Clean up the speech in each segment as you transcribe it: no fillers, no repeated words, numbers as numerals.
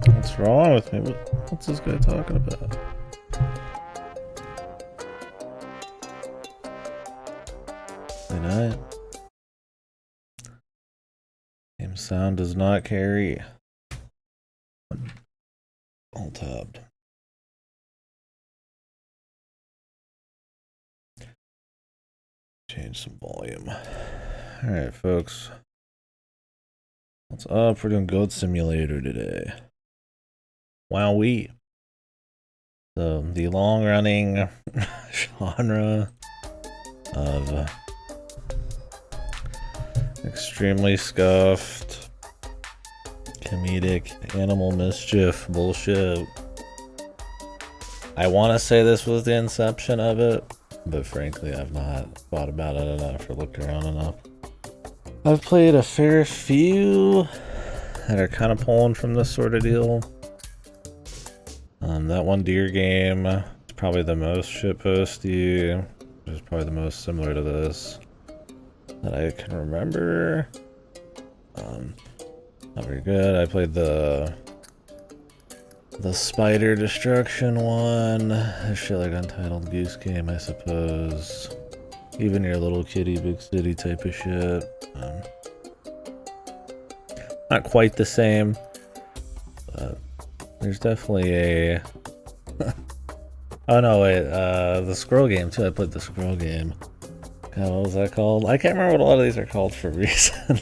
What's wrong with me? What's this guy talking about? Good night. Game sound does not carry. All tabbed. Change some volume. Alright, folks. What's up? We're doing Goat Simulator today. Wowee. So, the long-running genre of extremely scuffed, comedic, animal mischief bullshit. I want to say this was the inception of it, but frankly, I've not thought about it enough or looked around enough. I've played a fair few that are kind of pulling from this sort of deal. That one deer game is probably the most shitposty, which is probably the most similar to this that I can remember. Not very good. I played the spider destruction one. That shit like Untitled Goose Game, I suppose. Even your little kitty, big city type of shit. Not quite the same, but there's definitely a... Oh no, wait, the squirrel game too. I played the squirrel game. God, what was that called? I can't remember what a lot of these are called for a reason.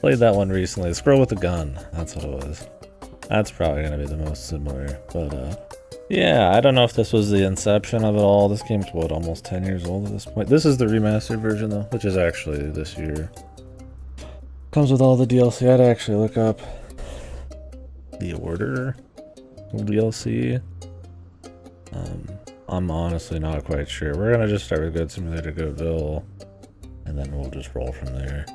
Played that one recently. The squirrel with the gun. That's what it was. That's probably going to be the most similar. But, yeah, I don't know if this was the inception of it all. This game's, what, almost 10 years old at this point? This is the remastered version, though, which is actually this year. Comes with all the DLC. I had to actually look up the order of DLC. I'm honestly not quite sure. We're gonna just start with Goat Simulator Goatville, and then we'll just roll from there.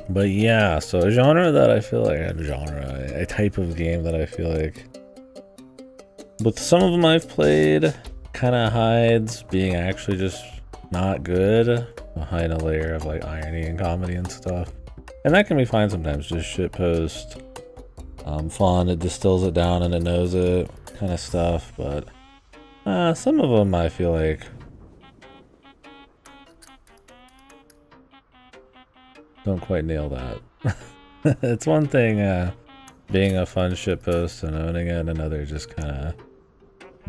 But yeah, so a genre that I feel like, a type of game that I feel like, with some of them I've played, kind of hides being actually just not good behind a layer of like irony and comedy and stuff. And that can be fine sometimes, just shitpost. Fun, it distills it down and it knows it, kind of stuff, but some of them I feel like don't quite nail that. It's one thing being a fun shitpost and owning it, and another just kind of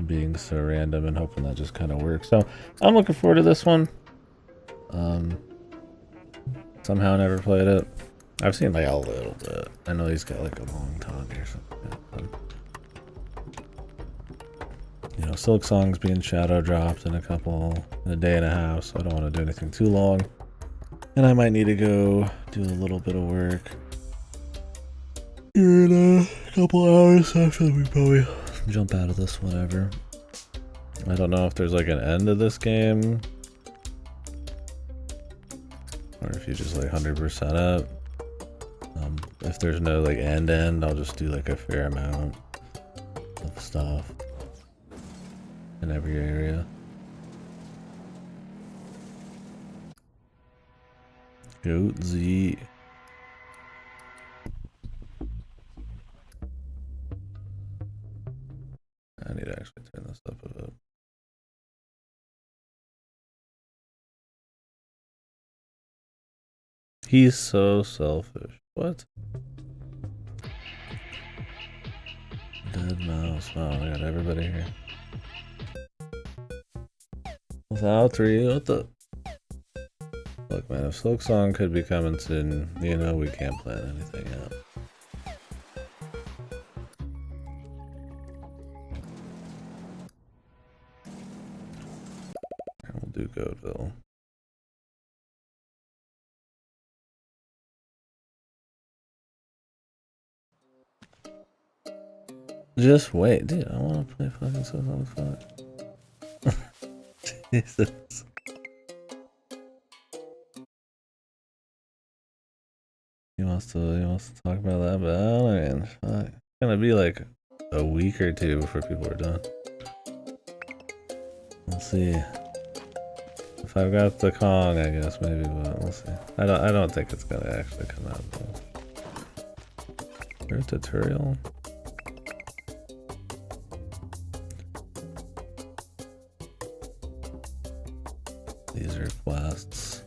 being so random and hoping that just kind of works. So I'm looking forward to this one. Somehow never played it. I've seen like a little bit. I know he's got like a long tongue or something. You know, Silk Song's being shadow dropped in a day and a half, so I don't want to do anything too long. And I might need to go do a little bit of work here in a couple hours, so I feel like we probably jump out of this whenever. I don't know if there's like an end to this game, or if you just like 100% it. If there's no like end, I'll just do like a fair amount of stuff in every area. Goat Z. I need to actually turn this up a bit. He's so selfish. What? Dead mouse. Wow, I got everybody here. Without 3, what the? Look, man, if Silk Song could be coming soon, you know we can't plan anything yet. We'll do Goatville. Just wait, dude. I want to play fucking Silk Song. Jesus. He wants to talk about that, but I don't know, fuck. It's gonna be like a week or two before people are done. We'll see. If I've got the Kong, I guess maybe, but we'll see. I don't think it's gonna actually come out though. Is there a tutorial? These are quests.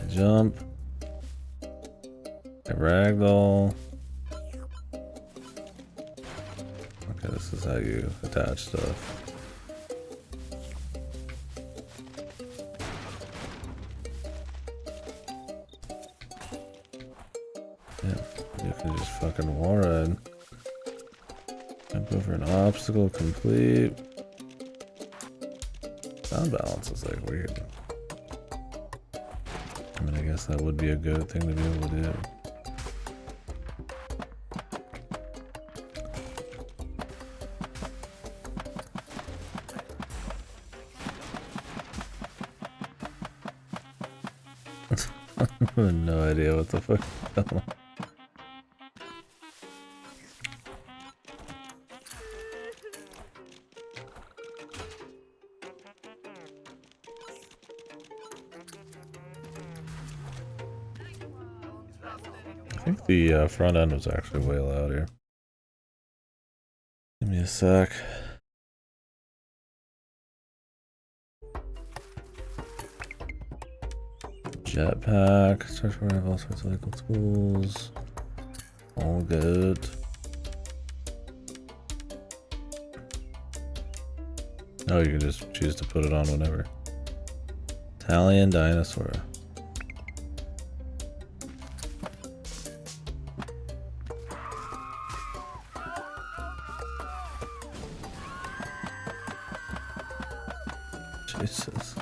Jump. A ragdoll. Okay, this is how you attach stuff. Yeah, you can just fucking wall ride. Jump over an obstacle, complete. Sound balance is like weird. I mean, I guess that would be a good thing to be able to do. I have no idea what the fuck is going on. I think the front end was actually way louder. Give me a sec. Jetpack, search for all sorts of legal tools. All good. Oh, you can just choose to put it on whenever. Italian dinosaur. Jesus.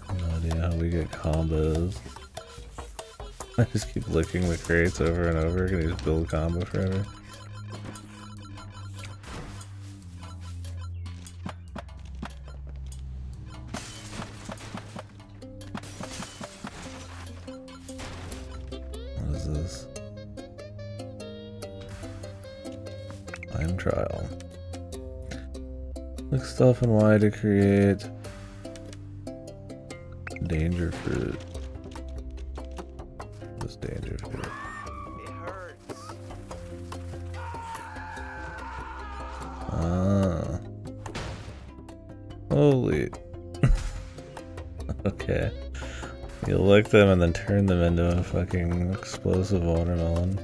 No idea how we get combos. I just keep licking the crates over and over. Can you just build a combo forever? What is this? Time trial. Click stuff and Y to create danger fruit. This danger fruit. It hurts. Ah. Holy. Okay. You lick them and then turn them into a fucking explosive watermelon.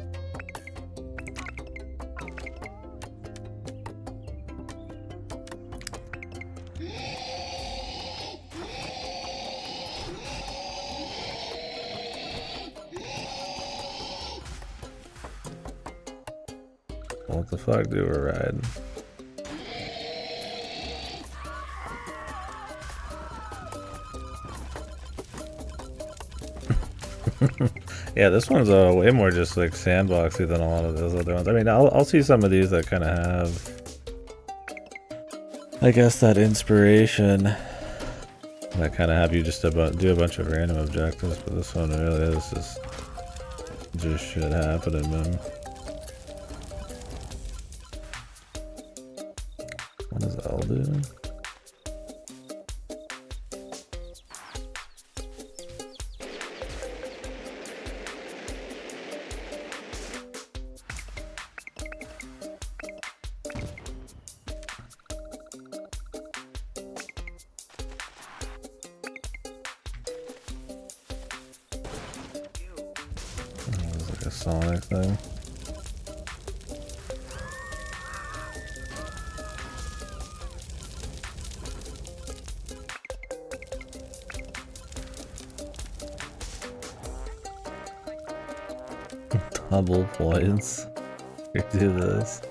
What the fuck do we ride? Yeah, this one's way more just like sandboxy than a lot of those other ones. I mean, I'll see some of these that kind of have, I guess, that inspiration that kind of have you just do a bunch of random objectives, but this one really is just shit happening, man. What does L do? Like a Sonic thing. Double points. You do this.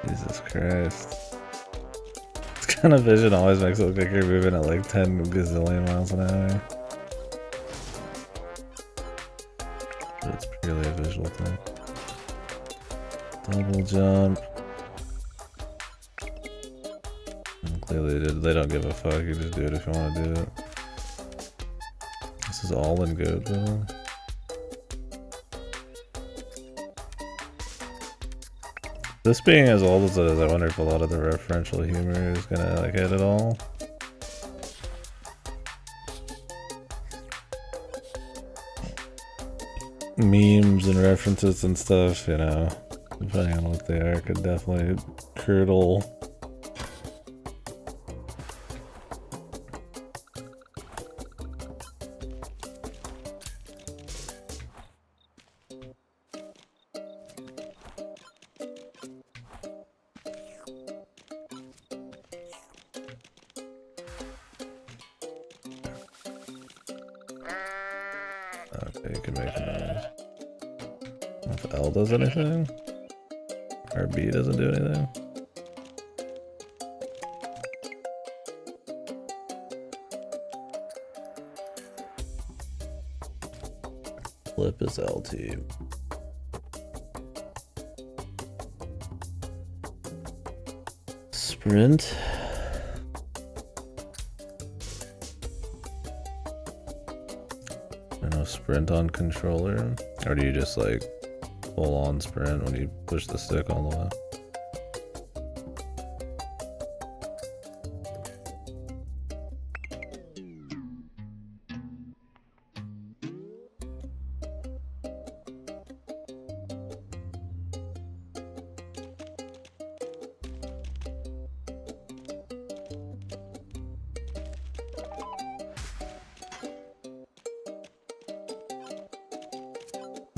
Jesus Christ. This kind of vision always makes it look like you're moving at like 10 gazillion miles an hour. But it's purely a visual thing. Double jump. And clearly they don't give a fuck, you just do it if you want to do it. This is all in good though. This being as old as it is, I wonder if a lot of the referential humor is gonna like hit it all. Memes and references and stuff, you know, depending on what they are, could definitely curdle. Okay, you can make a noise. If L does anything? Or B doesn't do anything? Flip is LT. Sprint. Sprint on controller, or do you just like full on sprint when you push the stick all the way?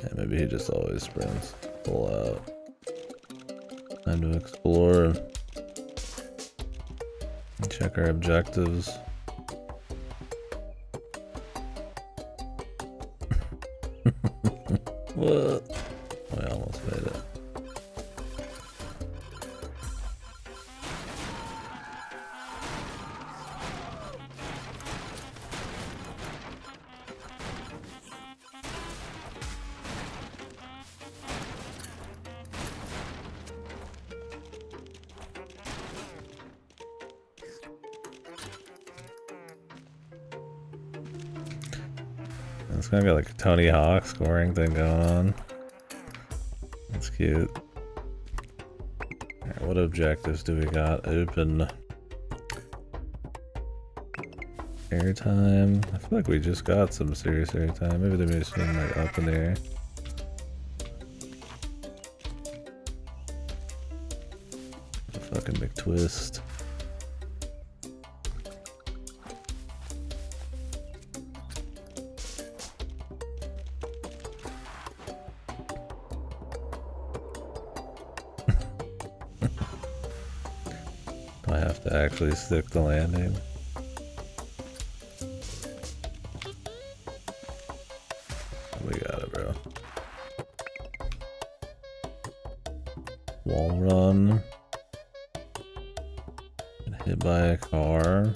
Yeah, maybe he just always sprints full out. Time to explore. Check our objectives. What? I almost made it. It's gonna be like a Tony Hawk scoring thing going on. That's cute. Alright, what objectives do we got open? Airtime. I feel like we just got some serious airtime. Maybe they're just being like up in the air. fucking McTwist. Do I have to actually stick the landing? We got it, bro. Wall run. Get hit by a car.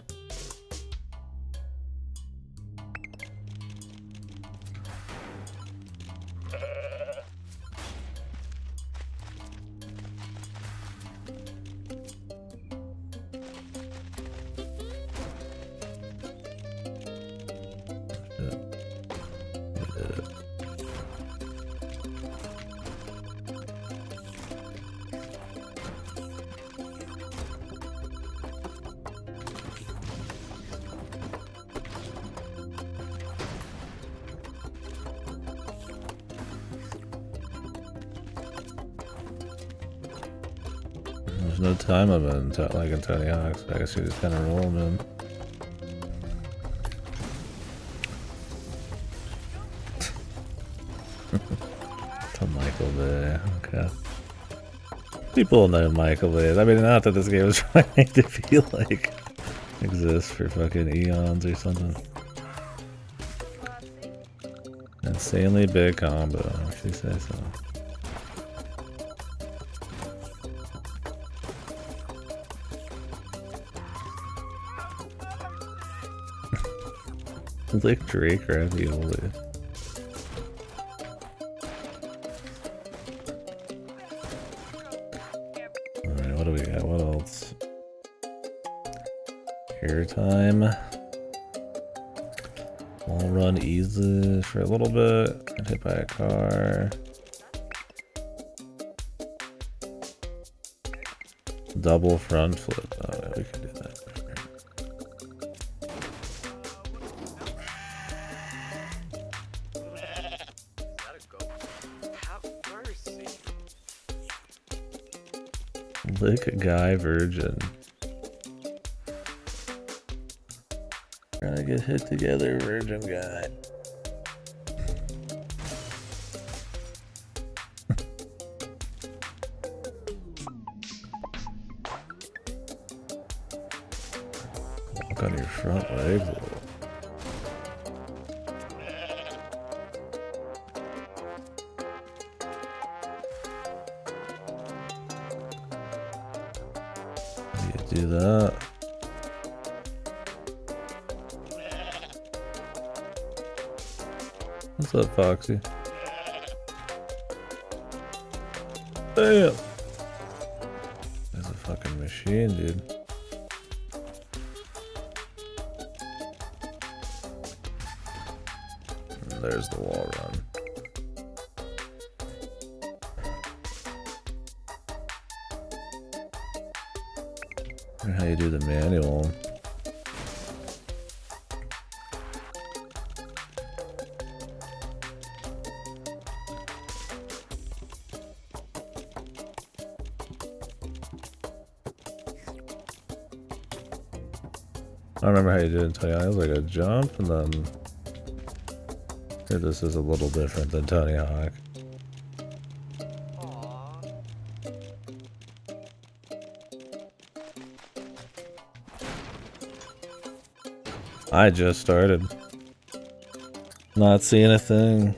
There's no time limit like in Tony Hawk's. I guess you just kind of roll them in. To Michael Bay, okay. People know Michael Bay. I mean, not that this game is trying to be like exist for fucking eons or something. Insanely big combo, if you say so. Lick Drake ravioli. Alright, what do we got? What else? Airtime. Wall run easy for a little bit. Get hit by a car. Double front flip. Oh, yeah, we can do that. Lick a guy virgin. Trying to get hit together, virgin guy. Walk on your front legs. Do that. What's up, Foxy? Damn! That's a fucking machine, dude. And there's the wall run. How you do the manual. I remember how you did it in Tony Hawk. It was like a jump, and then here this is a little different than Tony Hawk. I just started. Not seeing a thing.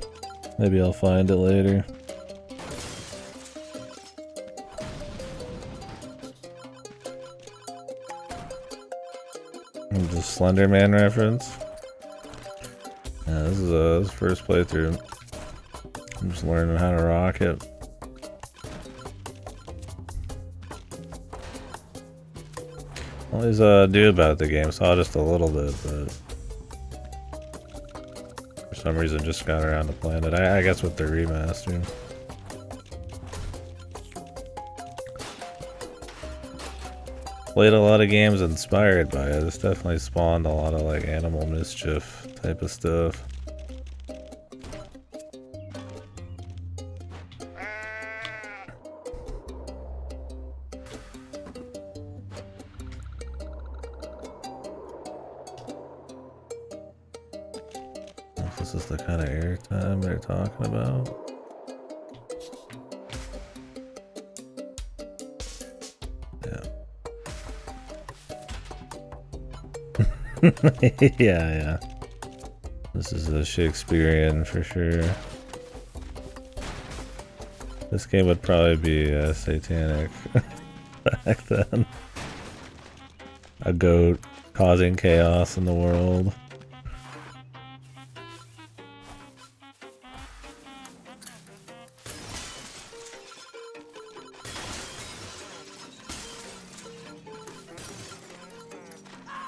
Maybe I'll find it later. The Slender Man reference. Yeah, this is his first playthrough. I'm just learning how to rock it. Always do about the game, saw just a little bit, but for some reason just got around to playing it. I guess with the remaster. Played a lot of games inspired by it. This definitely spawned a lot of like Animal Mischief type of stuff. This is the kind of airtime they're talking about. Yeah. Yeah. This is a Shakespearean for sure. This game would probably be satanic back then. A goat causing chaos in the world.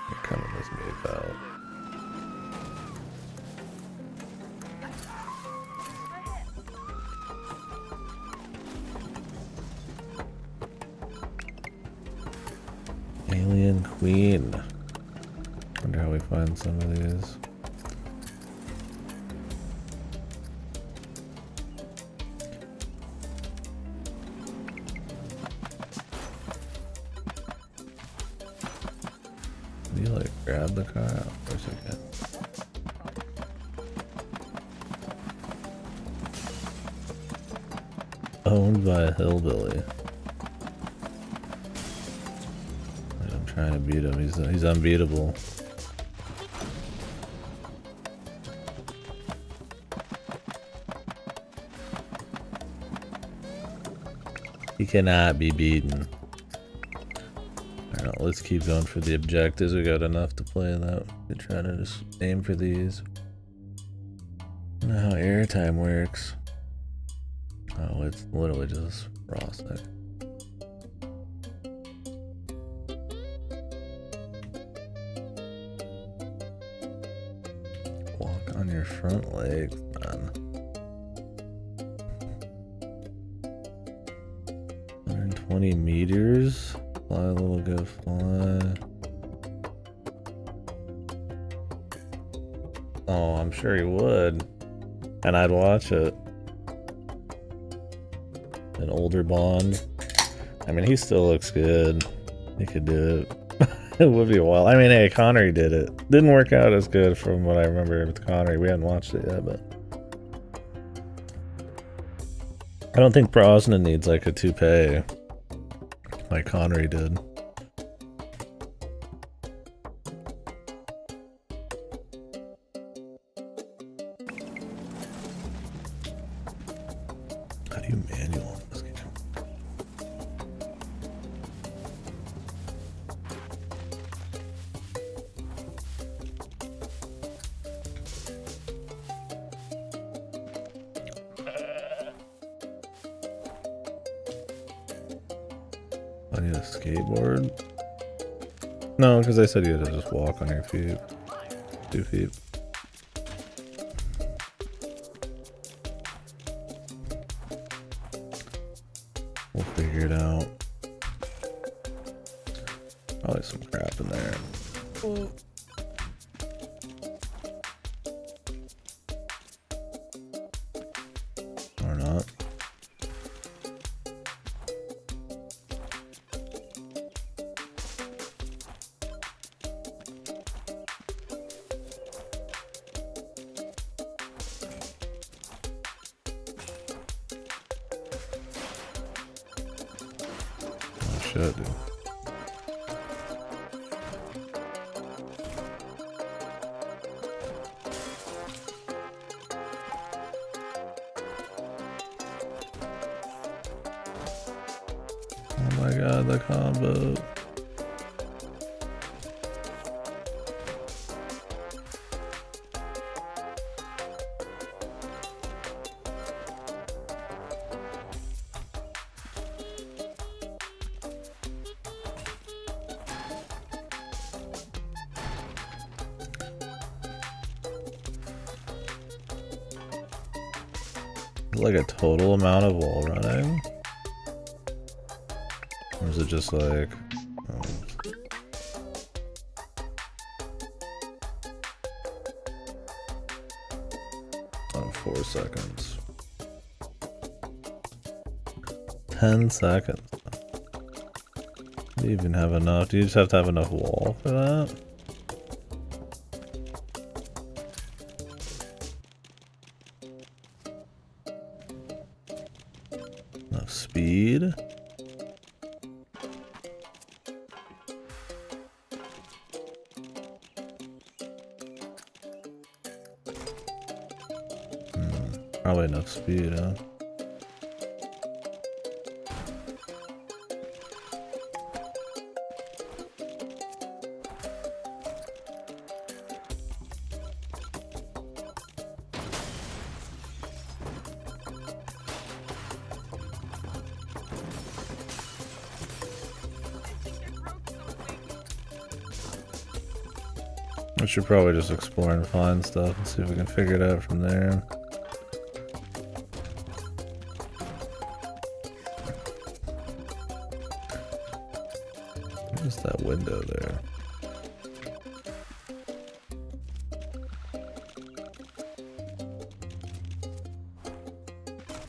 Here coming this move out. Alien Queen. Wonder how we find some of these. Do you like grab the car? Of course you can. Owned by a hillbilly. I'm trying to beat him. He's unbeatable. He cannot be beaten. Alright, let's keep going for the objectives. We got enough to play that. We try to just aim for these. I don't know how airtime works. Oh, it's literally just raw stick. Walk on your front legs, man. 120 meters. Fly a little, go fly. Oh, I'm sure he would. And I'd watch it. An older Bond. I mean, he still looks good. He could do it. It would be a while. I mean, hey, Connery did it. Didn't work out as good from what I remember with Connery. We hadn't watched it yet, but I don't think Brosnan needs like a toupee like Connery did. How do you manual in this game? I need a skateboard? No, because I said you had to just walk on your feet. 2 feet. We'll figure it out. Probably some crap in there. Or not. Shit, dude. Oh my god, the combo. Like a total amount of wall running? Or is it just like... Oh, 4 seconds. 10 seconds. Do you even have enough? Do you just have to have enough wall for that? Enough speed. Probably enough speed, huh? We should probably just explore and find stuff and see if we can figure it out from there. What's that window there?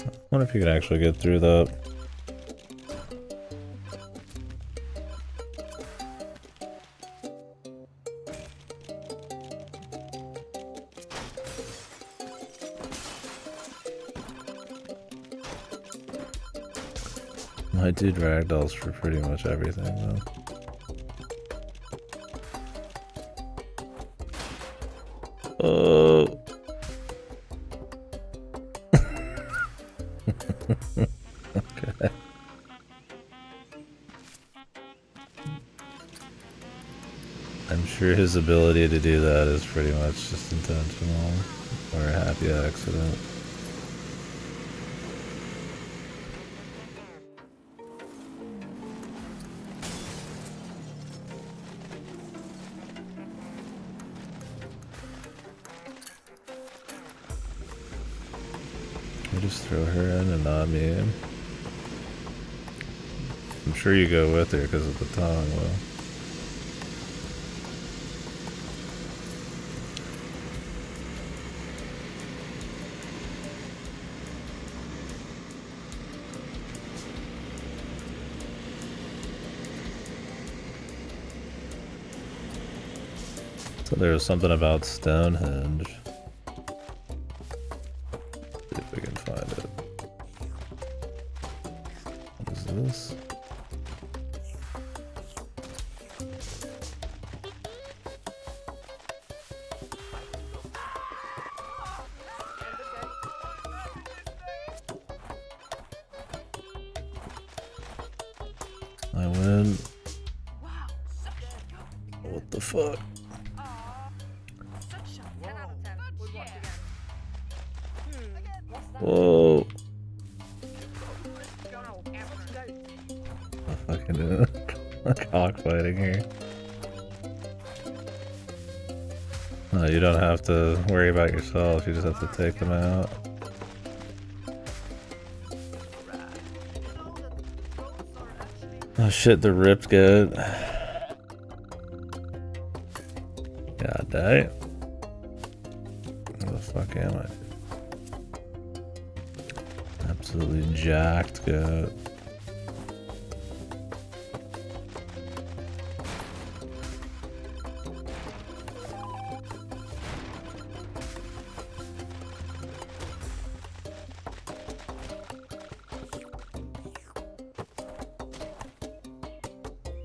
I wonder if you can actually get through that. I do ragdolls for pretty much everything, though. Oh. Okay. I'm sure his ability to do that is pretty much just intentional or a happy accident. Just throw her in and not me in. I'm sure you go with her because of the tongue, well. So there was something about Stonehenge. See if we can find it. What is this? I win. What the fuck? Whoa. I'm fucking doing cockfighting here. No, you don't have to worry about yourself, you just have to take them out. Oh shit, they're ripped good. God damn. Where the fuck am I? Absolutely jacked good.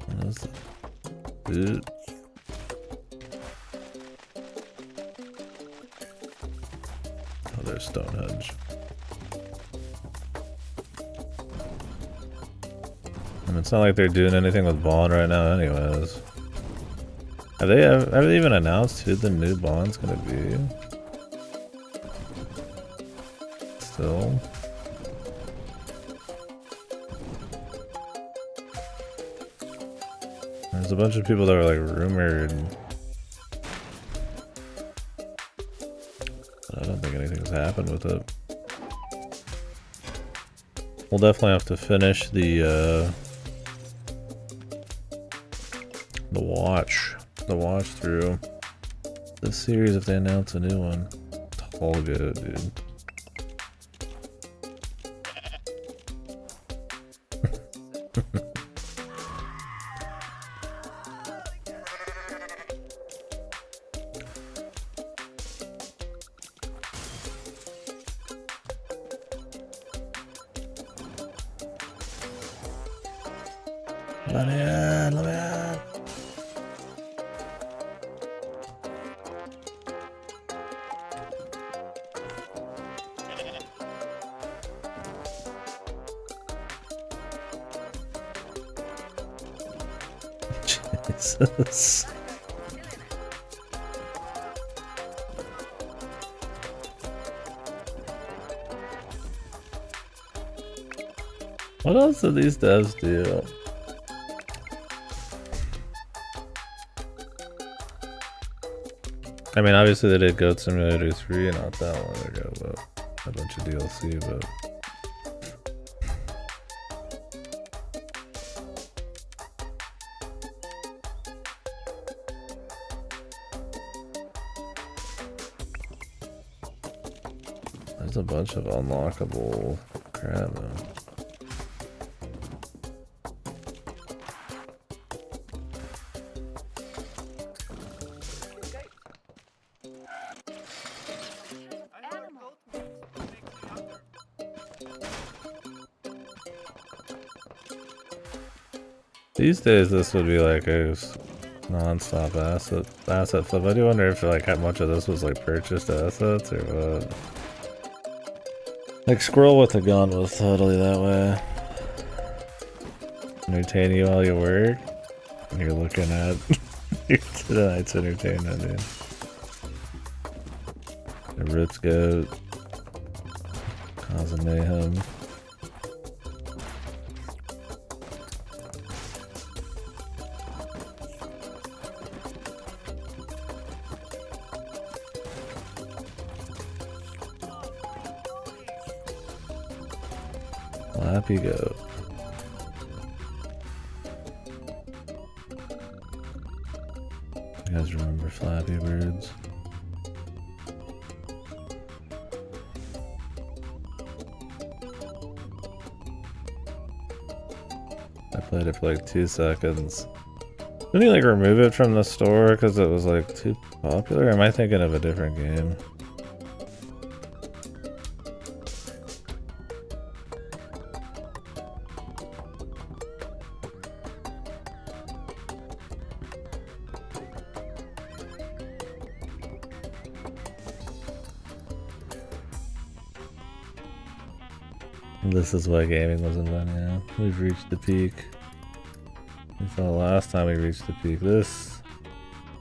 What is that? Dude. Oh, there's Stonehenge. And it's not like they're doing anything with Bond right now anyways. Have they even announced who the new Bond's gonna be? Still? There's a bunch of people that were like rumored. But I don't think anything's happened with it. We'll definitely have to finish the watch through this series if they announce a new one. It's all good, dude. Let me in, let me in. Jesus. What else do these devs do? I mean, obviously they did Goat Simulator 3 not that long ago, but a bunch of DLC, but... There's a bunch of unlockable crap, though. These days, this would be like a non-stop asset flip. I do wonder if like how much of this was like purchased assets or what. Like Squirrel with a gun was totally that way. Entertain you while you work. You're looking at tonight's entertainment, dude. The Roots Goat causing mayhem. Flappy Goat. You guys remember Flappy Birds? I played it for like 2 seconds. Didn't he like remove it from the store because it was like too popular? Or am I thinking of a different game? This is why gaming was invented, yeah. We've reached the peak. We thought last time we reached the peak. This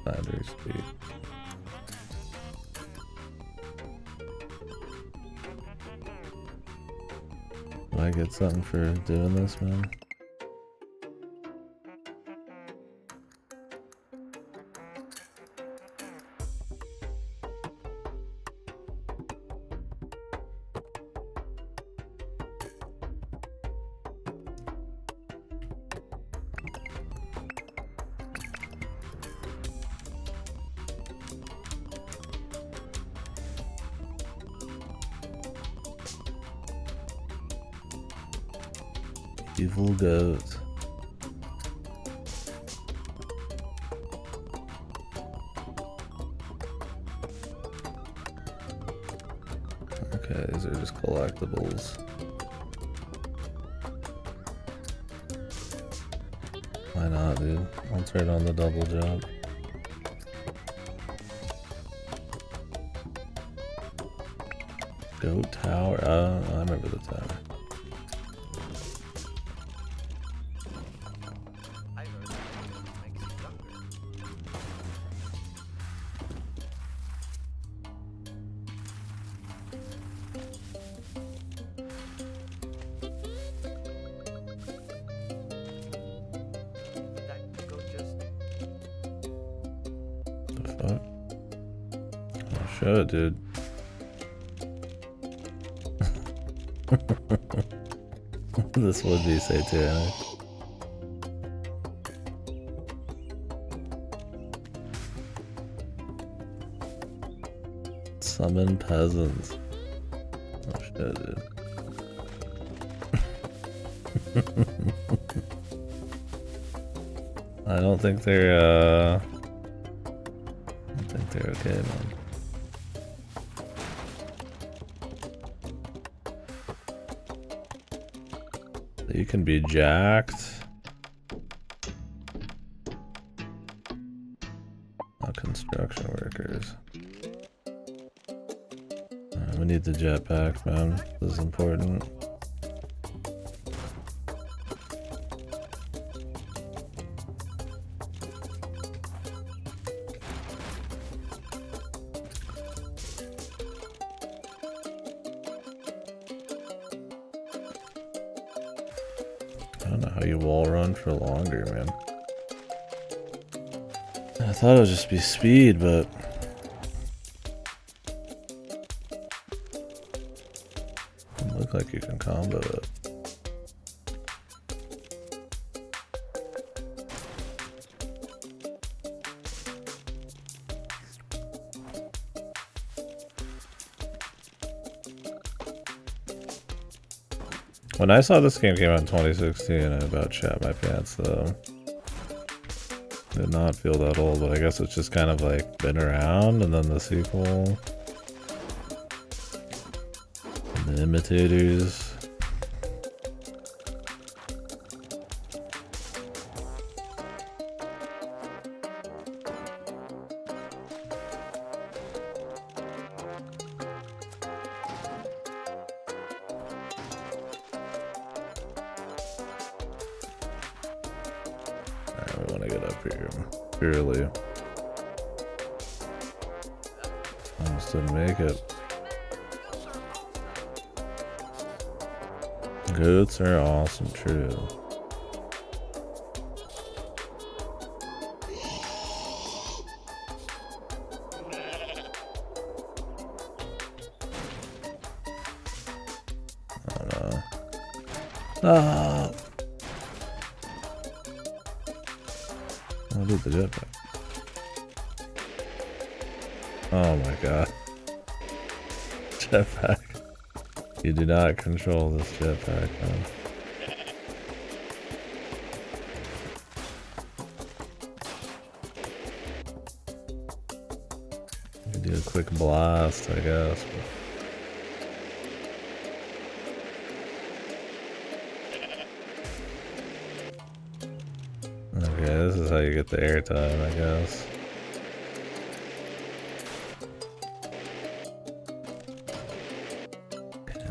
time to reach the peak. Do I get something for doing this, man? Evil Goat. Okay, these are just collectibles. Why not, dude? I'll turn on the double jump. Goat Tower? I remember the tower. Show it, dude. This would be satanic. Summon peasants. Oh shit, dude. I don't think they're okay, man. You can be jacked. markers. We need the jetpack, man. This is important. I don't know how you wall run for longer, man. I thought it would just be speed, but it look like you can combo it. When I saw this game came out in 2016, I about shat my pants though. Did not feel that old, but I guess it's just kind of like been around, and then the sequel. And the imitators. I want to get up here. Purely. Almost didn't make it. Goats are awesome, true. I don't know. Ah! I'll do the jetpack. Oh my god. Jetpack. You do not control this jetpack, man. You can do a quick blast, I guess. Okay, this is how you get the airtime, I guess.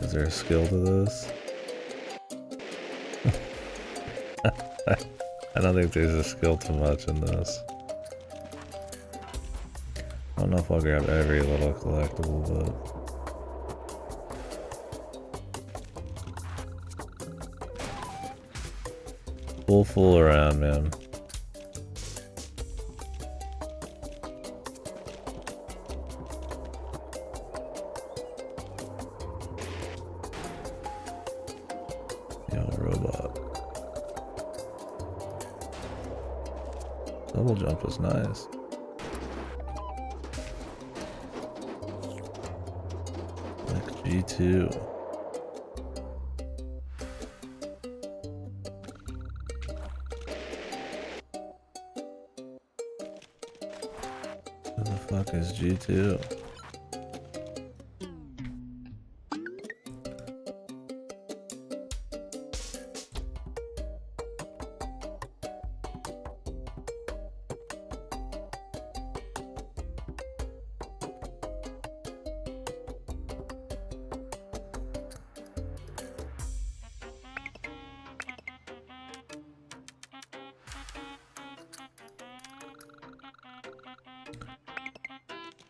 Is there a skill to this? I don't think there's a skill too much in this. I don't know if I'll grab every little collectible, but we'll fool around, man. Yo, robot. Double jump is nice. Like G2. Who the fuck is G2?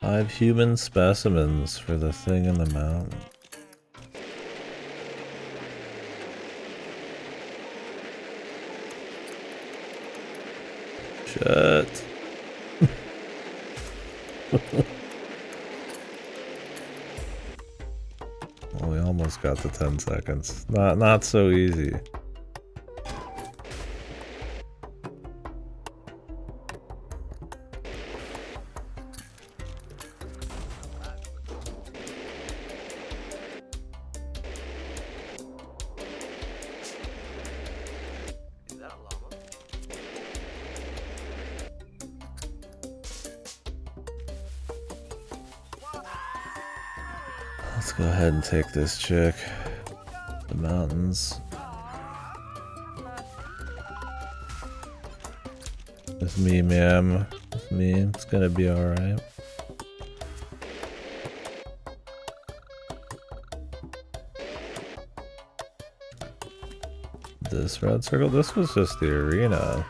Five human specimens for the thing in the mountain. Shit. Well, we almost got the 10 seconds. Not so easy. Let's go ahead and take this chick. The mountains. With me, ma'am. With me. It's gonna be alright. this red circle? This was just the arena.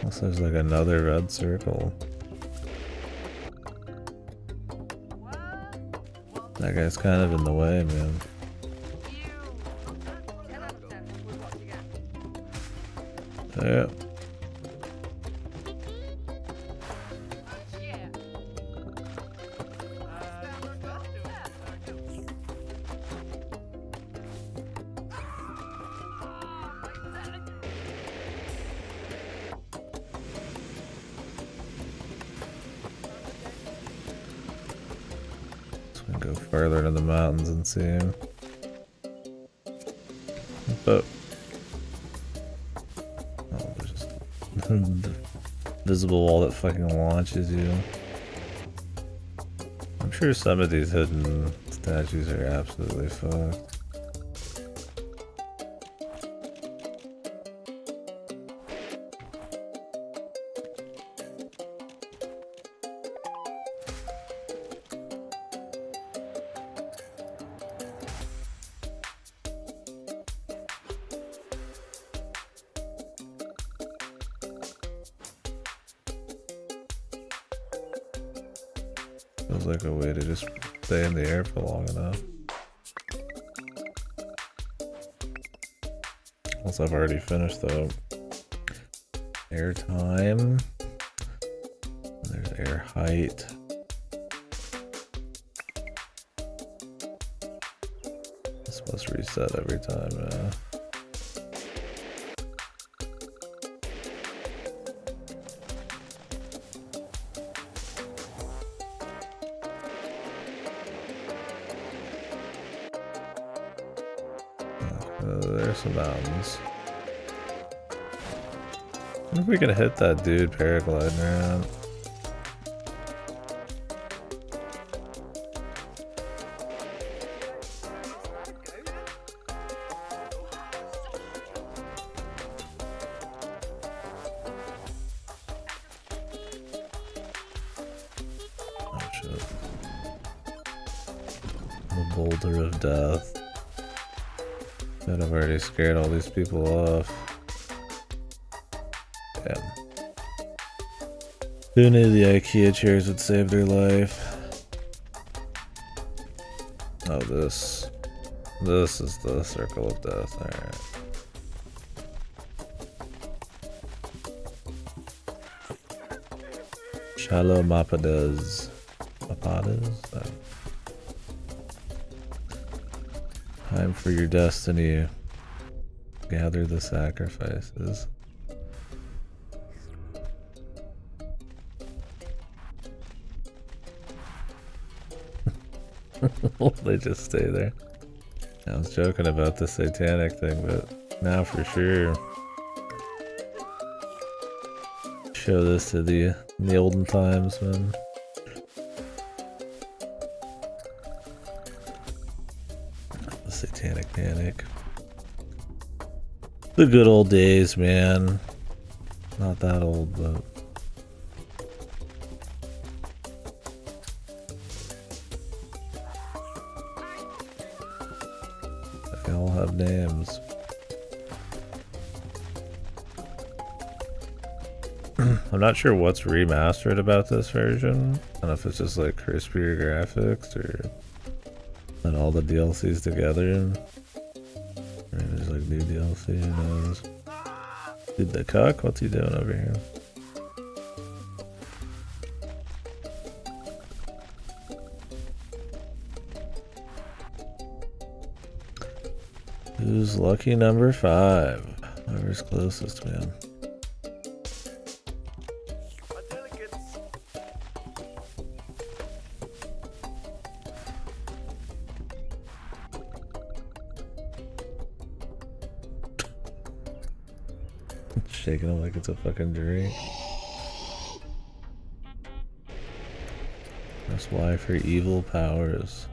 Also, there's like another red circle. That guy's kind of in the way, man. Yeah. Go further into the mountains and see him. But oh, there's just the visible wall that fucking launches you. I'm sure some of these hidden statues are absolutely fucked. Feels like a way to just stay in the air for long enough. Once I've already finished though. Air time. There's air height. This must reset every time, yeah. There's some mountains. I wonder if we can hit that dude paragliding around. Oh shit. The boulder of death. I've already scared all these people off. Damn. Who knew the IKEA chairs would save their life? Oh, this is the circle of death. Alright. Shallow Mapadas. Mapadas? Oh. Time for your destiny. Gather the sacrifices. They just stay there. I was joking about the satanic thing, but now for sure. Show this to the olden times, man. Satanic panic. The good old days, man. Not that old, but they all have names. I'm not sure what's remastered about this version. I don't know if it's just like crispier graphics or and all the DLCs together. Maybe there's like new DLC, who knows. Dude, the cuck? What's he doing over here? Who's lucky number 5? Whoever's closest, man. Shaking him like it's a fucking drink. Press Y for evil powers.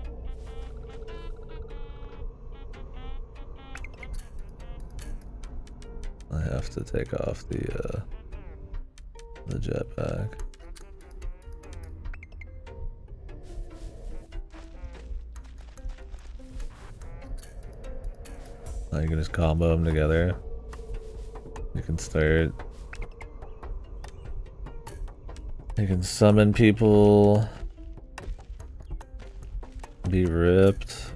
I have to take off the jetpack. Now you can just combo them together. You can start. You can summon people. Be ripped.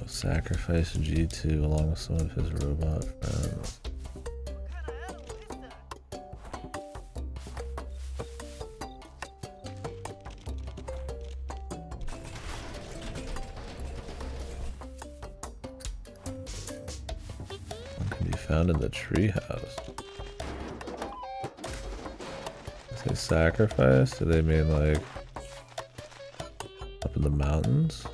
Sacrifice G2 along with some of his robot friends. One can be found in the treehouse. Say sacrifice? Do they mean like up in the mountains?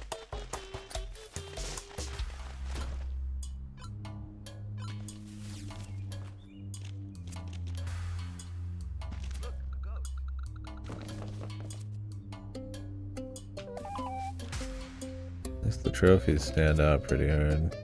The trophies stand out pretty hard.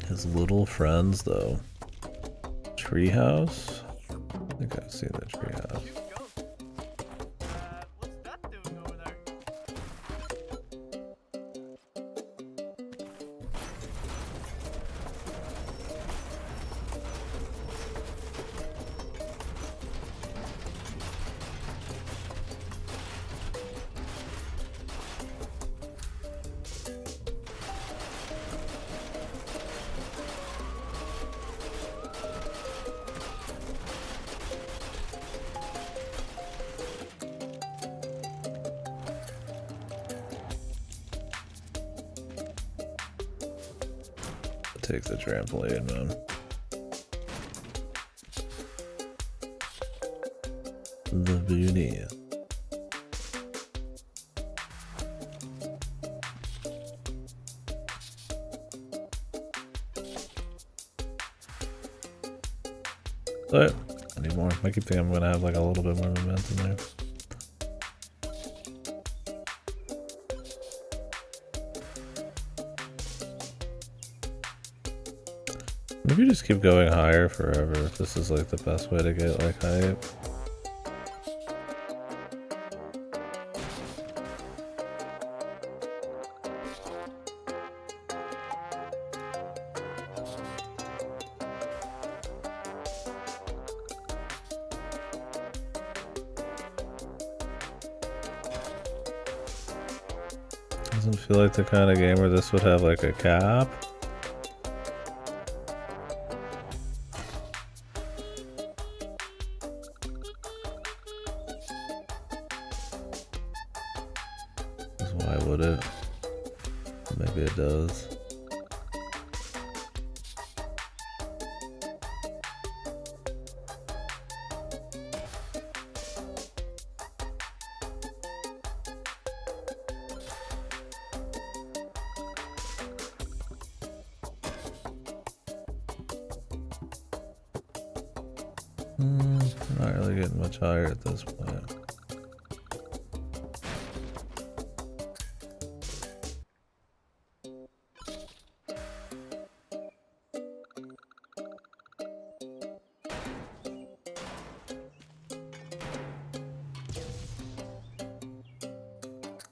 His little friends, though. Treehouse? I think I've seen the treehouse. Take the trampoline, man. The beauty. But I need more. I keep thinking I'm gonna have like a little bit more momentum there. Maybe just keep going higher forever if this is like the best way to get like hype. Doesn't feel like the kind of game where this would have like a cap. Why would it? Maybe it does. Not really getting much higher at this point.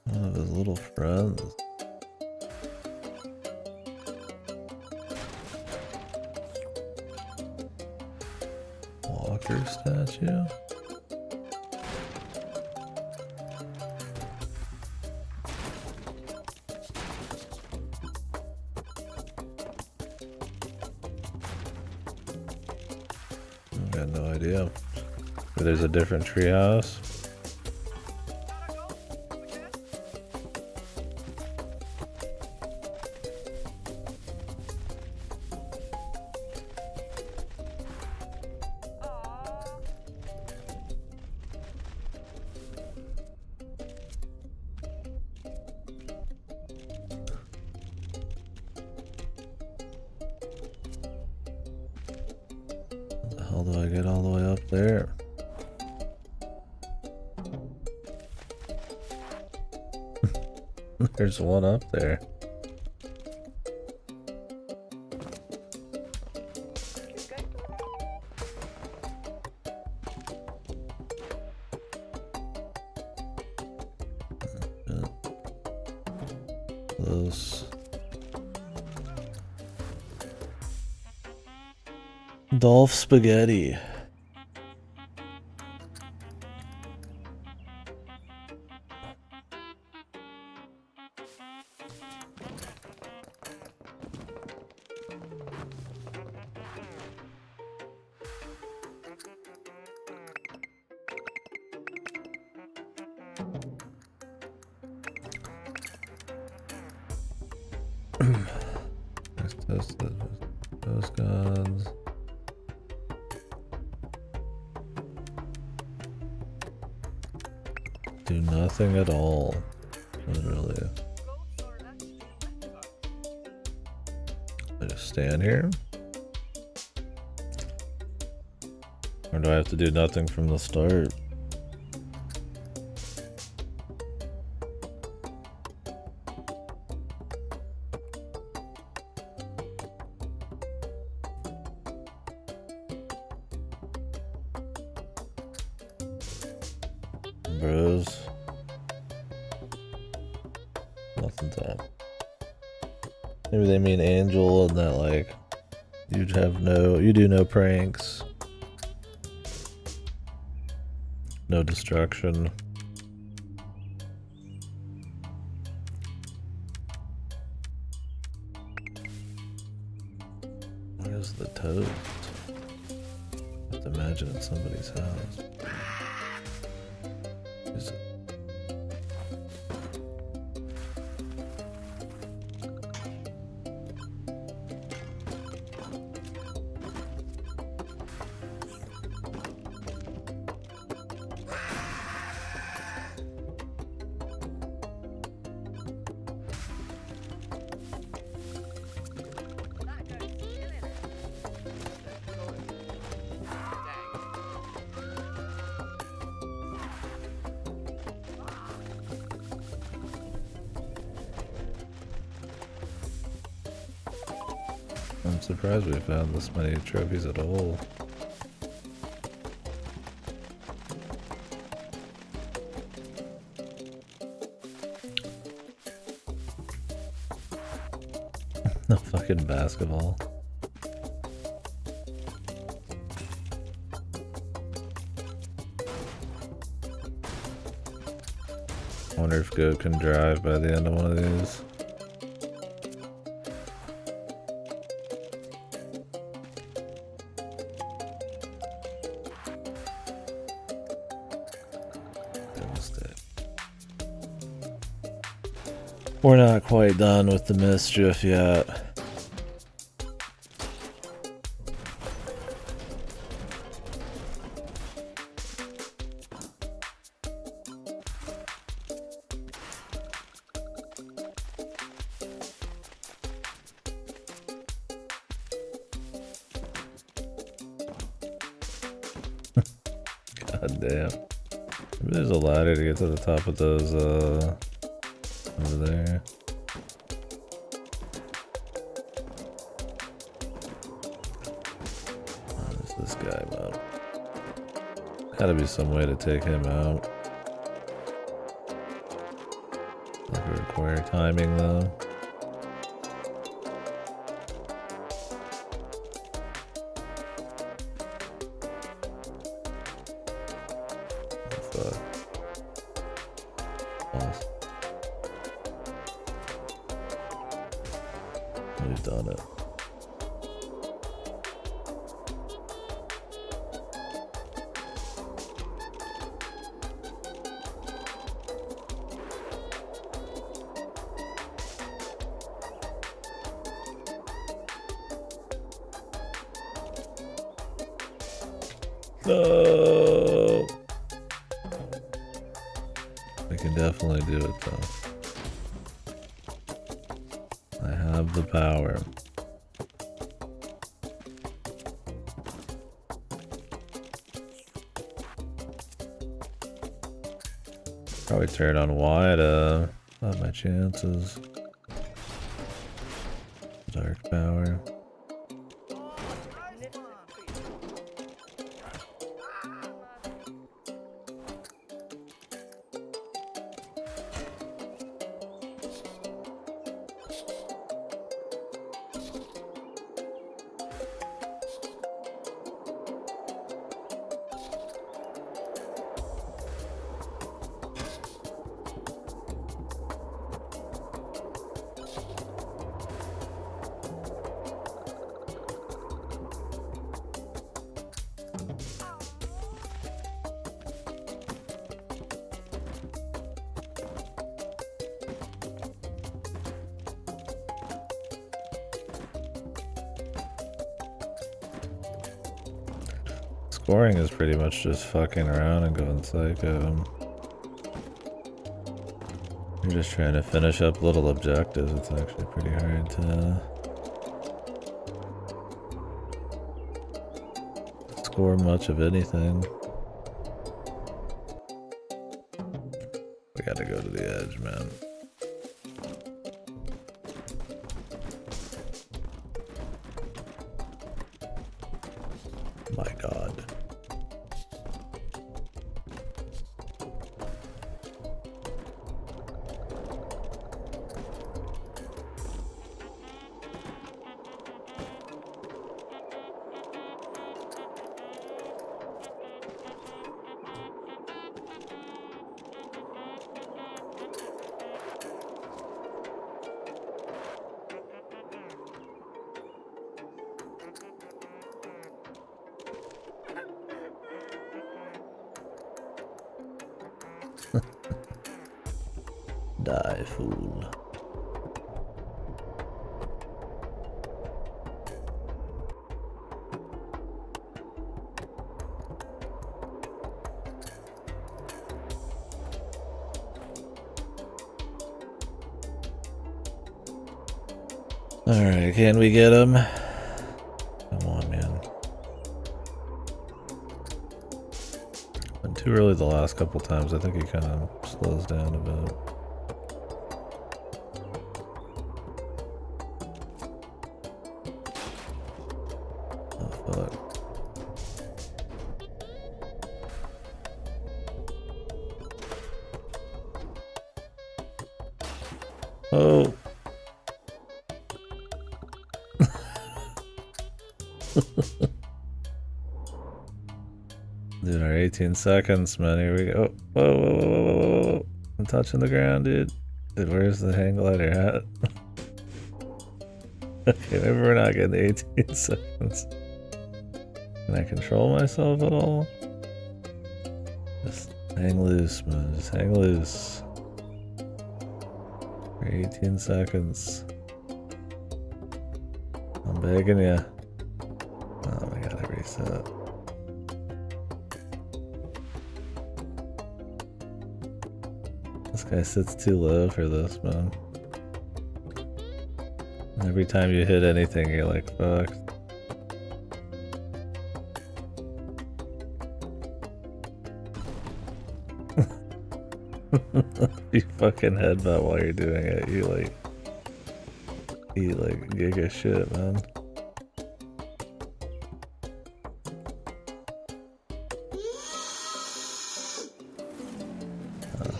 One of his little friends. Walker statue. Maybe there's a different treehouse. How do I get all the way up there? There's one up there. Close. Dolph Spaghetti. Let's test those guns. Do nothing at all. Literally. I just stand here? Or do I have to do nothing from the start? Bros. Nothing's up. Maybe they mean Angel and that like you do no pranks. No destruction. Where's the toast? I have to imagine it's somebody's house. Is it? I'm surprised we found this many trophies at all. No fucking basketball. I wonder if Goat can drive by the end of one of these. We're not quite done with the mischief yet. God damn. Maybe there's a ladder to get to the top of those, over there. Where's this guy, man? Gotta be some way to take him out. Like we require timing though. Fuck. Awesome. We've done it. No! We can definitely do it though. I have the power. Probably turn on wide, not my chances. Dark power. Scoring is pretty much just fucking around and going psycho. You're just trying to finish up little objectives. It's actually pretty hard to score much of anything. We gotta go to the edge, man. My god. Die, fool. Alright, can we get him? Come on, man. Been too early the last couple times. I think he kind of slows down a bit. Oh. Dude, our 18 seconds, man. Here we go. Whoa, whoa, whoa, whoa, whoa, whoa. I'm touching the ground, dude. Dude, where's the hang glider at? Okay, maybe we're not getting the 18 seconds. Can I control myself at all? Just hang loose, man. Just hang loose. For 18 seconds. I'm begging ya. Oh, we gotta reset. This guy sits too low for this, man. Every time you hit anything, you're like, fuck. You fucking headbutt while you're doing it. You like giga shit, man.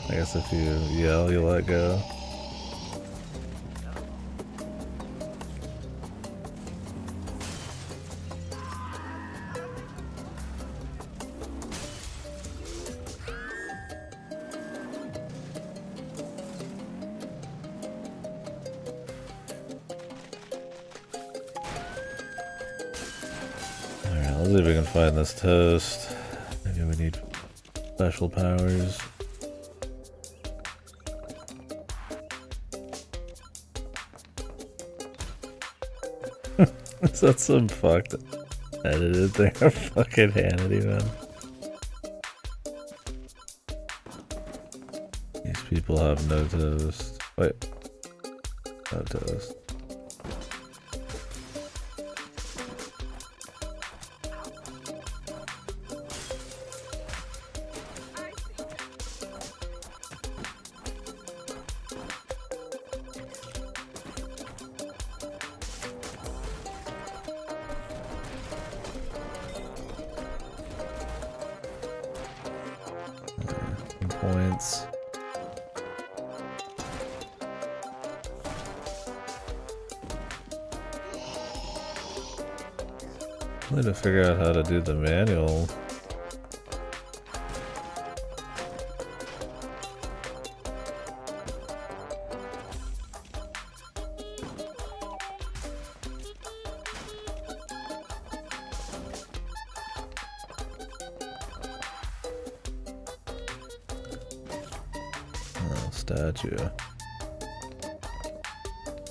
I guess if you yell, you let go. Alright, let's see if we can find this toast. Maybe we need special powers. That's some fucked edited there. Fucking Hannity, man. These people have no toast. Wait. No toast. Points. I need to figure out how to do the manual. Statue.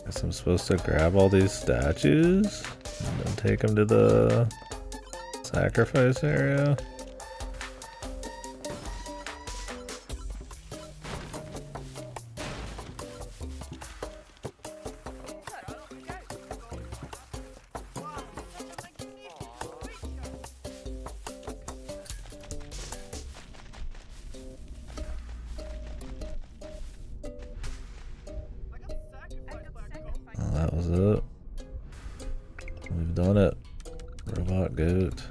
Guess I'm supposed to grab all these statues and then take them to the sacrifice area. That was it. We've done it. Robot goat.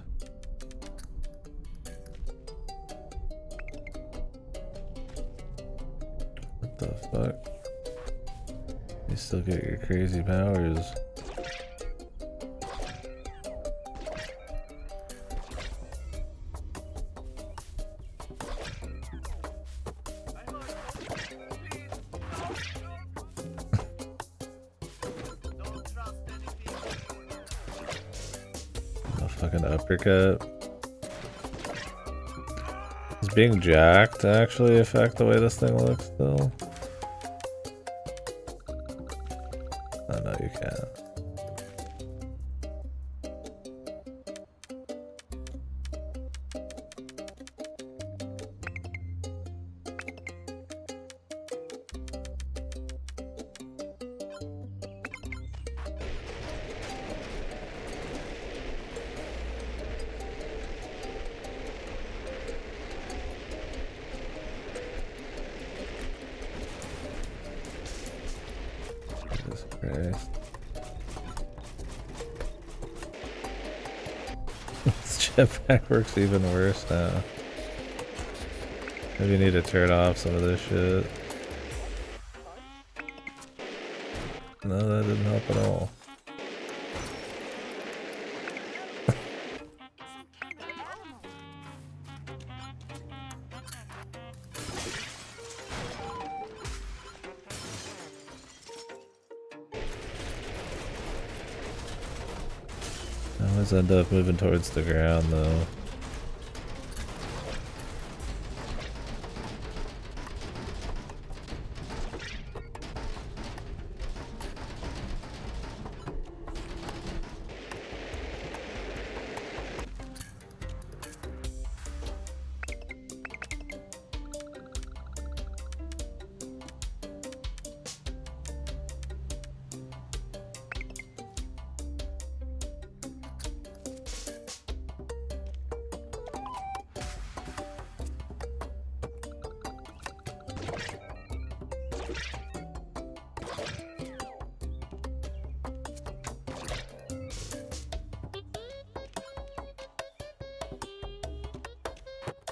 What the fuck? You still get your crazy powers. Fucking uppercut. Is being jacked actually affect the way this thing looks still? Oh no, you can't. Jesus Christ. This jetpack works even worse now. Maybe you need to turn off some of this shit. No, that didn't help at all. I always end up moving towards the ground though.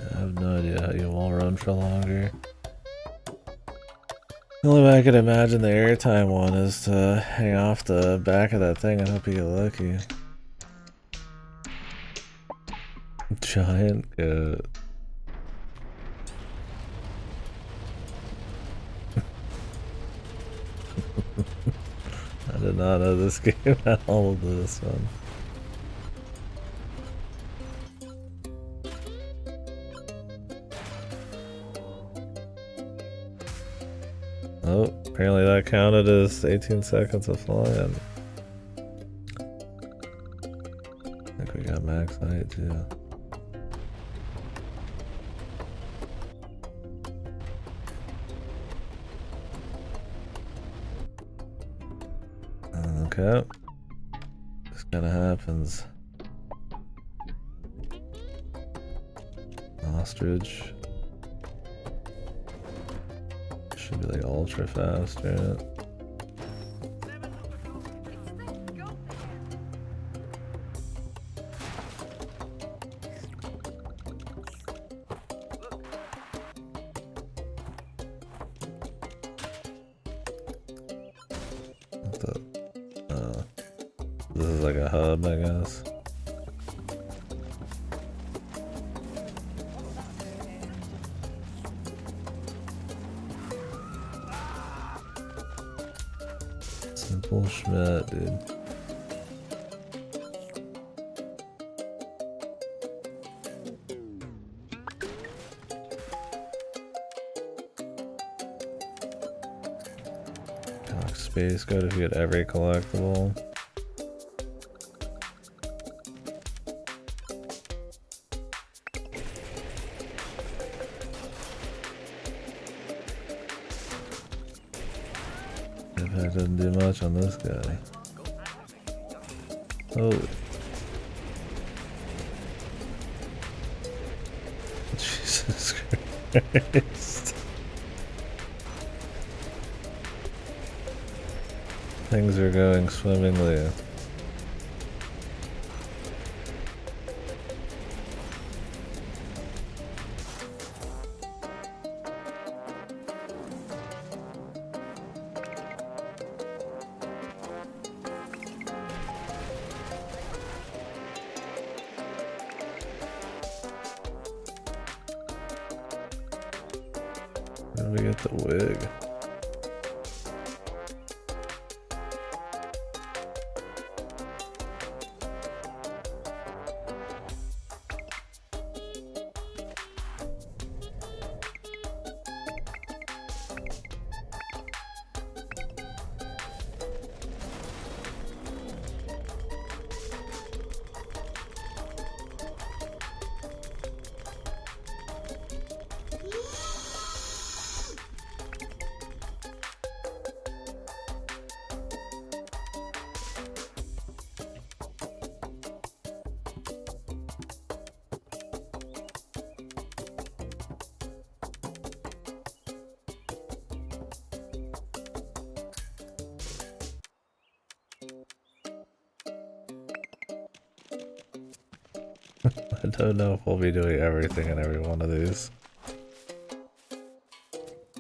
I have no idea how you wall run for longer. The only way I could imagine the airtime one is to hang off the back of that thing and hope you get lucky. Giant goat. I did not know this game had all of this one. Oh, apparently that counted as 18 seconds of flying. I think we got too. Okay. This kind of happens. Ostrich. Should be like ultra fast, right? This is like a hub, I guess. Simple Schmidt, dude. Space code if you get every collectible. Impact doesn't do much on this guy. Holy. Jesus Christ. Things are going swimmingly. How do we get the wig? I don't know if we'll be doing everything in every one of these.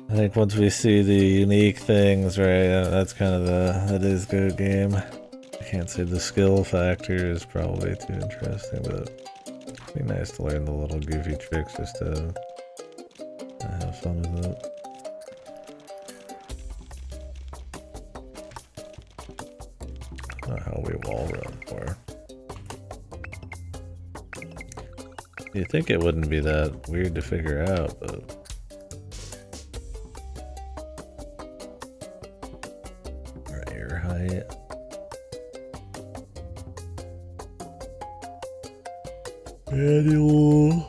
I think once we see the unique things, right, that's kind of that is good game. I can't say the skill factor is probably too interesting, but it'd be nice to learn the little goofy tricks just to have fun with it. I don't know how we wall run for. You'd think it wouldn't be that weird to figure out, but... Our air height. Manual.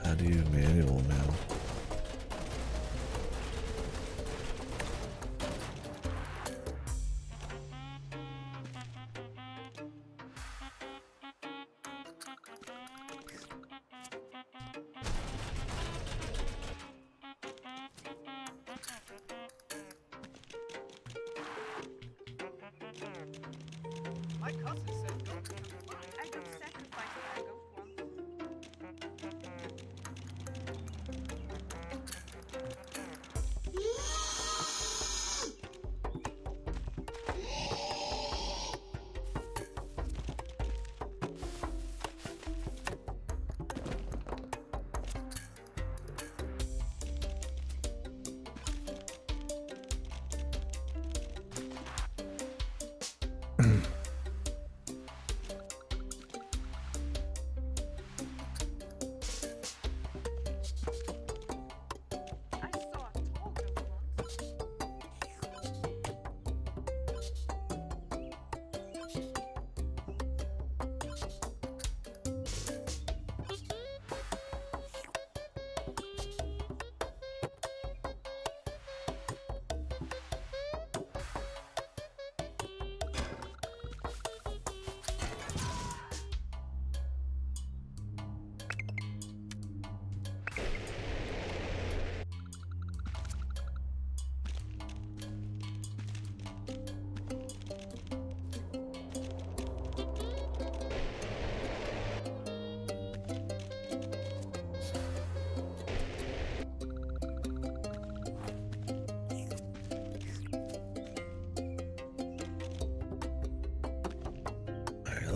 How do you manual now? My cousin said go. I got sacrificed when I go once.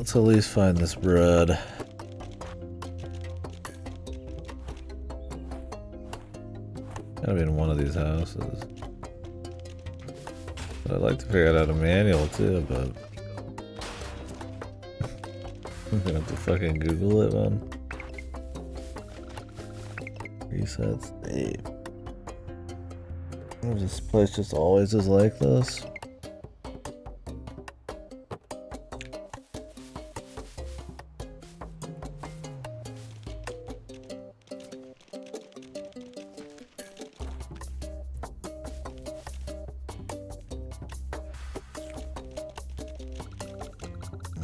Let's at least find this bread. Gotta be in one of these houses. But I'd like to figure out how to manual too, but I'm gonna have to fucking Google it, man. Reset state. This place just always is like this.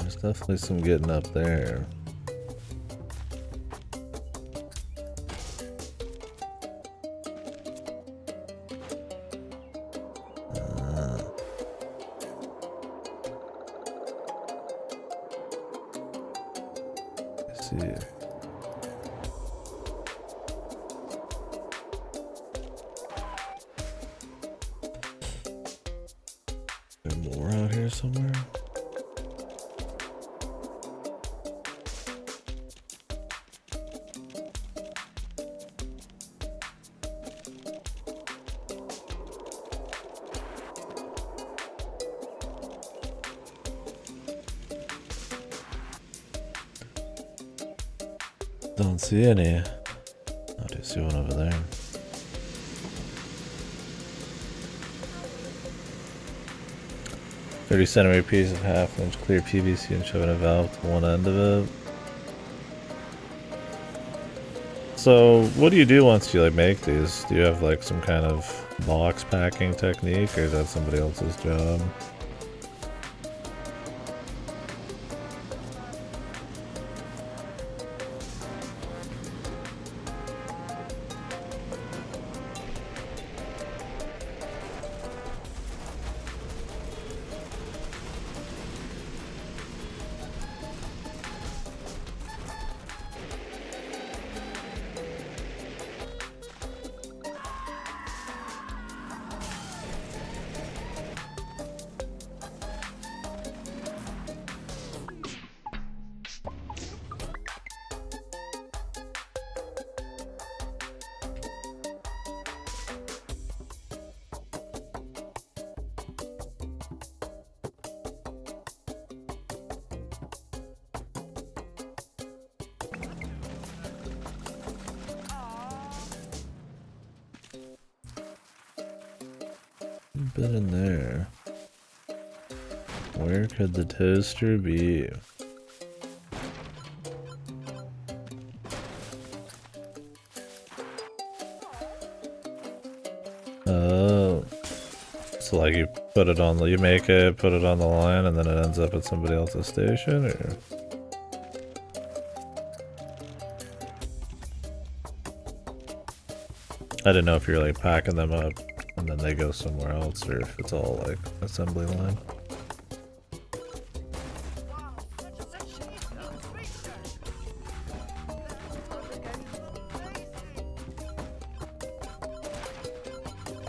There's definitely some getting up there. Let's see. There's more out here somewhere. Don't see any. I do see one over there. $30 piece of half-inch clear PVC and shoving a valve to one end of it. So, what do you do once you like make these? Do you have like some kind of box packing technique, or is that somebody else's job? Been in there. Where could the toaster be? Oh, so like you put it on, you make it, put it on the line, and then it ends up at somebody else's station, or? I didn't know if you're like packing them up and then they go somewhere else, or if it's all like assembly line.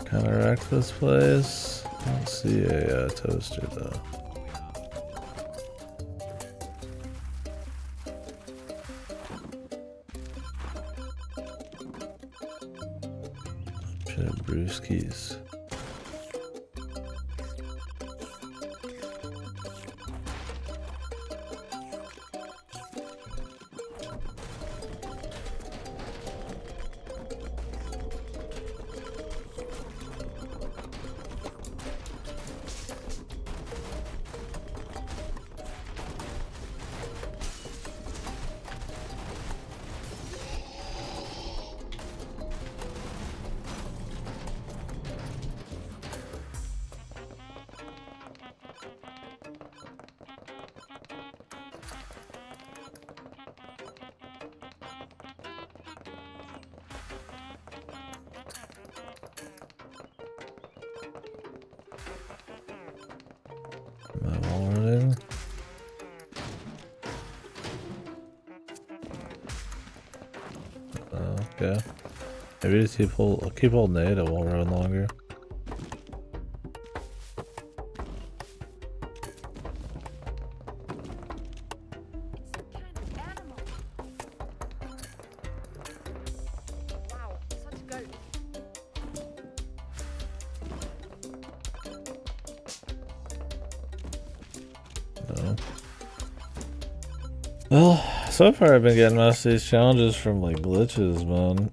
Kind of wrecked this place. I don't see a toaster though. Brewskis. Am I all running? Okay. Maybe just keep holding A, it won't run longer. Well, so far I've been getting most of these challenges from like glitches, man.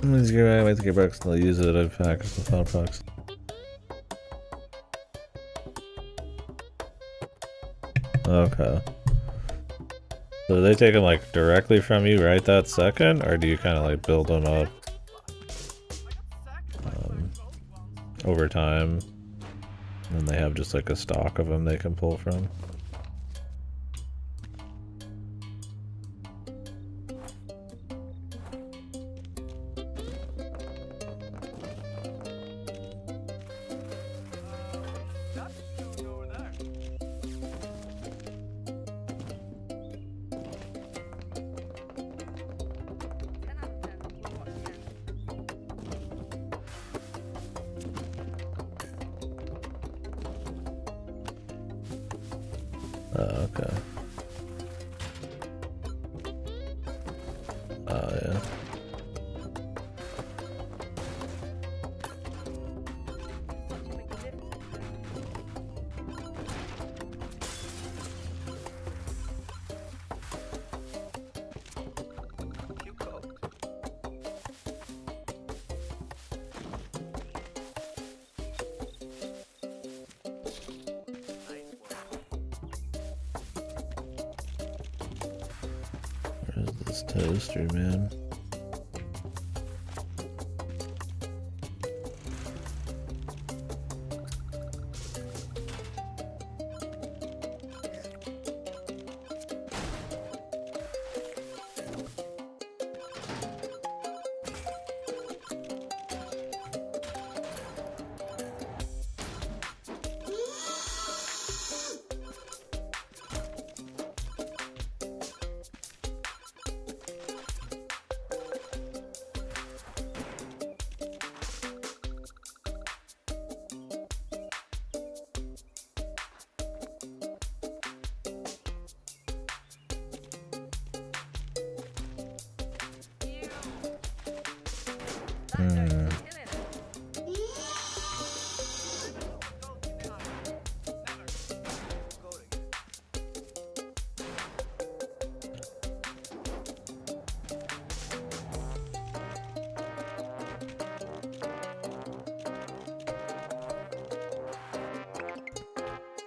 Let's get right away to get back and use it. I've packed the thought box. Okay. So do they take them like directly from you right that second, or do you kind of like build them up over time? And they have just like a stock of them they can pull from? Oh, okay. Oh, yeah. Where's this toaster, man?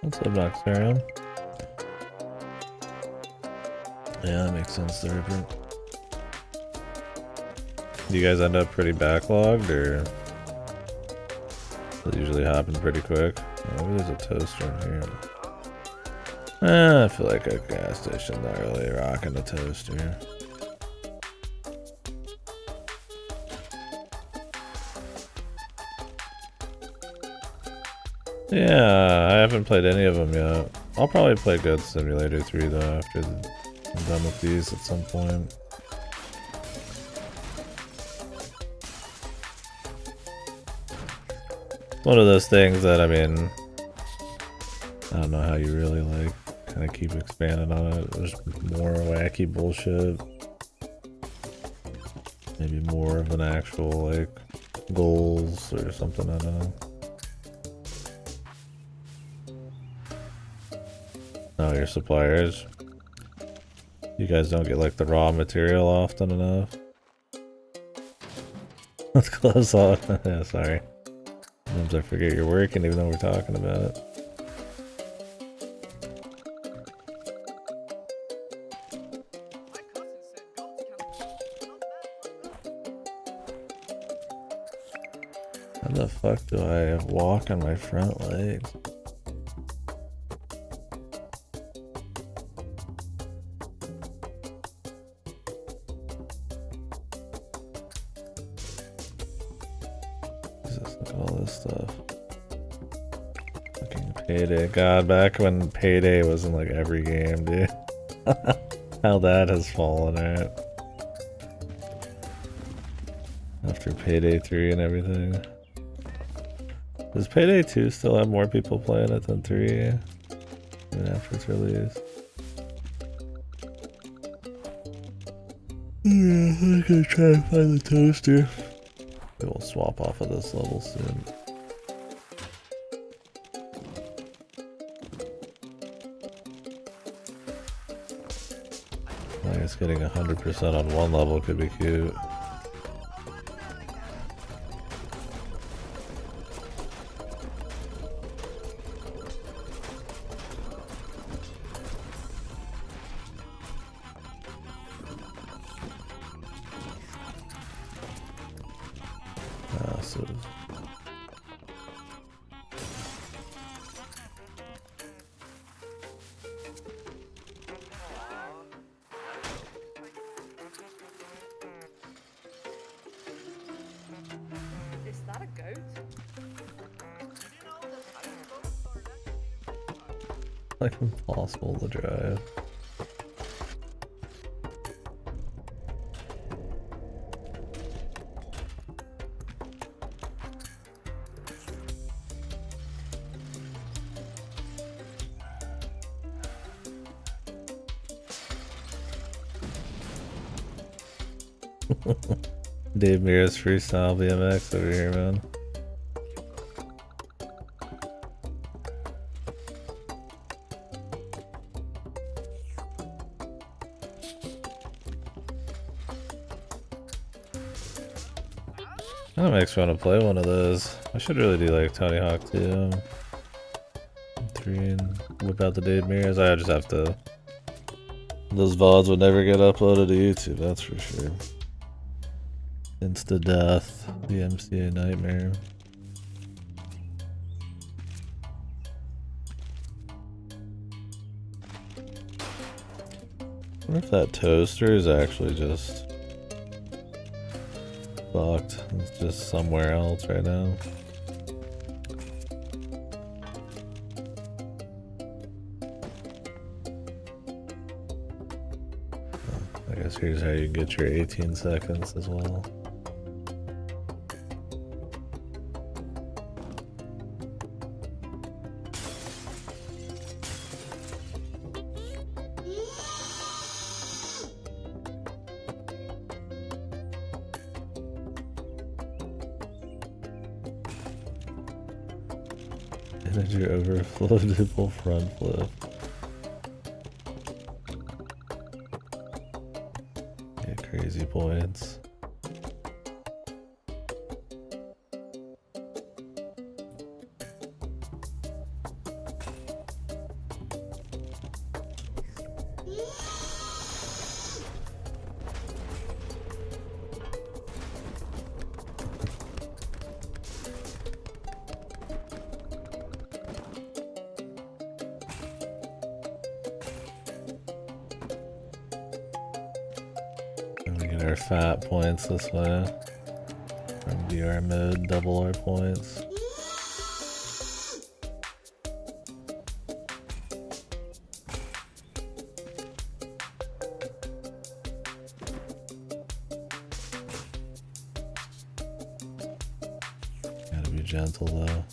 What's up, Noxarium? Yeah, that makes sense there, Rupert. Do you guys end up pretty backlogged, or does it usually happen pretty quick? Oh, maybe there's a toaster in here. I feel like a gas station's not really rocking a toaster. Yeah, I haven't played any of them yet. I'll probably play Goat Simulator 3 though after I'm done with these at some point. One of those things that, I mean, I don't know how you really like kind of keep expanding on it. There's more wacky bullshit. Maybe more of an actual like goals or something, I don't know. Oh, your suppliers. You guys don't get like the raw material often enough. Let's close off. Yeah, sorry. Sometimes I forget you're working even though we're talking about it. How the fuck do I walk on my front legs? All this stuff. Fucking Payday. God, back when Payday was in like every game, dude. How that has fallen out. After Payday 3 and everything. Does Payday 2 still have more people playing it than 3? Even after its release? I'm gonna try to find the toaster. We'll swap off of this level soon. I guess getting 100% on one level could be cute. So Is that a goat? like impossible to drive. Dave Mears freestyle BMX over here, man. That makes me want to play one of those. I should really do like Tony Hawk 2, 3, and whip out the Dave Mears. I just have to. Those VODs would never get uploaded to YouTube, that's for sure. Insta death, the MCA nightmare. I wonder if that toaster is actually just fucked. It's just somewhere else right now. I guess here's how you get your 18 seconds as well. Integer overflow double front flip. Yeah, crazy points. We get our fat points this way. From VR mode, double our points. Gotta be gentle though.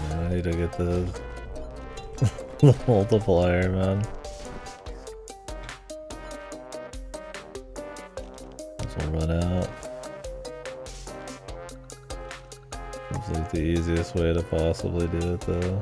I need to get the multiplier, man. This will run out. Seems like the easiest way to possibly do it, though.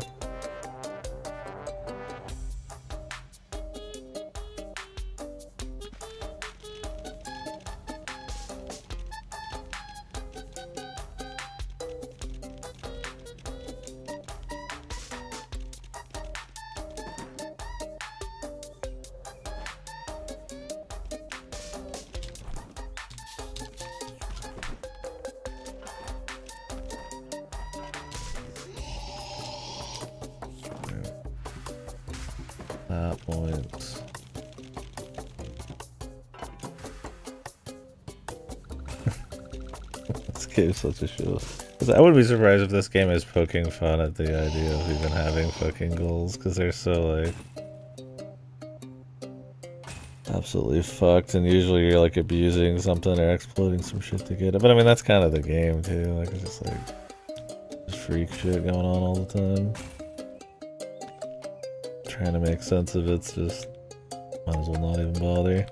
Points. This game's such a show. I wouldn't be surprised if this game is poking fun at the idea of even having fucking goals, because they're so like... absolutely fucked, and usually you're like abusing something or exploiting some shit to get it. But I mean, that's kind of the game too. Like it's just like just freak shit going on all the time. Trying to make sense of it's just might as well not even bother.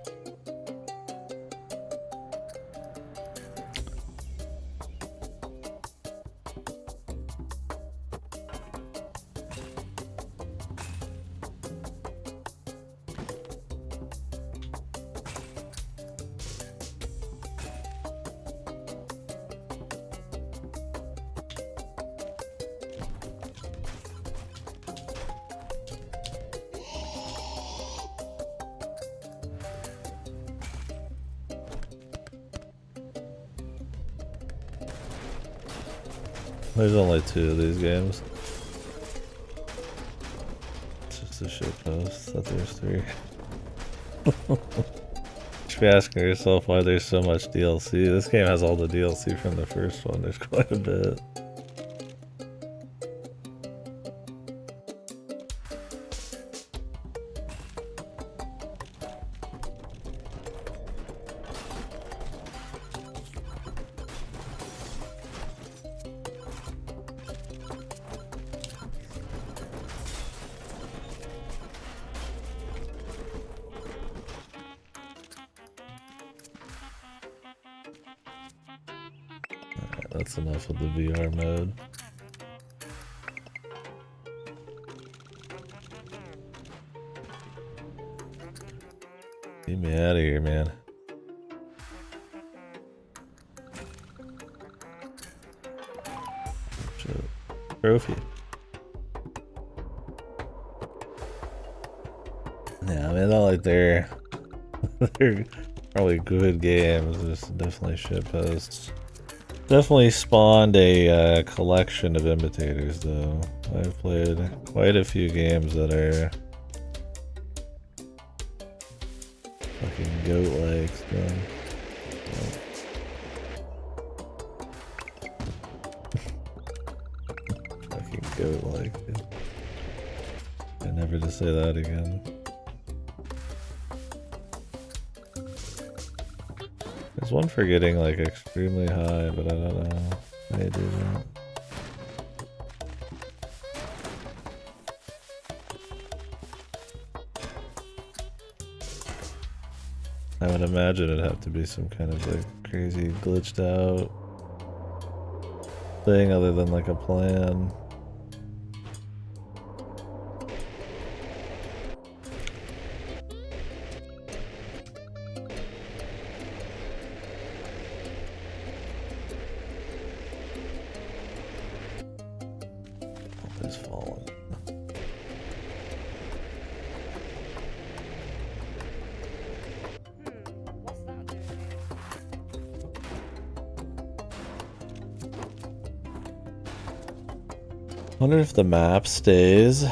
There's only 2 of these games. It's just a shit post that there's 3. You should be asking yourself why there's so much DLC. This game has all the DLC from the first one. There's quite a bit. That's enough of the VR mode. Get me out of here, man. Trophy. Yeah, I mean, not like they're probably good games. It's definitely shit posts. Definitely spawned a collection of imitators, though. I've played quite a few games that are fucking goat-like stuff. Fucking goat-like. I never to say that again. There's one for getting like extremely high, but I don't know how you do that. I would imagine it'd have to be some kind of like crazy glitched out thing other than like a plan. It's fallen. What's that doing? Wonder if the map stays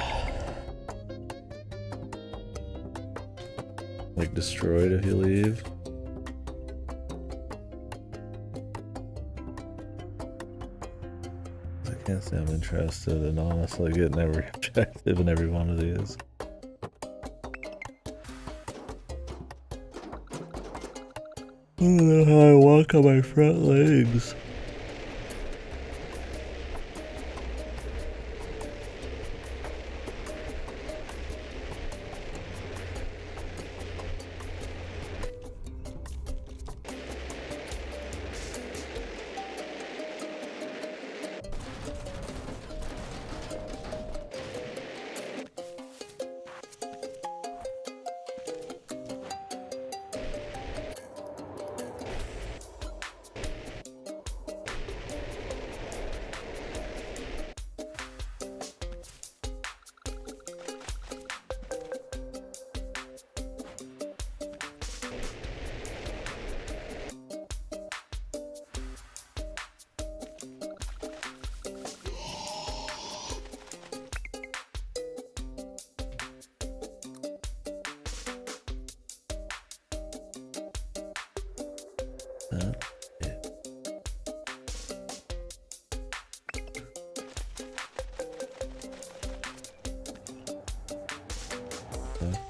like destroyed if you leave. I can't say I'm interested in honestly getting every objective in every one of these. I don't know how I walk on my front legs.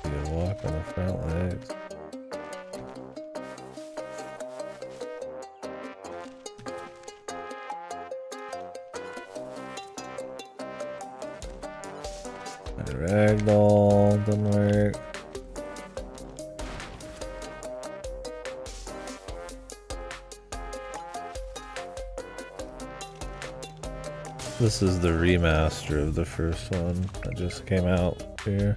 You walk on the front legs. Ragdoll didn't work. This is the remaster of the first one that just came out here.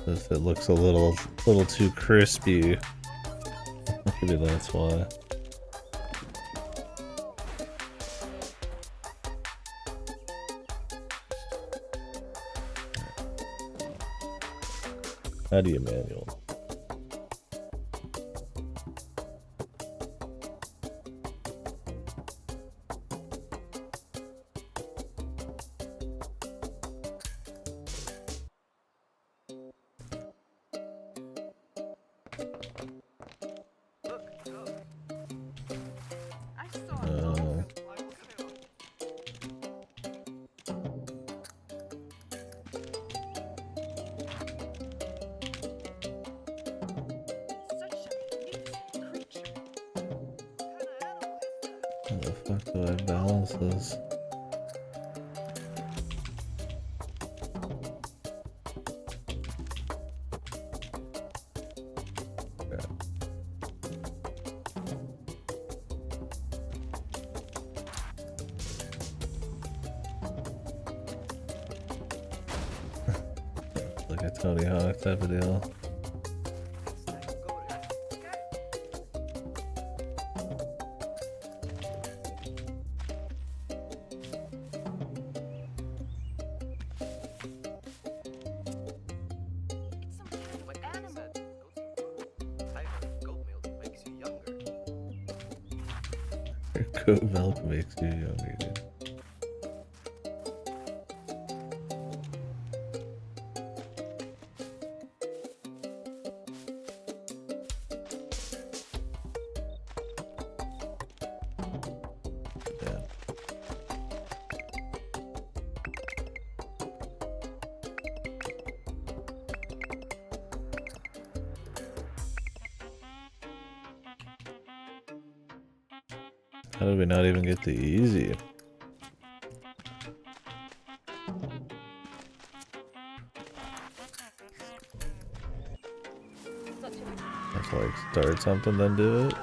If it looks a little too crispy, maybe that's why. How do you manual? I saw a dolphin fly too. Such a magnificent creature. What kind of animal is that? How the fuck do I balance this? Like a Tony Hawk type of deal. Next time, go there. Okay. It's some kind of animal. I heard goat milk makes you younger. Goat milk makes you younger, dude. Yeah. How did we not even get the easy? Such a Let's like start something then do it.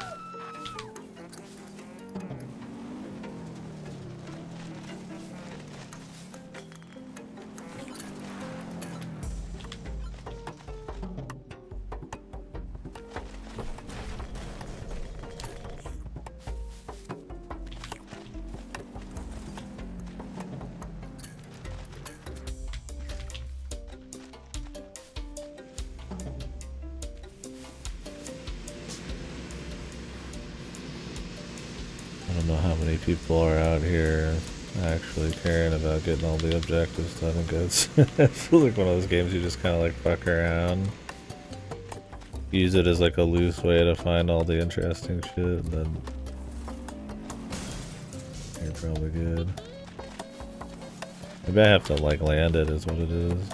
I don't know how many people are out here actually caring about getting all the objectives done. I think it feels like one of those games you just kind of like fuck around. Use it as like a loose way to find all the interesting shit, and then you're probably good. Maybe I have to like land it is what it is.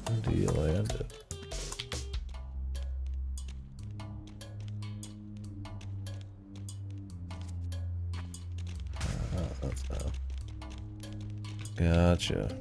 How do you land it? That's how. Gotcha.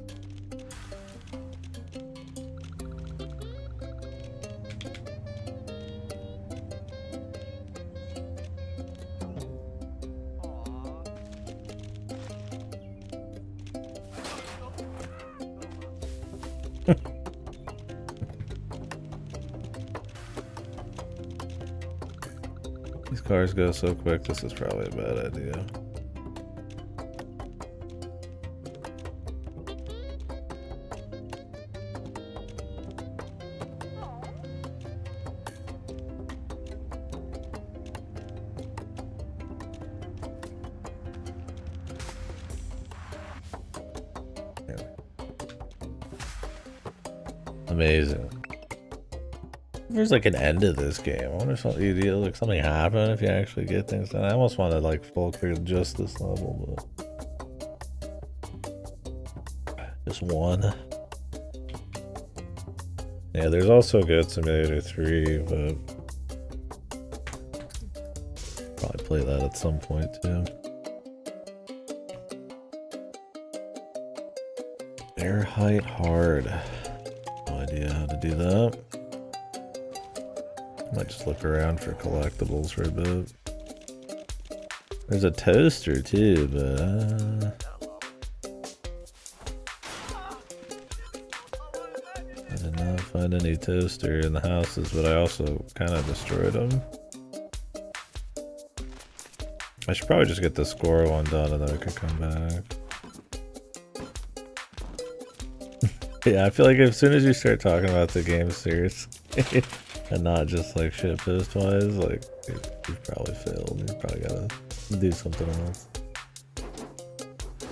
These cars go so quick, this is probably a bad idea. Amazing. There's like an end to this game. I wonder if like something happen if you actually get things done. I almost want to like full clear just this level, but just one. Yeah, there's also Goat Simulator 3, but probably play that at some point too. Air height hard. No idea how to do that. Might just look around for collectibles for a bit. There's a toaster too, but I did not find any toaster in the houses, but I also kind of destroyed them. I should probably just get the score one done and then we could come back. Yeah, I feel like as soon as you start talking about the game seriously and not just like shitpost wise, like you've probably failed. You probably gotta do something else.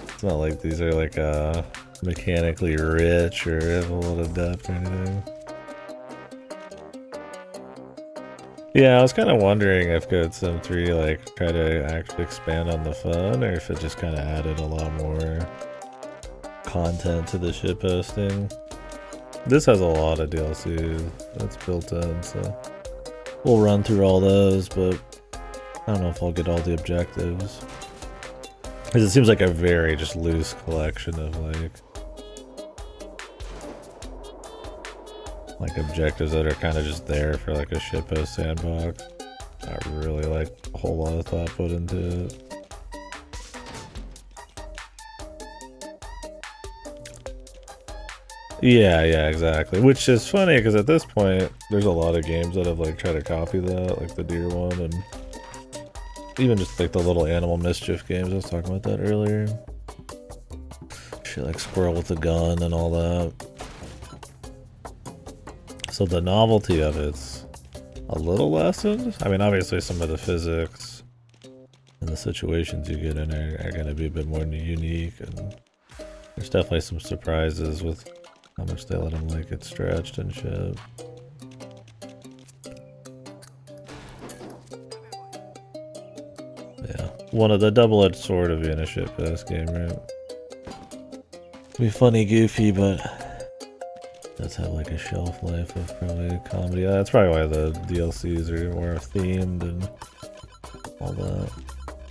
It's not like these are like mechanically rich or have a lot of depth or anything. Yeah, I was kind of wondering if Goat Sim 3 like try to actually expand on the fun, or if it just kind of added a lot more content to the shitposting. This has a lot of DLC that's built in, so we'll run through all those, but I don't know if I'll get all the objectives. Because it seems like a very just loose collection of like objectives that are kind of just there for like a shitpost sandbox. Not really like a whole lot of thought put into it. Yeah, exactly. Which is funny because at this point, there's a lot of games that have like tried to copy that, like the deer one, and even just like the little animal mischief games. I was talking about that earlier. Shit like Squirrel with a Gun and all that. So the novelty of it's a little lessened. I mean, obviously some of the physics and the situations you get in are going to be a bit more unique, and there's definitely some surprises with how much they let them like get stretched and shit. Yeah, one of the double-edged sword of being a shitpost game, right? Be funny, goofy, but does have like a shelf life of probably comedy. Yeah, that's probably why the DLCs are more themed and all that.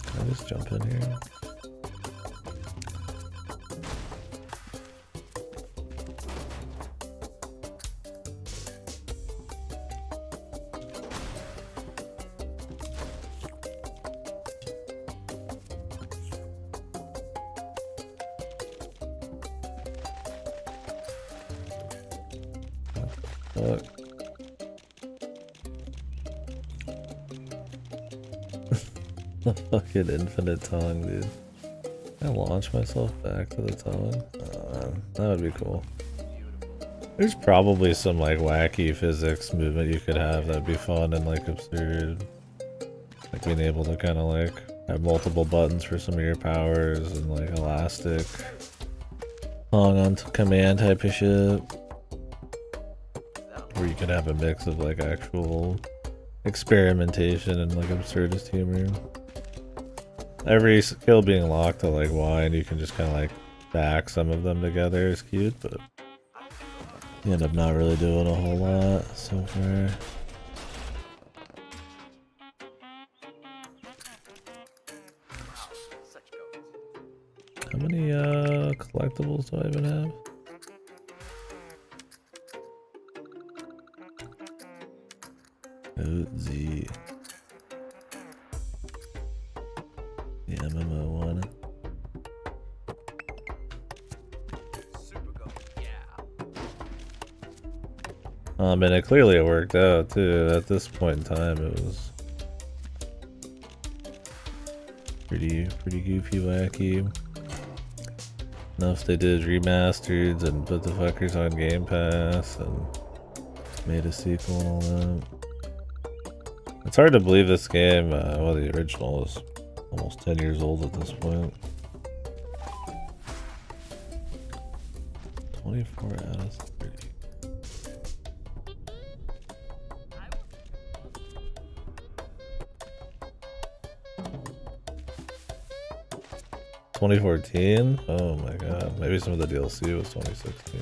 Can I just jump in here? Fuck. The fucking infinite tongue, dude. Can I launch myself back to the tongue? That would be cool. There's probably some like wacky physics movement you could have that'd be fun and like absurd. Like being able to kind of like have multiple buttons for some of your powers and like elastic tongue on command type of shit. Where you could have a mix of like actual experimentation and like absurdist humor. Every skill being locked to like Y, and you can just kind of like back some of them together is cute, but you end up not really doing a whole lot so far. How many collectibles do I even have? Z. The MMO one. And it clearly worked out too. At this point in time, it was pretty goofy, wacky. Enough they did remasters and put the fuckers on Game Pass and made a sequel and all that. It's hard to believe this game, well, the original is almost 10 years old at this point. 24 out of 30. $2014? Oh my god. Maybe some of the DLC was 2016.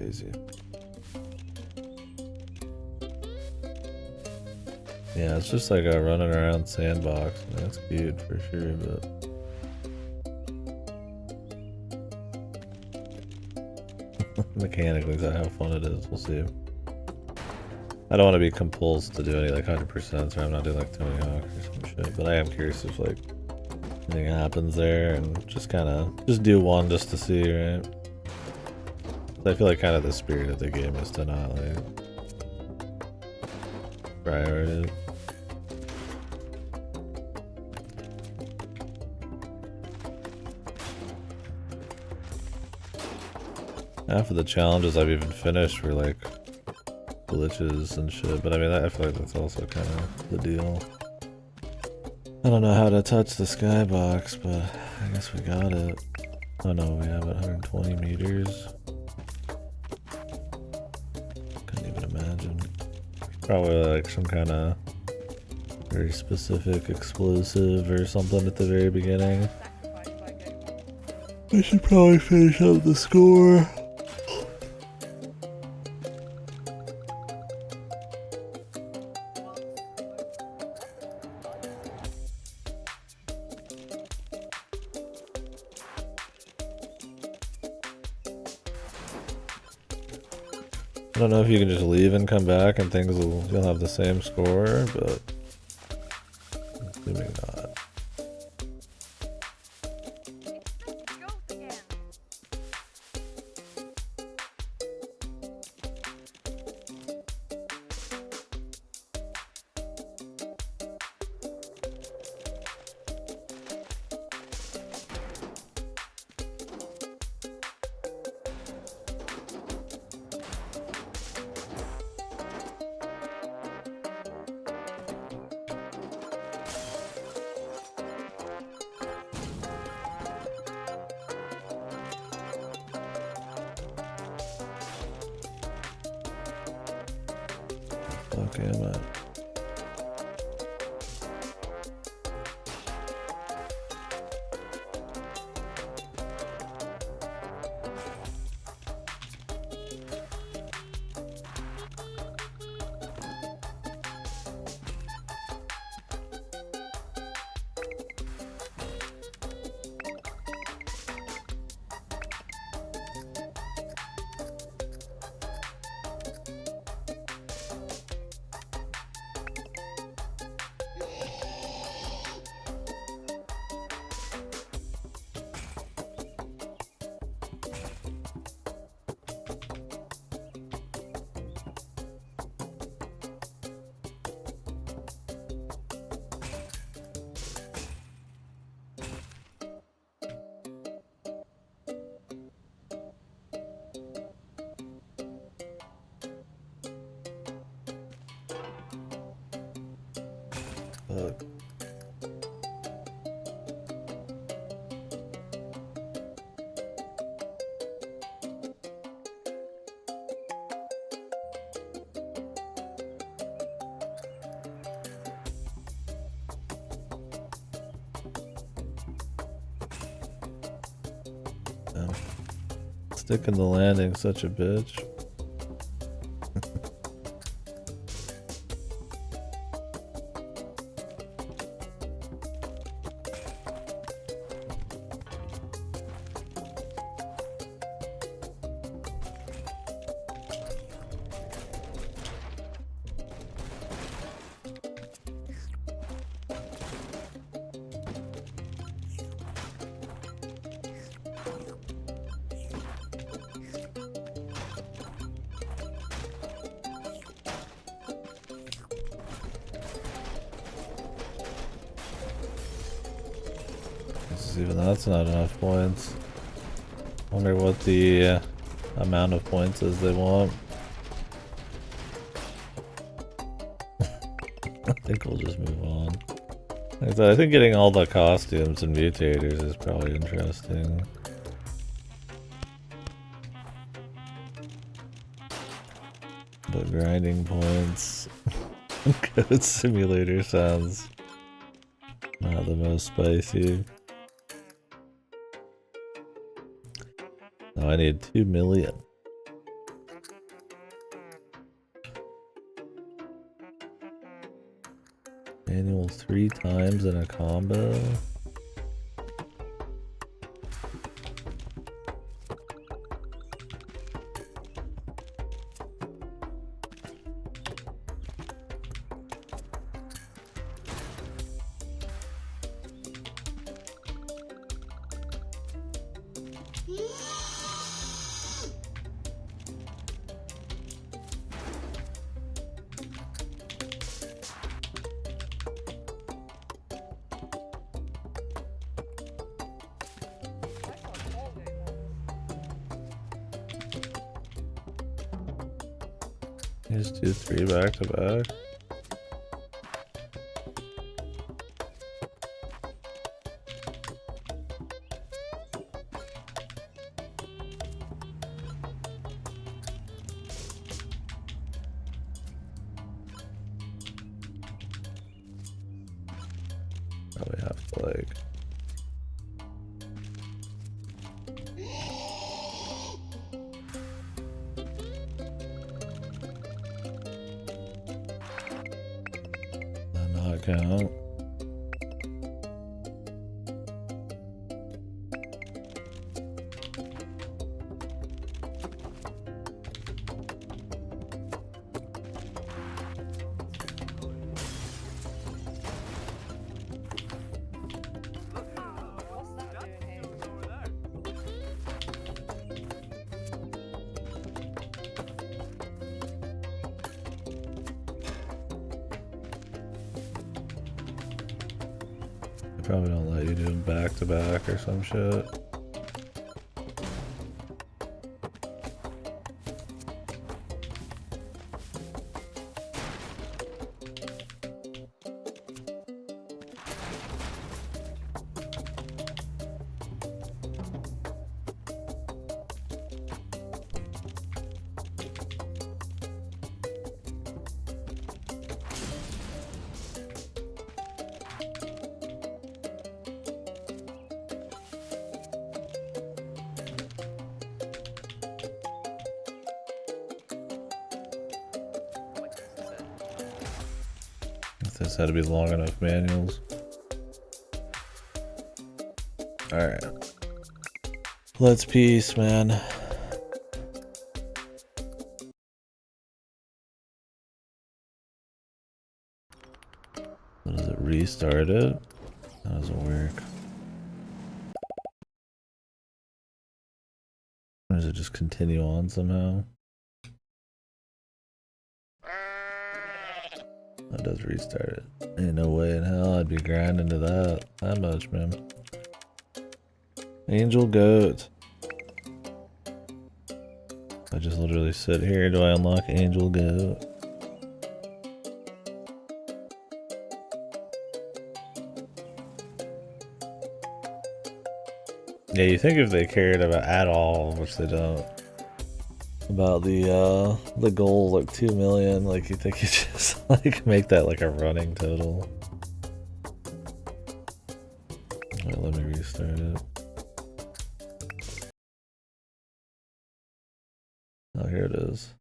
crazy. Yeah, it's just like a running around sandbox. That's cute for sure, but mechanically, is that how fun it is? We'll see. I don't want to be compulsed to do any like 100%, so I'm not doing like Tony Hawk or some shit. But I am curious if like anything happens there, and just kind of just do one just to see, right? I feel like kind of the spirit of the game is to not like prioritize it. Half of the challenges I've even finished were like glitches and shit, but I mean, I feel like that's also kind of the deal. I don't know how to touch the skybox, but I guess we got it. Oh no, we have it 120 meters. Couldn't even imagine. Probably like some kind of very specific explosive or something at the very beginning. Sacrificed by game one. I should probably finish up the score. I don't know if you can just leave and come back and you'll have the same score, but I'm assuming not. It's the goat again. Okay, I'm at. Fuck. Sticking the landing, such a bitch. Even that's not enough points. Wonder what the amount of points is they want. I think we'll just move on. Like I said, I think getting all the costumes and mutators is probably interesting. But grinding points. Code simulator sounds not the most spicy. Oh, I need 2 million. Manual 3 times in a combo. I saw Paul doing that. You just do 3 back to back. Probably have to like. Not count. What's that doing here? Over there. They probably don't let you do them back to back or some shit. If this had to be long enough manuals. Alright. Let's peace, man. What does it restart it? That doesn't work. Or does it just continue on somehow? That does restart it. Ain't no way in hell I'd be grinding to that much, man. Angel goat. I just literally sit here. Do I unlock Angel goat? Yeah, you think if they cared about at all, which they don't, about the goal like 2 million, like you think you just like make that like a running total. Wait, let me restart it. Oh, here it is.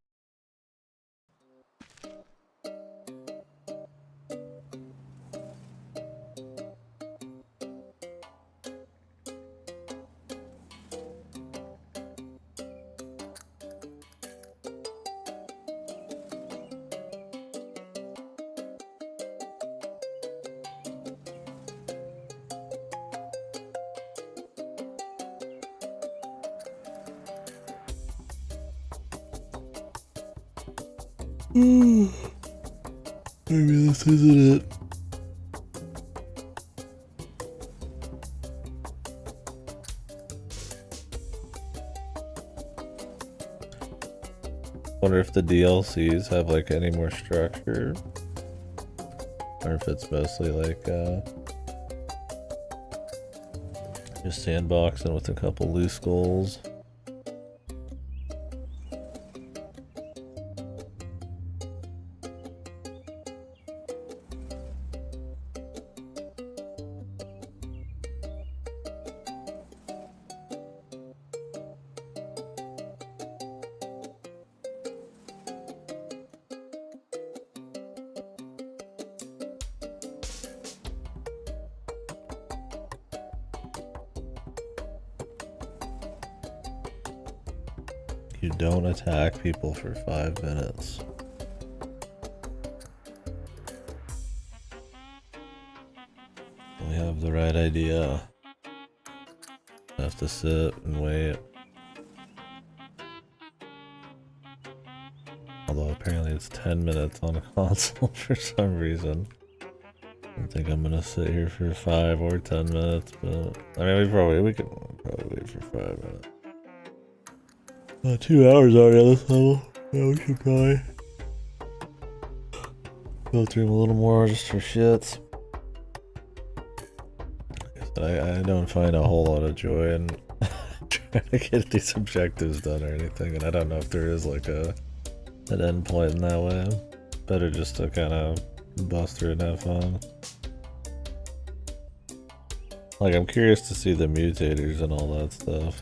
Maybe this isn't it. Wonder if the DLCs have like any more structure, or if it's mostly like just sandboxing with a couple loose goals. You don't attack people for 5 minutes. We have the right idea. Have to sit and wait. Although apparently it's 10 minutes on a console for some reason. I don't think I'm gonna sit here for 5 or 10 minutes, but I mean we can probably wait for 5 minutes. 2 hours already on this level. Yeah, we should probably go through them a little more just for shits. I don't find a whole lot of joy in trying to get these objectives done or anything, and I don't know if there is like an end point in that way. Better just to kind of bust through and have fun. Like, I'm curious to see the mutators and all that stuff.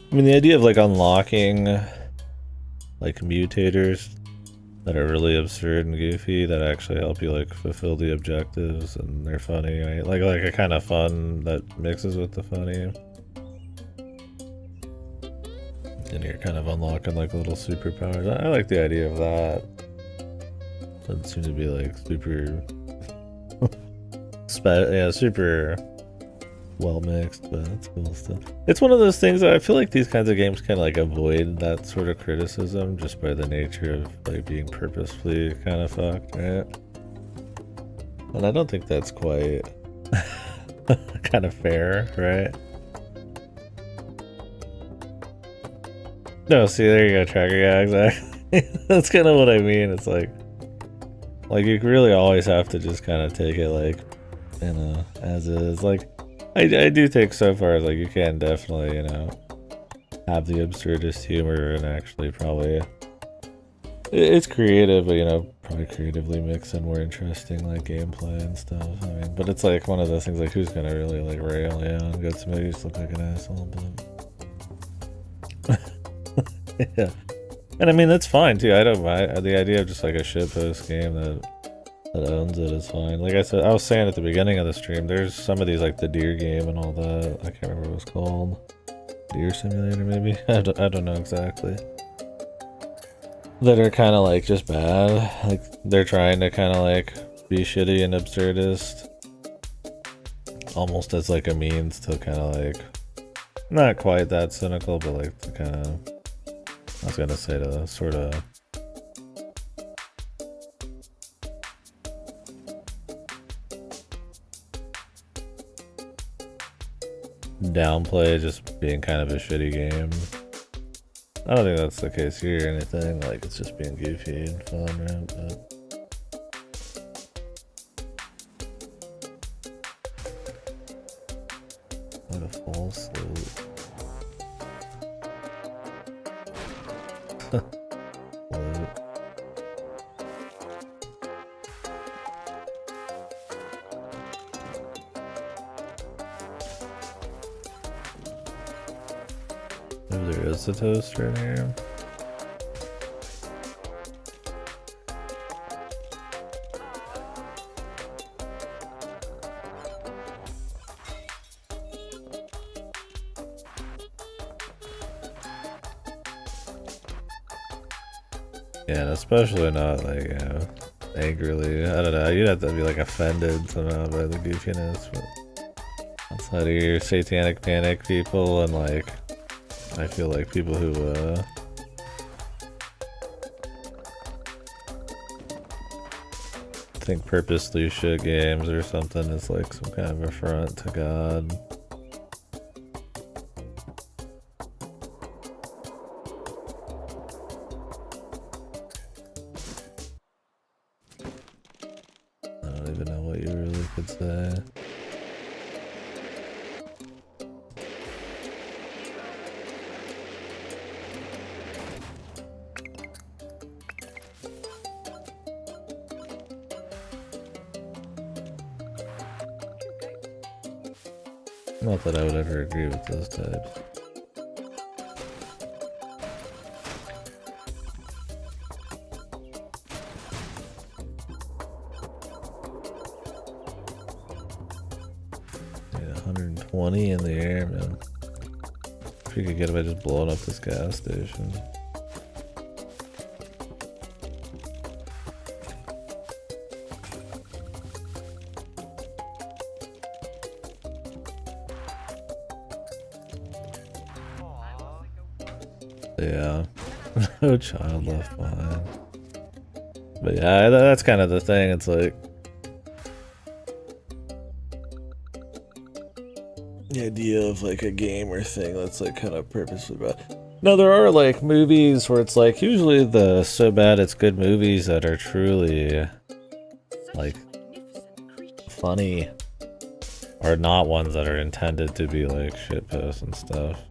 I mean, the idea of like unlocking like mutators that are really absurd and goofy that actually help you like fulfill the objectives and they're funny, right? Like a kind of fun that mixes with the funny. And you're kind of unlocking like little superpowers. I like the idea of that. Doesn't seem to be like super super well mixed, but it's cool stuff. It's one of those things that I feel like these kinds of games kind of like avoid that sort of criticism just by the nature of like being purposefully kind of fucked, right? And I don't think that's quite kind of fair, right? No, see, there you go, Tracker. Yeah, exactly. That's kind of what I mean. It's like you really always have to just kind of take it like, you know, as is. Like, I do think so far, like, you can definitely, you know, have the absurdist humor and actually probably, it's creative, but, you know, probably creatively mix in more interesting, like, gameplay and stuff. I mean, but it's like one of those things, like, who's gonna really, like, rail you on good smoothies look like an asshole, but... yeah. And I mean, that's fine, too. I don't mind. The idea of just, like, a shitpost game that owns it is fine. Like I said, I was saying at the beginning of the stream, there's some of these like the deer game and all that. I can't remember what it was called. Deer Simulator, maybe? I don't know exactly. That are kind of like just bad. Like they're trying to kind of like be shitty and absurdist. Almost as like a means to kind of like, not quite that cynical, but like to kind of, I was gonna say to sort of downplay just being kind of a shitty game. I don't think that's the case here or anything, like it's just being goofy and fun, right? But what a false slope. Maybe there is a toaster in here. Yeah, especially not like, you know, angrily. I don't know, you'd have to be like offended somehow by the goofiness, but outside of your satanic panic people and like, I feel like people who think purposely shit games or something is like some kind of affront to God. I don't even know what you really could say. Not that I would ever agree with those types. Yeah, 120 in the air, man. If you could get away just blowing up this gas station. Yeah, no child left behind. But yeah, that's kind of the thing. It's like the idea of like a game or thing that's like kind of purposely bad. No, there are like movies where it's like usually the so bad it's good movies that are truly like funny are not ones that are intended to be like shitposts and stuff.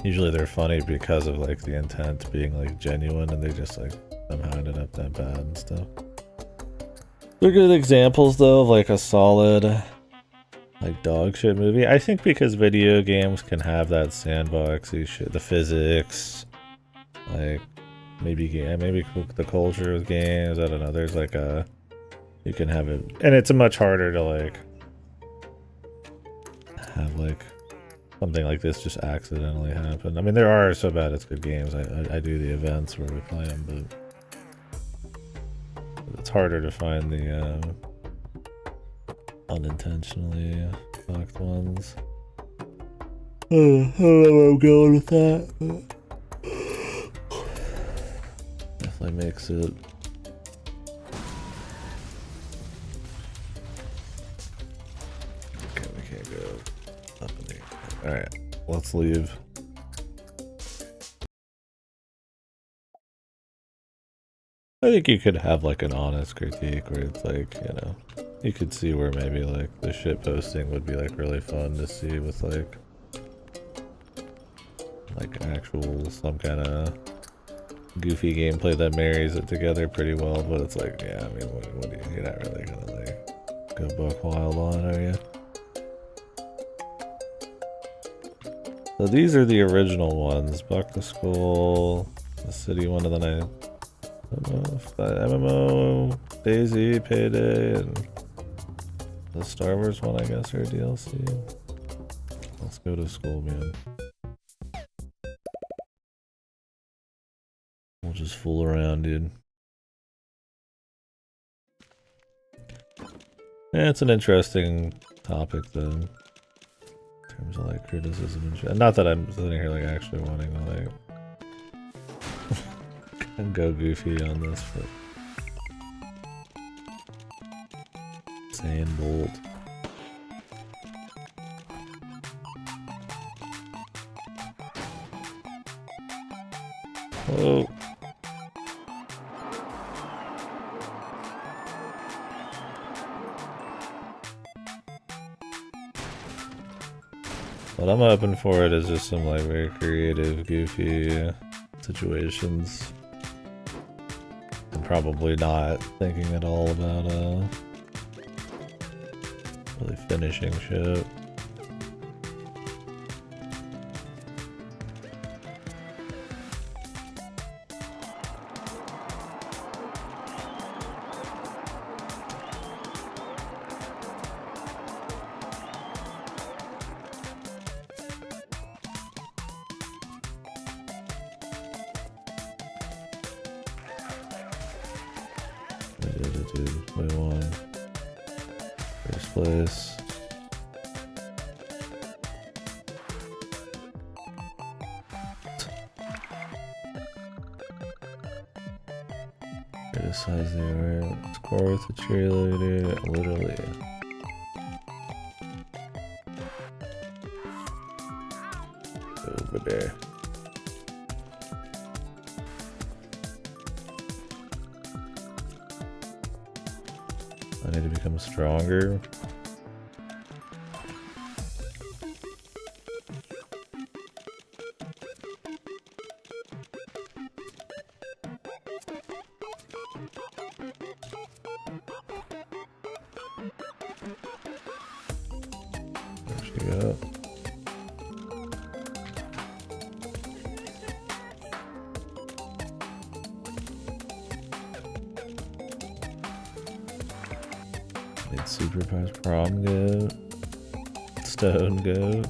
Usually they're funny because of like the intent being like genuine and they just like somehow ended up that bad and stuff. They're good examples though of like a solid like dog shit movie. I think because video games can have that sandboxy shit, the physics, like maybe the culture of games. I don't know. There's like a you can have it, and it's much harder to like have like something like this just accidentally happen. I mean, there are so bad it's good games. I do the events where we play them, but it's harder to find the unintentionally fucked ones. I don't know where I'm going with that. Definitely makes it. Okay, we can't go up in the. Alright, let's leave. I think you could have like an honest critique where it's like, you know, you could see where maybe like the shit posting would be like really fun to see with like actual some kind of goofy gameplay that marries it together pretty well. But it's like, yeah, I mean, what do you, you're not really gonna like go buck wild on, are you? So these are the original ones: Buck the Skull, the City one of the night. MMO, Daisy, Payday, and the Star Wars one, I guess, are DLC. Let's go to school, man. We'll just fool around, dude. Yeah, it's an interesting topic, though. In terms of like criticism and shit. Not that I'm sitting here like actually wanting to like go goofy on this, but Sand Bolt. Oh. What I'm hoping for it is just some like very creative, goofy situations. I'm probably not thinking at all about really finishing shit. We won. First place. Criticize the art. Score with the cheerleader. Literally. Over there. I need to become stronger. you go. Need superpowers. Prom goat. Stone goat.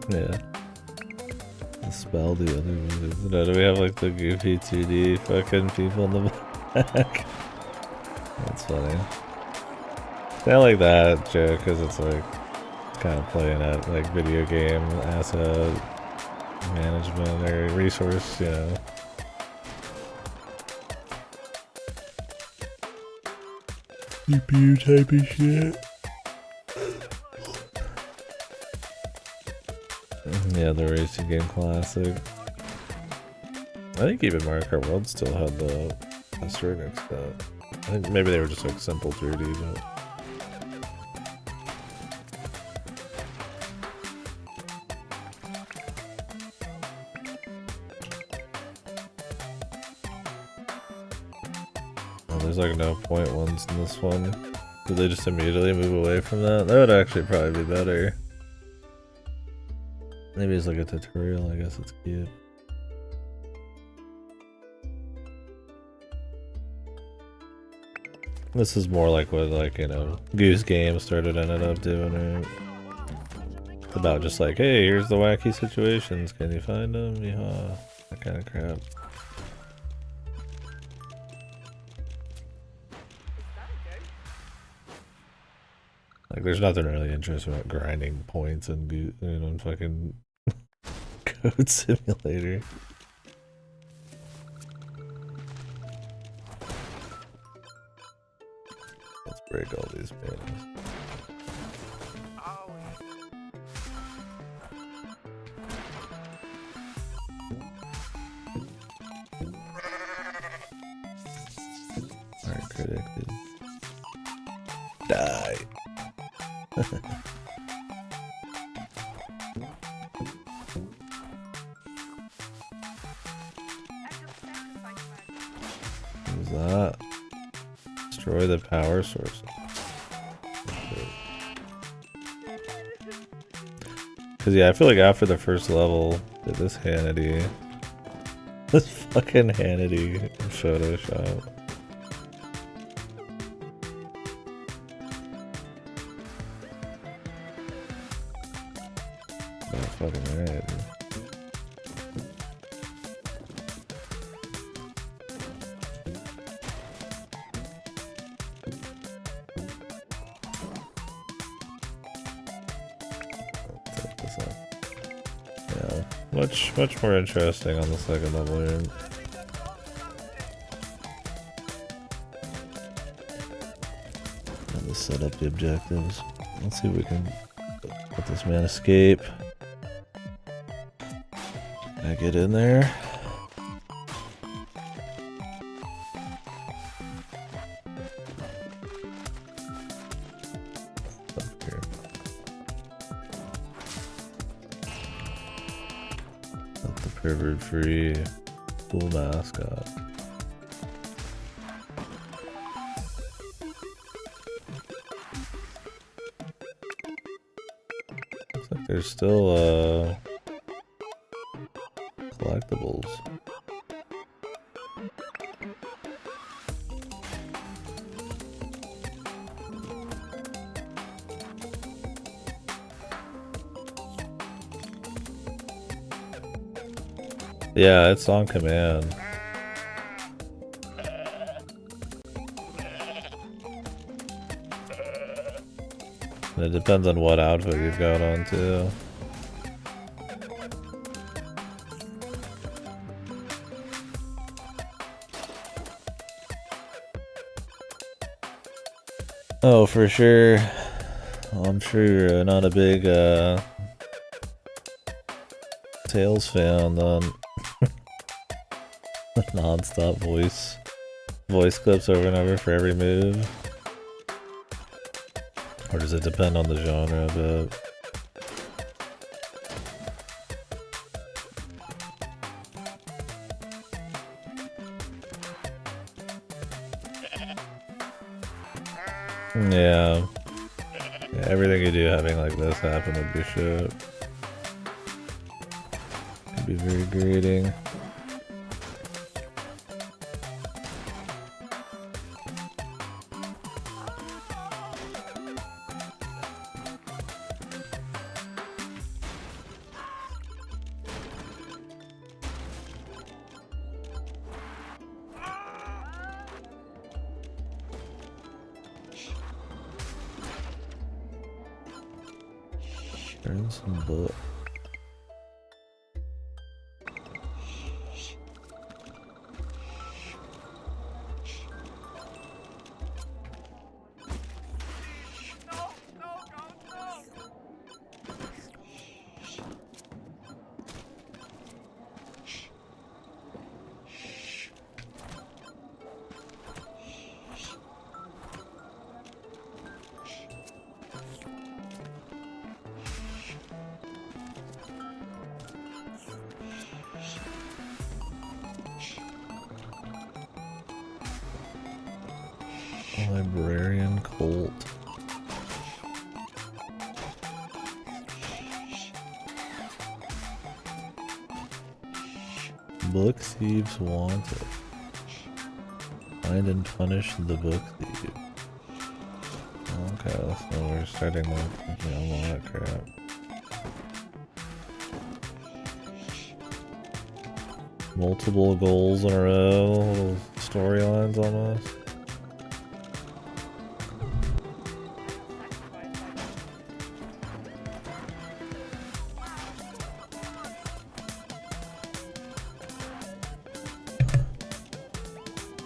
Yeah. The spell the other moves. No, do we have like the goofy 2D fucking people in the back? That's funny. I like that joke because it's like kind of playing at like video game asset management or resource, you know. CPU type of shit. Yeah, the racing game classic. I think even Mario Kart World still had the Asterix stuff. I think maybe they were just like simple 3D, but... Oh, there's like no point ones in this one. Did they just immediately move away from that? That would actually probably be better. Maybe it's like a tutorial, I guess it's cute. This is more like what, like, you know, Goose Game ended up doing it. It's about just like, hey, here's the wacky situations, can you find them? Yeah, that kind of crap. Like, there's nothing really interesting about grinding points and, you know, fucking Code Simulator. Let's break all these panels. Alright, predicted. Die. What's that? Destroy the power source. Cause yeah, I feel like after the first level, this Hannity, this fucking Hannity in Photoshop. That's fucking right. Yeah, much more interesting on the second level here. Let's set up the objectives. Let's see if we can let this man escape. Can I get in there? Up here. Let the pervert free. Cool mascot. Looks like there's still collectibles. Yeah, it's on command. And it depends on what outfit you've got on too. Oh, for sure. Well, I'm sure you're not a big Tails fan then. Non-stop voice clips over and over for every move. Or does it depend on the genre a bit? Yeah. Yeah, everything you do having like this happen would be shit. Could be very grating. Turn some book. Librarian Colt. Book thieves wanted. Find and punish the book thief. Okay, so we're starting with, you know, all that crap. Multiple goals in a row, little storylines almost.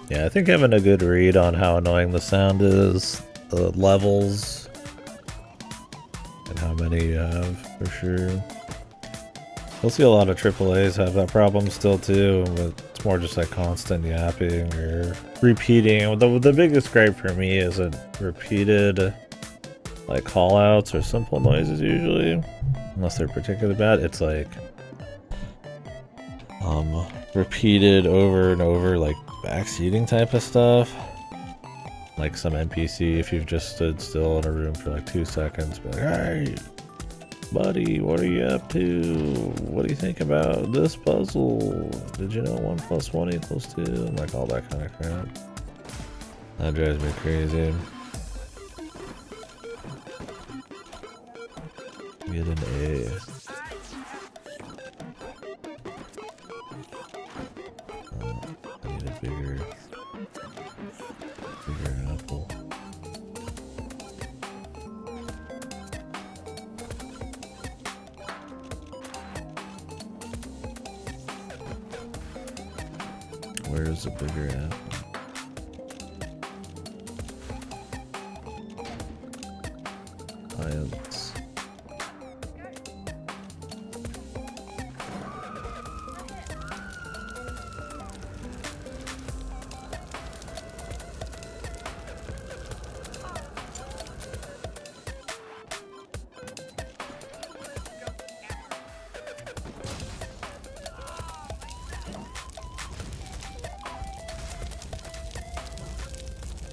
Yeah, I think having a good read on how annoying the sound is, the levels, and how many you have, for sure. You'll see a lot of AAAs have that problem still too, but it's more just like constant yapping or repeating. The biggest gripe for me isn't repeated like callouts or simple noises usually, unless they're particularly bad. It's like repeated over and over, like backseating type of stuff. Like some NPC, if you've just stood still in a room for like 2 seconds, be like, "Hey, buddy, what are you up to? What do you think about this puzzle? Did you know 1 + 1 = 2?" And like all that kind of crap. That drives me crazy. Get an A. I need a bigger apple. Where's the bigger apple? Science.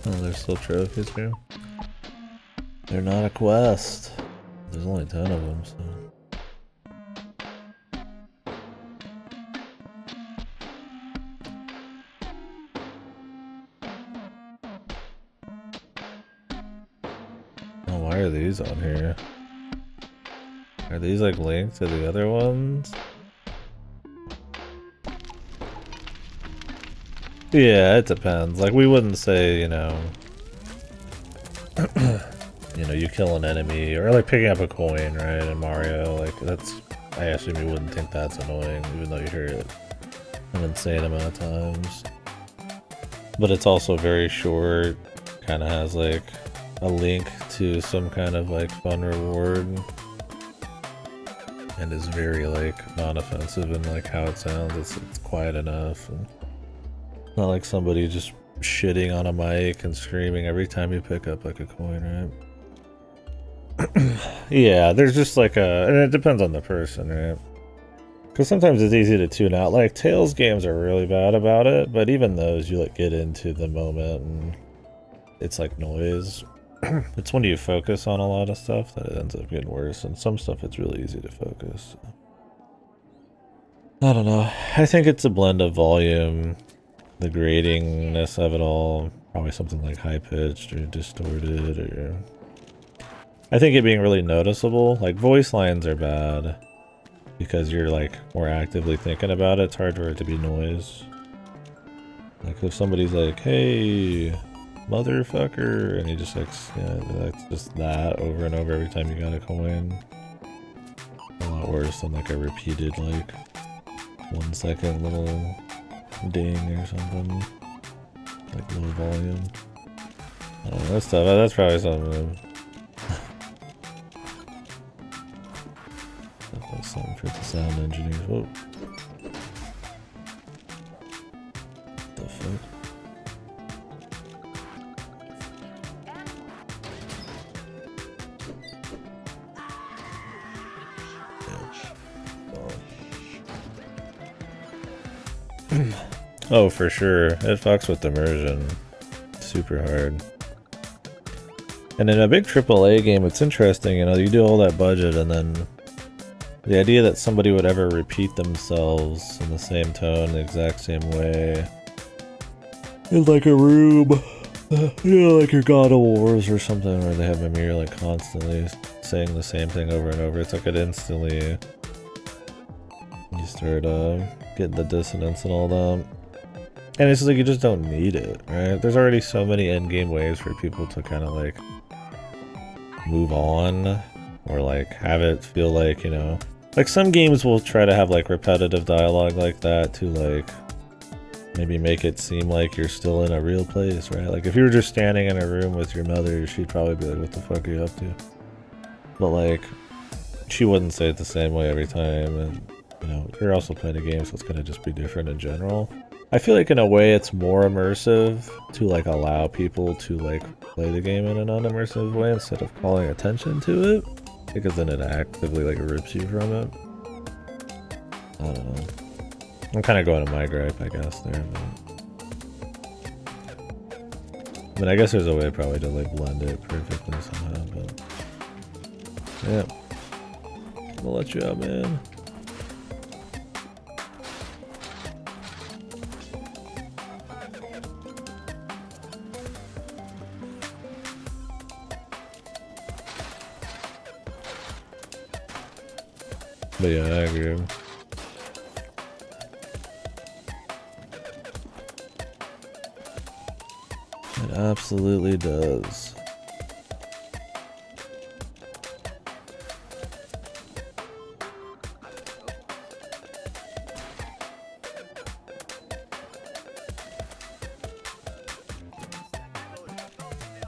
Oh, there's still trophies here. They're not a quest. There's only 10 of them, so. Oh, why are these on here? Are these like linked to the other ones? Yeah, it depends. Like, we wouldn't say, you know, you kill an enemy, or like picking up a coin, right, in Mario, like, that's, I assume you wouldn't think that's annoying, even though you hear it an insane amount of times. But it's also very short, kind of has like a link to some kind of like fun reward, and is very like non-offensive in like how it sounds. It's quiet enough, and not like somebody just shitting on a mic and screaming every time you pick up like a coin, right? Yeah, there's just like and it depends on the person, right? Because sometimes it's easy to tune out. Like Tales games are really bad about it, but even those you like get into the moment and it's like noise. It's when you focus on a lot of stuff that it ends up getting worse, and some stuff it's really easy to focus. I don't know. I think it's a blend of volume, the gradingness of it all, probably something like high pitched or distorted, or I think it being really noticeable. Like voice lines are bad because you're like more actively thinking about it. It's hard for it to be noise. Like if somebody's like, "Hey, motherfucker," and he just like, yeah, that's just that over and over every time you got a coin. A lot worse than like a repeated like 1 second little ding or something. Like low volume. I don't know, that's probably something. Definitely something for the sound engineers. Whoa. What the fuck? Oh, for sure. It fucks with immersion. Super hard. And in a big AAA game, it's interesting, you know, you do all that budget and then the idea that somebody would ever repeat themselves in the same tone, the exact same way. In like a room. You know, like your God of Wars or something where they have a mirror like constantly saying the same thing over and over. It's like it instantly... You start getting the dissonance and all that. And it's like you just don't need it, right? There's already so many endgame ways for people to kind of like move on or like have it feel like, you know, like some games will try to have like repetitive dialogue like that to like maybe make it seem like you're still in a real place, right? Like if you were just standing in a room with your mother, she'd probably be like, "What the fuck are you up to?" But like she wouldn't say it the same way every time, and you know, you're also playing a game, so it's gonna just be different in general. I feel like in a way it's more immersive to like allow people to like play the game in a non-immersive way instead of calling attention to it, because then it actively like rips you from it. I don't know. I'm kind of going to my gripe, I guess, there. But... I mean, I guess there's a way probably to like blend it perfectly somehow, but... Yeah. I'm gonna let you out, man. But yeah, I agree. It absolutely does.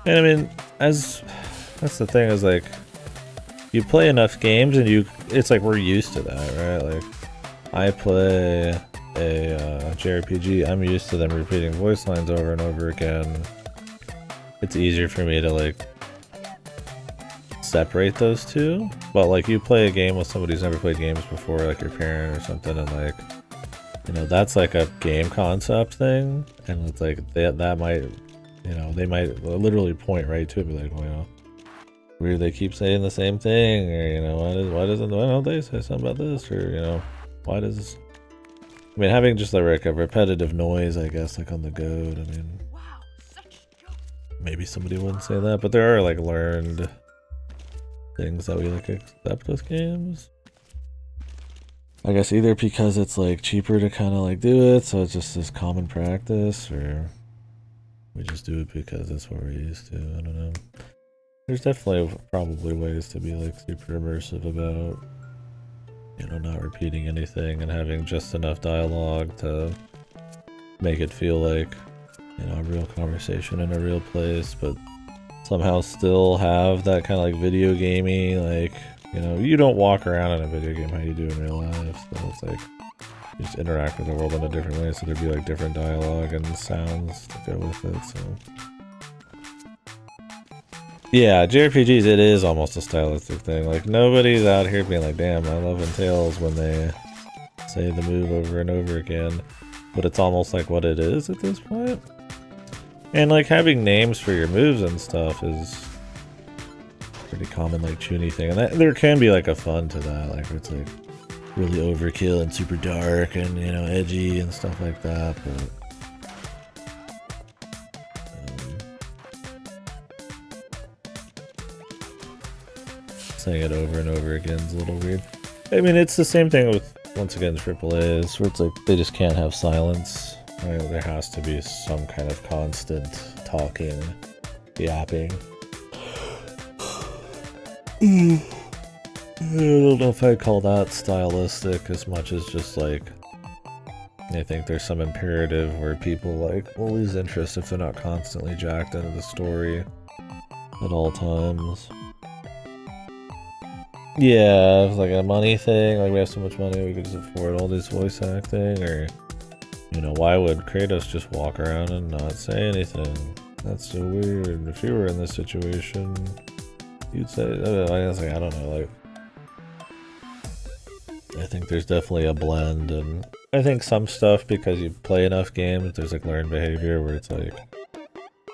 And I mean, that's the thing is like, you play enough games and it's like we're used to that, right? Like, I play a JRPG, I'm used to them repeating voice lines over and over again. It's easier for me to like separate those two. But like you play a game with somebody who's never played games before, like your parent or something, and like, you know, that's like a game concept thing, and it's like that might, you know, they might literally point right to it and be like, well, weird they keep saying the same thing, or you know, why don't they say something about this, or you know, why does, I mean, having just like a repetitive noise, I guess, like on the goat, I mean, maybe somebody wouldn't say that, but there are like learned things that we like accept with games. I guess either because it's like cheaper to kind of like do it, so it's just this common practice, or we just do it because that's what we're used to. I don't know. There's definitely probably ways to be like super immersive about, you know, not repeating anything and having just enough dialogue to make it feel like, you know, a real conversation in a real place, but somehow still have that kind of like video gamey, like, you know, you don't walk around in a video game how you do in real life, so it's like you just interact with the world in a different way, so there'd be like different dialogue and sounds to go with it, so... Yeah, JRPGs, it is almost a stylistic thing. Like, nobody's out here being like, damn, I love Entails when they say the move over and over again. But it's almost like what it is at this point. And, like, having names for your moves and stuff is pretty common like Chuny thing, and there can be like a fun to that, like where it's like really overkill and super dark and you know edgy and stuff like that, but saying it over and over again is a little weird. I mean, it's the same thing with, once again, AAAs, where it's like they just can't have silence. Right? There has to be some kind of constant talking, yapping. I don't know if I'd call that stylistic as much as just like, I think there's some imperative where people like will lose interest if they're not constantly jacked into the story at all times. Yeah, it's like a money thing, like we have so much money we could just afford all this voice acting, or, you know, why would Kratos just walk around and not say anything? That's so weird. If you were in this situation, you'd say, I don't know, like, I think there's definitely a blend, and I think some stuff, because you play enough games, there's like learned behavior where it's like,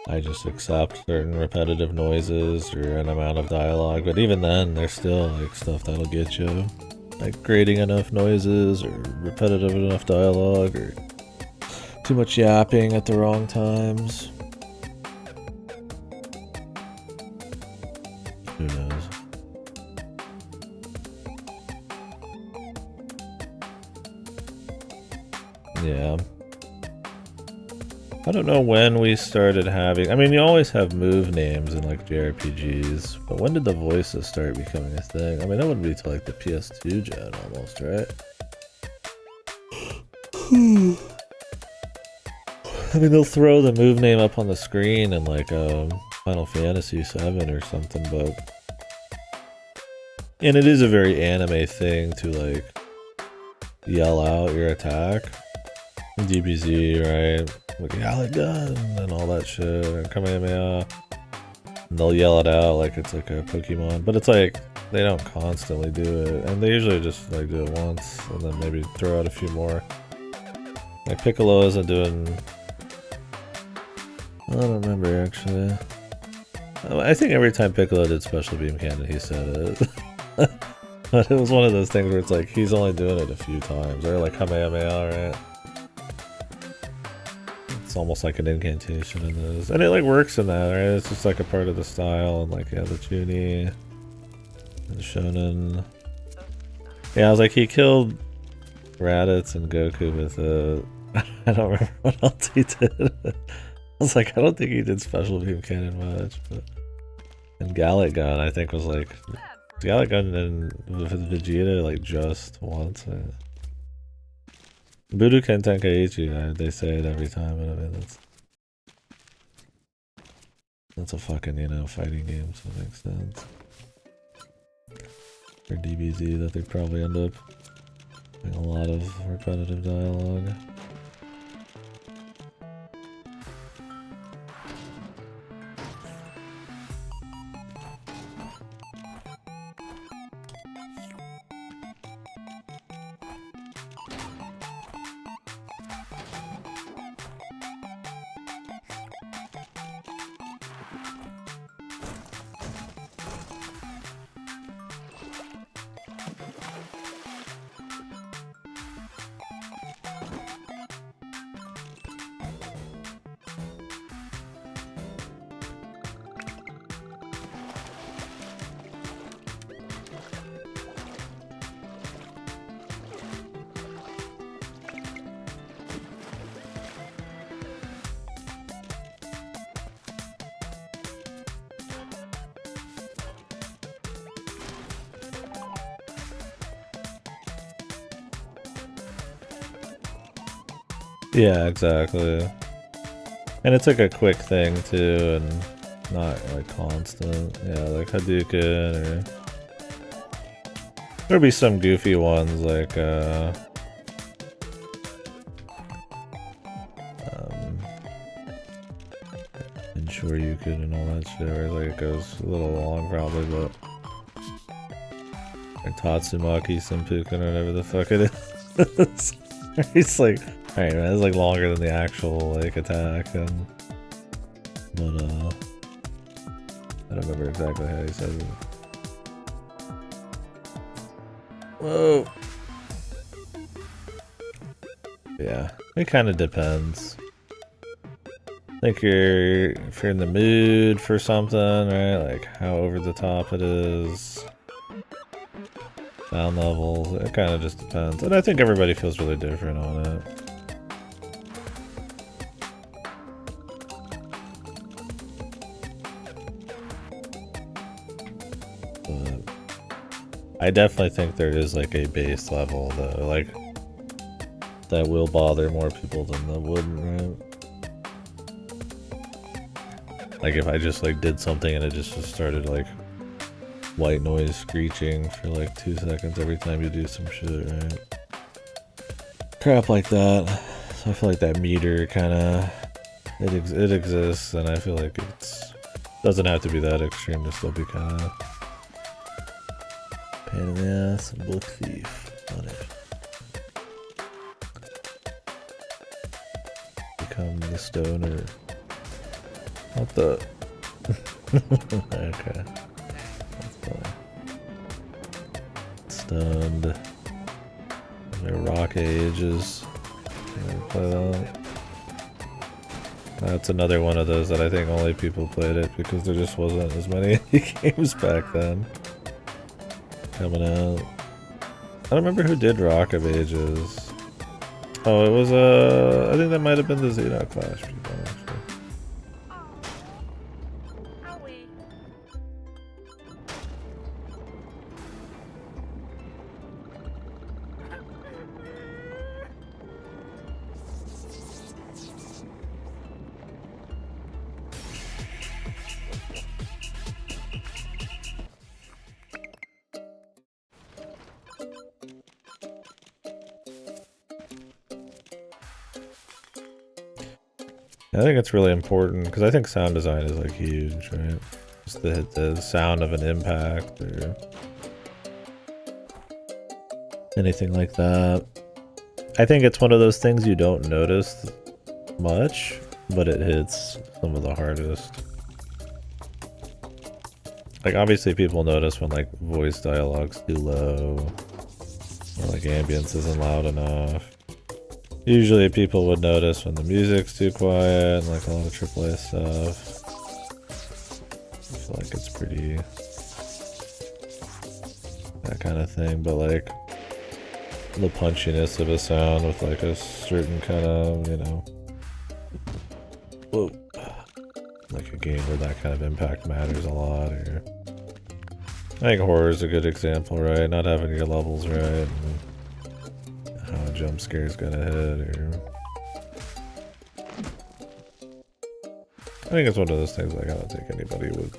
I just accept certain repetitive noises or an amount of dialogue, but even then, there's still like stuff that'll get you, like grating enough noises or repetitive enough dialogue or too much yapping at the wrong times. Who knows? Yeah. I don't know when we started having, I mean, you always have move names in like JRPGs, but when did the voices start becoming a thing? I mean, that wouldn't be till like the PS2 gen almost, right? I mean, they'll throw the move name up on the screen in like Final Fantasy VII or something, but... And it is a very anime thing to like yell out your attack. DBZ, right? Like Gallic gun and all that shit, and Kamehameha. And they'll yell it out like it's like a Pokemon, but it's like they don't constantly do it, and they usually just like do it once and then maybe throw out a few more. Like Piccolo isn't doing. I don't remember actually. I think every time Piccolo did Special Beam Cannon, he said it. But it was one of those things where it's like he's only doing it a few times, or like Kamehameha, right? It's almost like an incantation in those, and it like works in that, right? It's just like a part of the style, and like yeah, the Chuny, and Shonen. Yeah, I was like, he killed Raditz and Goku with I don't remember what else he did. I was like, I don't think he did Special Beam Cannon much, but and Gallic Gun I think was like Gallic Gun and with Vegeta like just once. Budokan Tenkaichi, they say it every time, but I mean that's a fucking, you know, fighting game, so it makes sense. Or DBZ that they probably end up doing a lot of repetitive dialogue. Yeah, exactly. And it's like a quick thing too, and not like constant. Yeah, like Hadouken, or there'll be some goofy ones like and Shoryuken and all that shit, where like it goes a little long probably, but or Tatsumaki Senpuken or whatever the fuck it is. He's like, alright man, it's like longer than the actual like attack, and but I don't remember exactly how he said it. Whoa. Yeah, it kind of depends. I think if you're in the mood for something, right? Like how over the top it is, sound levels. It kind of just depends, and I think everybody feels really different on it. But I definitely think there is like a base level though, like that will bother more people than that wouldn't, right? Like if I just like did something and it just started like white noise screeching for like 2 seconds every time you do some shit, right? Crap like that. So I feel like that meter kind of it exists, and I feel like it's doesn't have to be that extreme to still be kind of pain in the ass. Book thief on it. Become the stoner. What the? Okay. That's funny. Stunned. My rock ages. Play that. That's another one of those that I think only people played it because there just wasn't as many games back then coming out. I don't remember who did Rock of Ages. Oh, it was I think that might have been the Xenon Clash people actually. Owie. I think it's really important because I think sound design is like huge, right? Just the sound of an impact or anything like that. I think it's one of those things you don't notice much, but it hits some of the hardest. Like obviously people notice when like voice dialogue's too low or like ambience isn't loud enough. Usually people would notice when the music's too quiet and like a lot of AAA stuff. I feel like it's pretty that kind of thing, but like the punchiness of a sound with like a certain kind of, you know, whoa, like a game where that kind of impact matters a lot. Or I think horror is a good example, right? Not having your levels right and how a jump scare is gonna hit, or I think it's one of those things like I don't think anybody would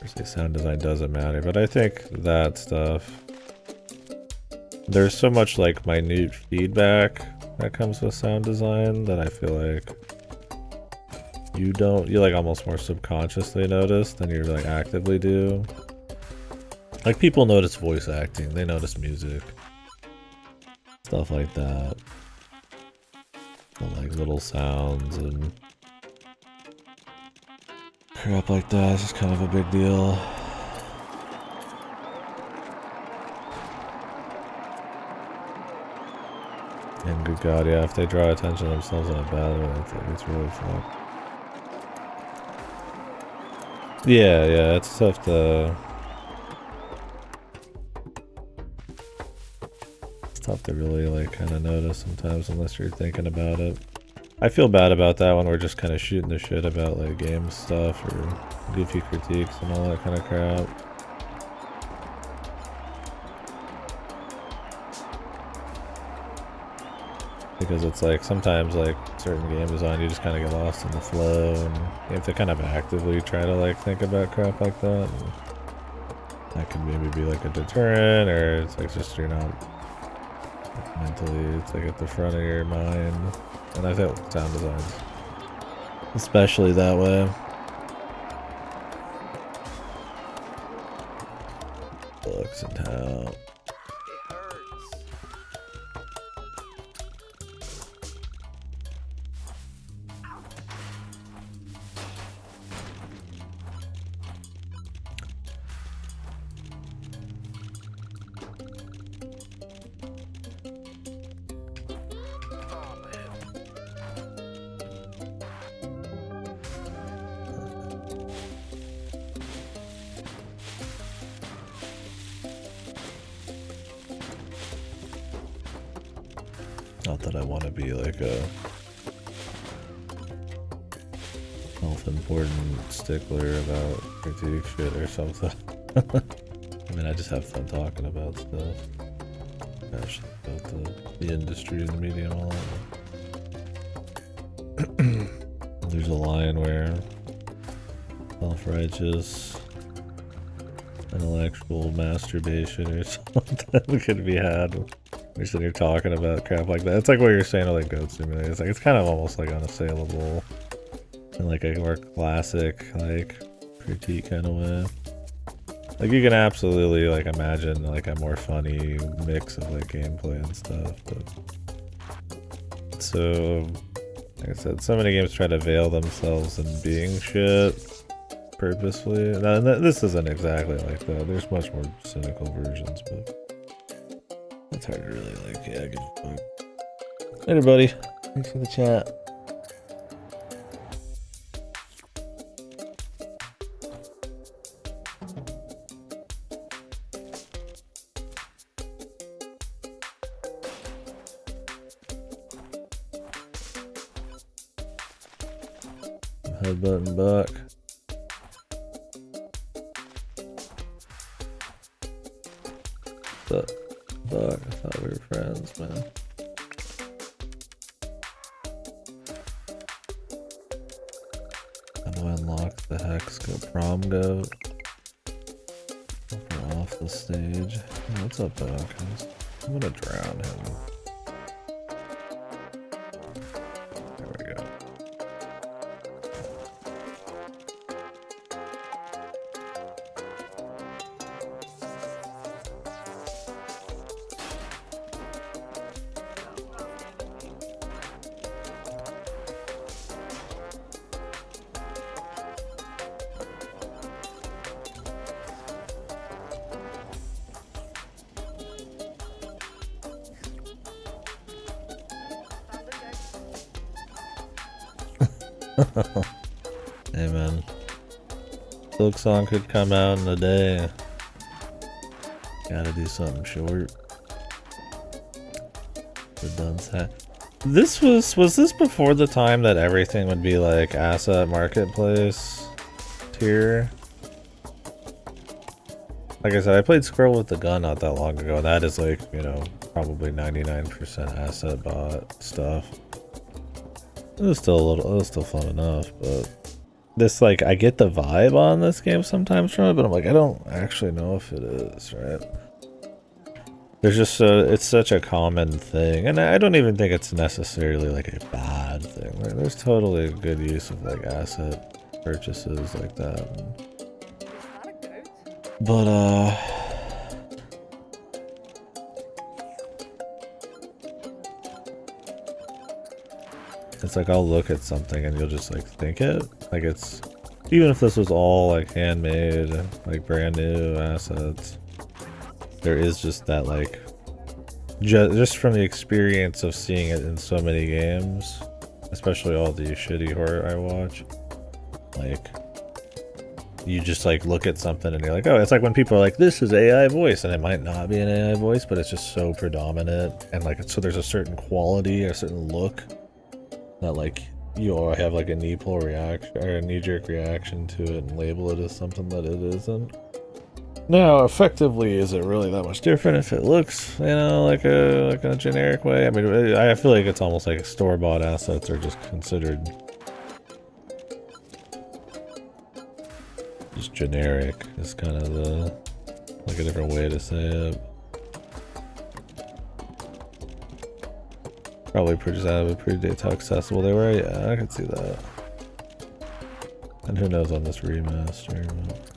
say sound design doesn't matter, but I think that stuff, there's so much like minute feedback that comes with sound design that I feel like you like almost more subconsciously notice than you like actively do. Like people notice voice acting, they notice music, stuff like that. But like little sounds and crap like that, it's just kind of a big deal. And good god, yeah, if they draw attention to themselves in a bad way, it's really fun. Yeah, it's tough to... It's tough to really, like, kind of notice sometimes unless you're thinking about it. I feel bad about that when we're just kind of shooting the shit about, like, game stuff or goofy critiques and all that kind of crap. Because it's like sometimes like certain game design you just kind of get lost in the flow and you have to kind of actively try to like think about crap like that, and that can maybe be like a deterrent, or it's like just you're not like, mentally it's like at the front of your mind. And I think sound designs especially that way. Books and how It hurts. Not that I want to be like a self-important stickler about critique shit or something. I mean, I just have fun talking about stuff. Actually, about the industry and the medium all that. There's a line where self-righteous intellectual masturbation or something could be had. You're sitting here talking about crap like that. It's like what you're saying with like Goat Simulator. It's like it's kind of almost like unassailable in like a more classic like critique kind of way. Like you can absolutely like imagine like a more funny mix of like gameplay and stuff, but so like I said, so many games try to veil themselves in being shit purposefully. Now, this isn't exactly like that. There's much more cynical versions, but it's hard to really like. Yeah, give a fuck. Later, buddy. Thanks for the chat. Headbutting Buck. Buck, I thought we were friends, man. How do I unlock the Hex Go Prom Goat? We're off the stage. Oh, what's up, Buck? I'm gonna drown him. There we go. Hey man, Silk Song could come out in a day. Gotta do something short. The Dunce hat. This was this before the time that everything would be like asset marketplace tier? Like I said, I played Squirrel with the Gun not that long ago, and that is like, you know, probably 99% asset bot stuff. It was still fun enough, but this, like, I get the vibe on this game sometimes from it, but I'm like, I don't actually know if it is, right? There's just it's such a common thing, and I don't even think it's necessarily like a bad thing. Like, there's totally a good use of like asset purchases like that. But it's like I'll look at something and you'll just like think it. Like it's, even if this was all like handmade, like brand new assets, there is just that like, just from the experience of seeing it in so many games, especially all the shitty horror I watch, like, you just like look at something and you're like, oh, it's like when people are like, this is AI voice, and it might not be an AI voice, but it's just so predominant, and like, so there's a certain quality, a certain look, that like you all have like a knee-pull reaction or a knee-jerk reaction to it and label it as something that it isn't. Now, effectively, is it really that much different if it looks, you know, like a generic way? I mean, I feel like it's almost like store-bought assets are just considered just generic. Is kind of the, like, a different way to say it. Probably just out of predates how accessible they were. Yeah, I could see that. And who knows on this remaster. But...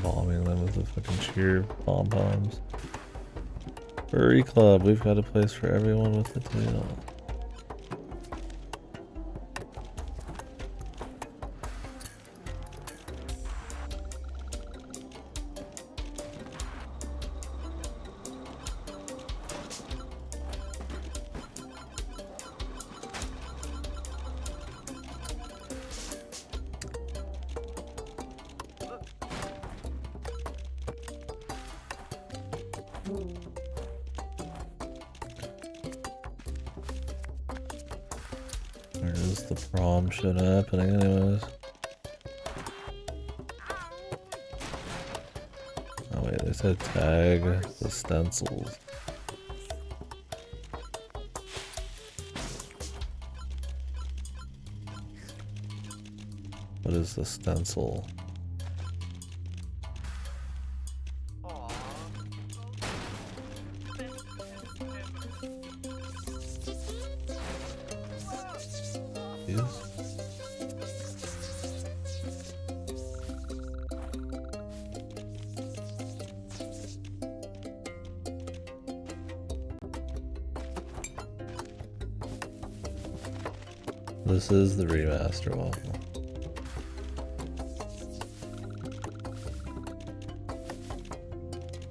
bombing them with the fucking cheer pom-poms. Furry Club, we've got a place for everyone with the tail. Where is the prom shit happening anyways? Oh wait, they said tag the stencils. What is the stencil? Aw. These? This is the remaster waffle.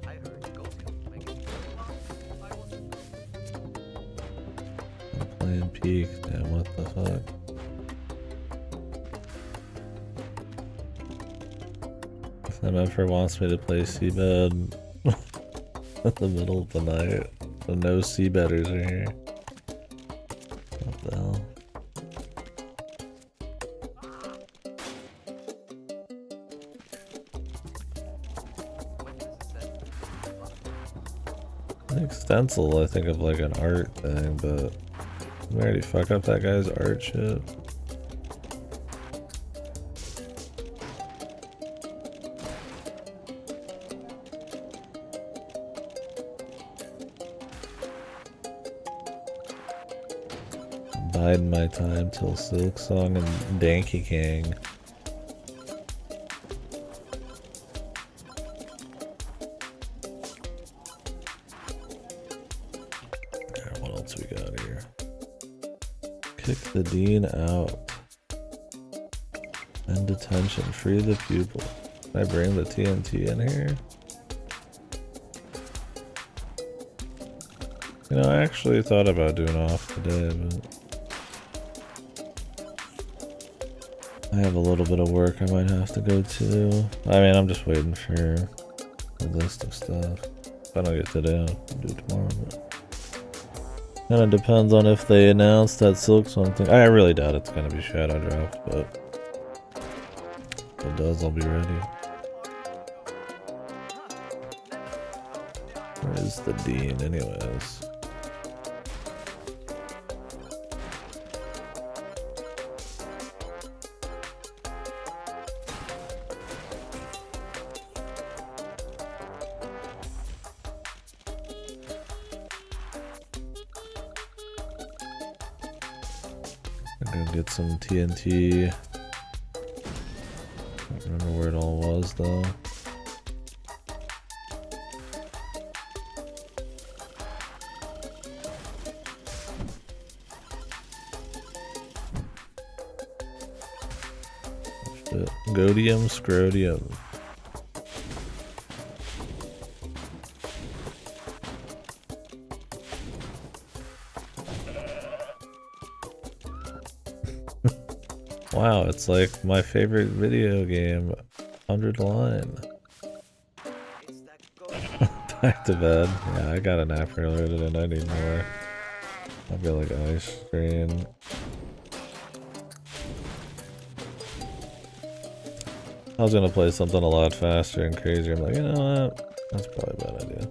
I heard KDkill making I'm playing Peak. Damn, what the fuck? If MFR wants me to play Seabed in the middle of the night, so no Seabedders are here. What the hell? Like stencil, I think of like an art thing, but we already fuck up that guy's art shit. Biding my time till Silk Song and Danky King. Alright, what else we got here? Kick the dean out. End detention. Free the pupil. Can I bring the TNT in here? You know, I actually thought about doing off today, but I have a little bit of work I might have to go to. I mean, I'm just waiting for a list of stuff. If I don't get today, I'll do it tomorrow. But kind of depends on if they announce that Silk Song thing. I really doubt it's gonna be Shadow Dropped, but if it does, I'll be ready. Where is the dean, anyways? I'm gonna get some TNT. Can't remember where it all was though. Shit. Godium, scrodium. Wow, it's like my favorite video game, 100 line. It's that ghost. Back to bed. Yeah, I got a nap earlier today. I need more. I'll get like ice cream. I was gonna play something a lot faster and crazier. I'm like, you know what? That's probably a bad idea.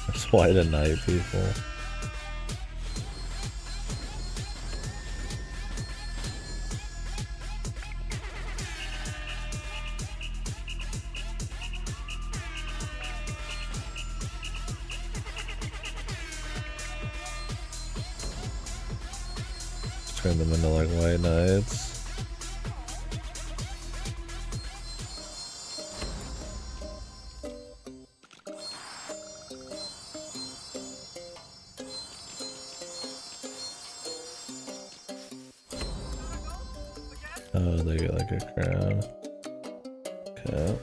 It's white at night, people. Turn them into like white nights. Oh, they get like a crown. Okay.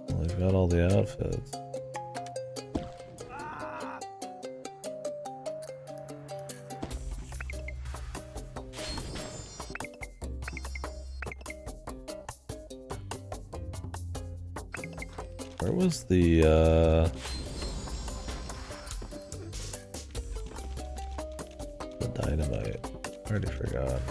Well, they've got all the outfits. Where was the dynamite? I already forgot.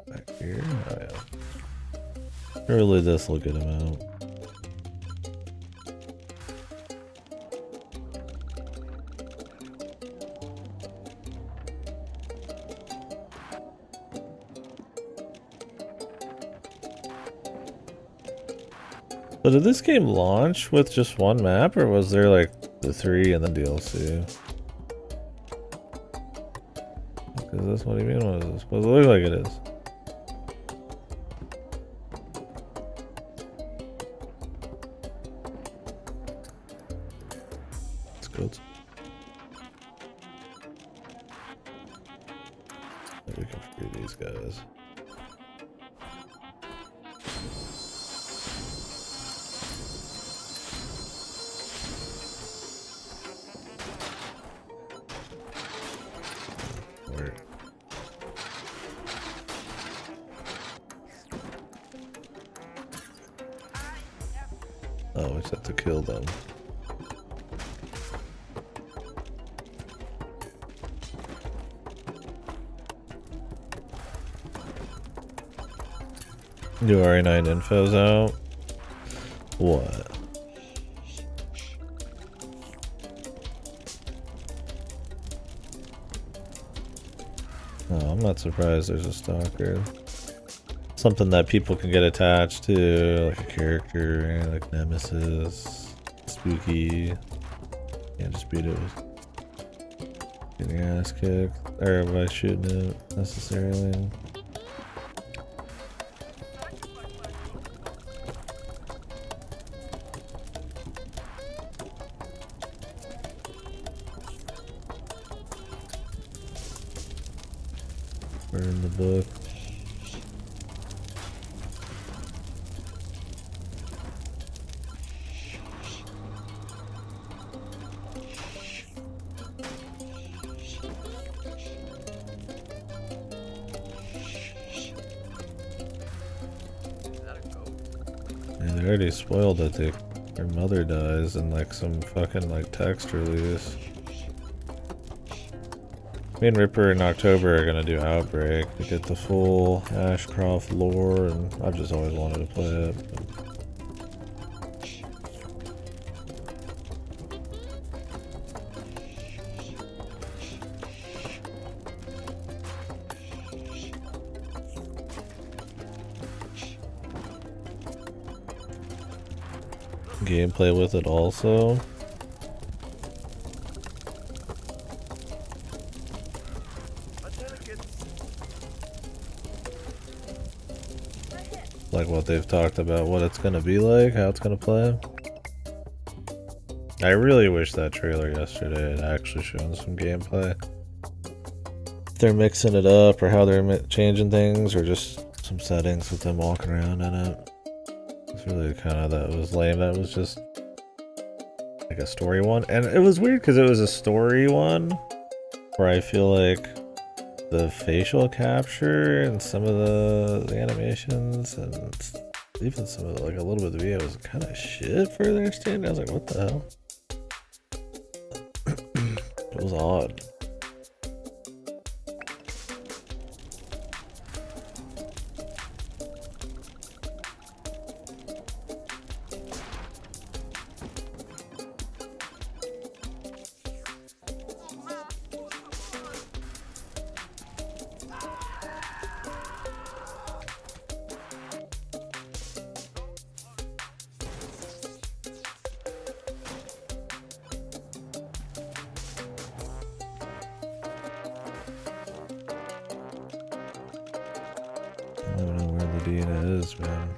Back here? Oh yeah. Surely this will get him out. So did this game launch with just one map, or was there like the 3 and then DLC? Is this what do you mean? What is this? What does it look like it is? Let's go. Maybe we can free these guys. Oh, we just have to kill them. New RA9 info's out. What? Oh, I'm not surprised there's a stalker. Something that people can get attached to, like a character, like Nemesis, Spooky. Can't just beat it with getting your ass kicked, or by shooting it necessarily. Burn the book. Yeah, they already spoiled it. Their mother dies in like some fucking like text release. Me and Ripper in October are gonna do Outbreak to get the full Ashcroft lore, and I've just always wanted to play it. Gameplay with it also. Like what they've talked about, what it's gonna be like, how it's gonna play. I really wish that trailer yesterday had actually shown some gameplay. If they're mixing it up, or how they're changing things, or just some settings with them walking around in it. It's really kind of, that was lame. That was just like a story one, and it was weird because it was a story one where I feel like the facial capture and some of the animations and even some of like a little bit of the video was kind of shit for their standard. I was like, what the hell? It was odd. I don't know where the Dina is, man.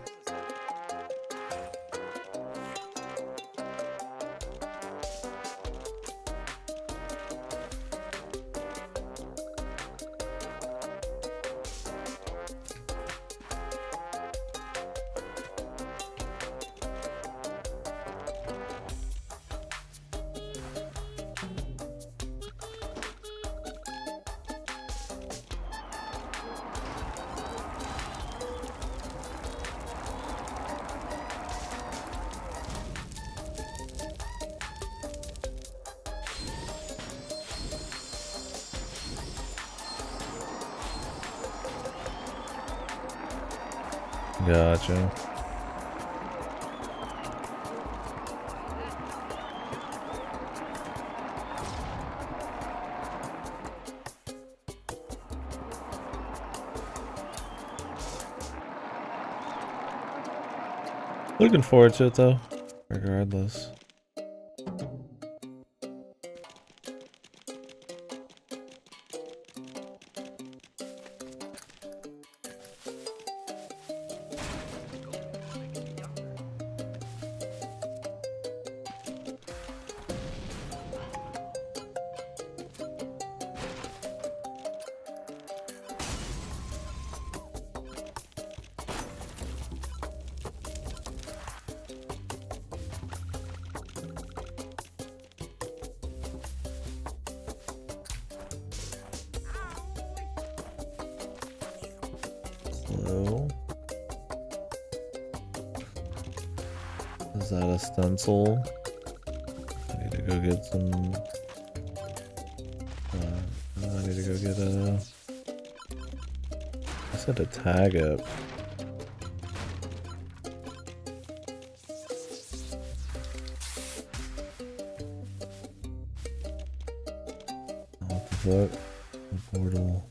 Gotcha. Looking forward to it though, regardless. Hello. Is that a stencil? I need to go get some. I need to go get a. I said to tag it. What the fuck? The portal.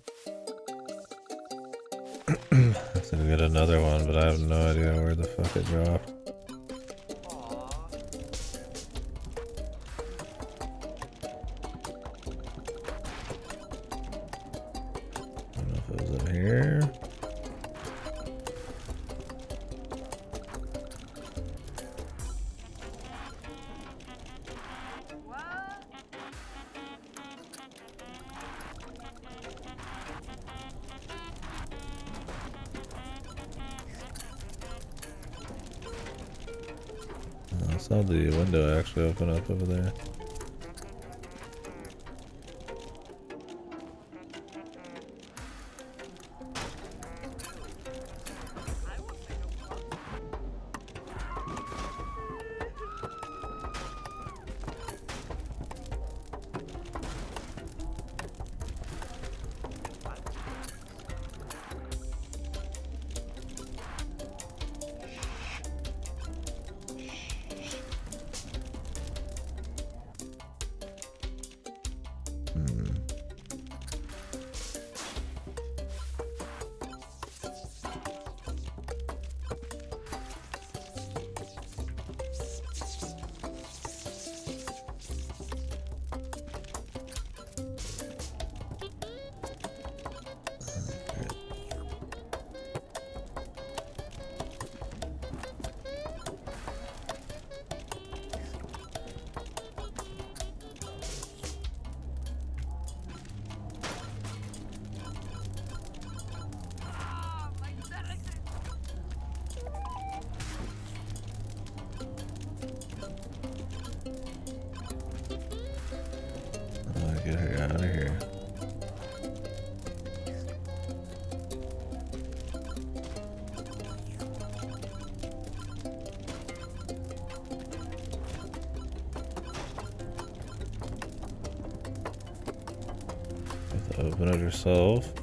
I have to get another one, but I have no idea where the fuck it dropped. I don't know if it was up here. I saw the window actually open up over there. Get her out of here. You have to open it yourself.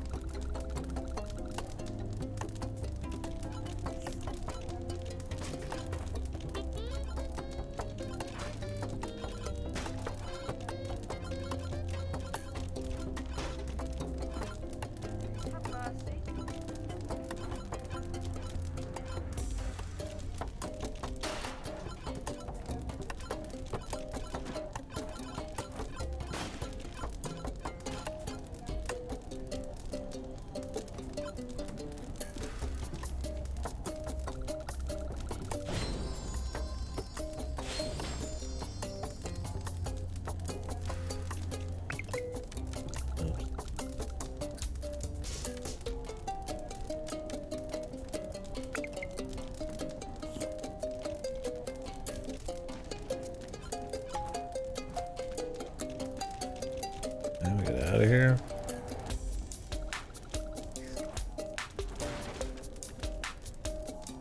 Get out of here.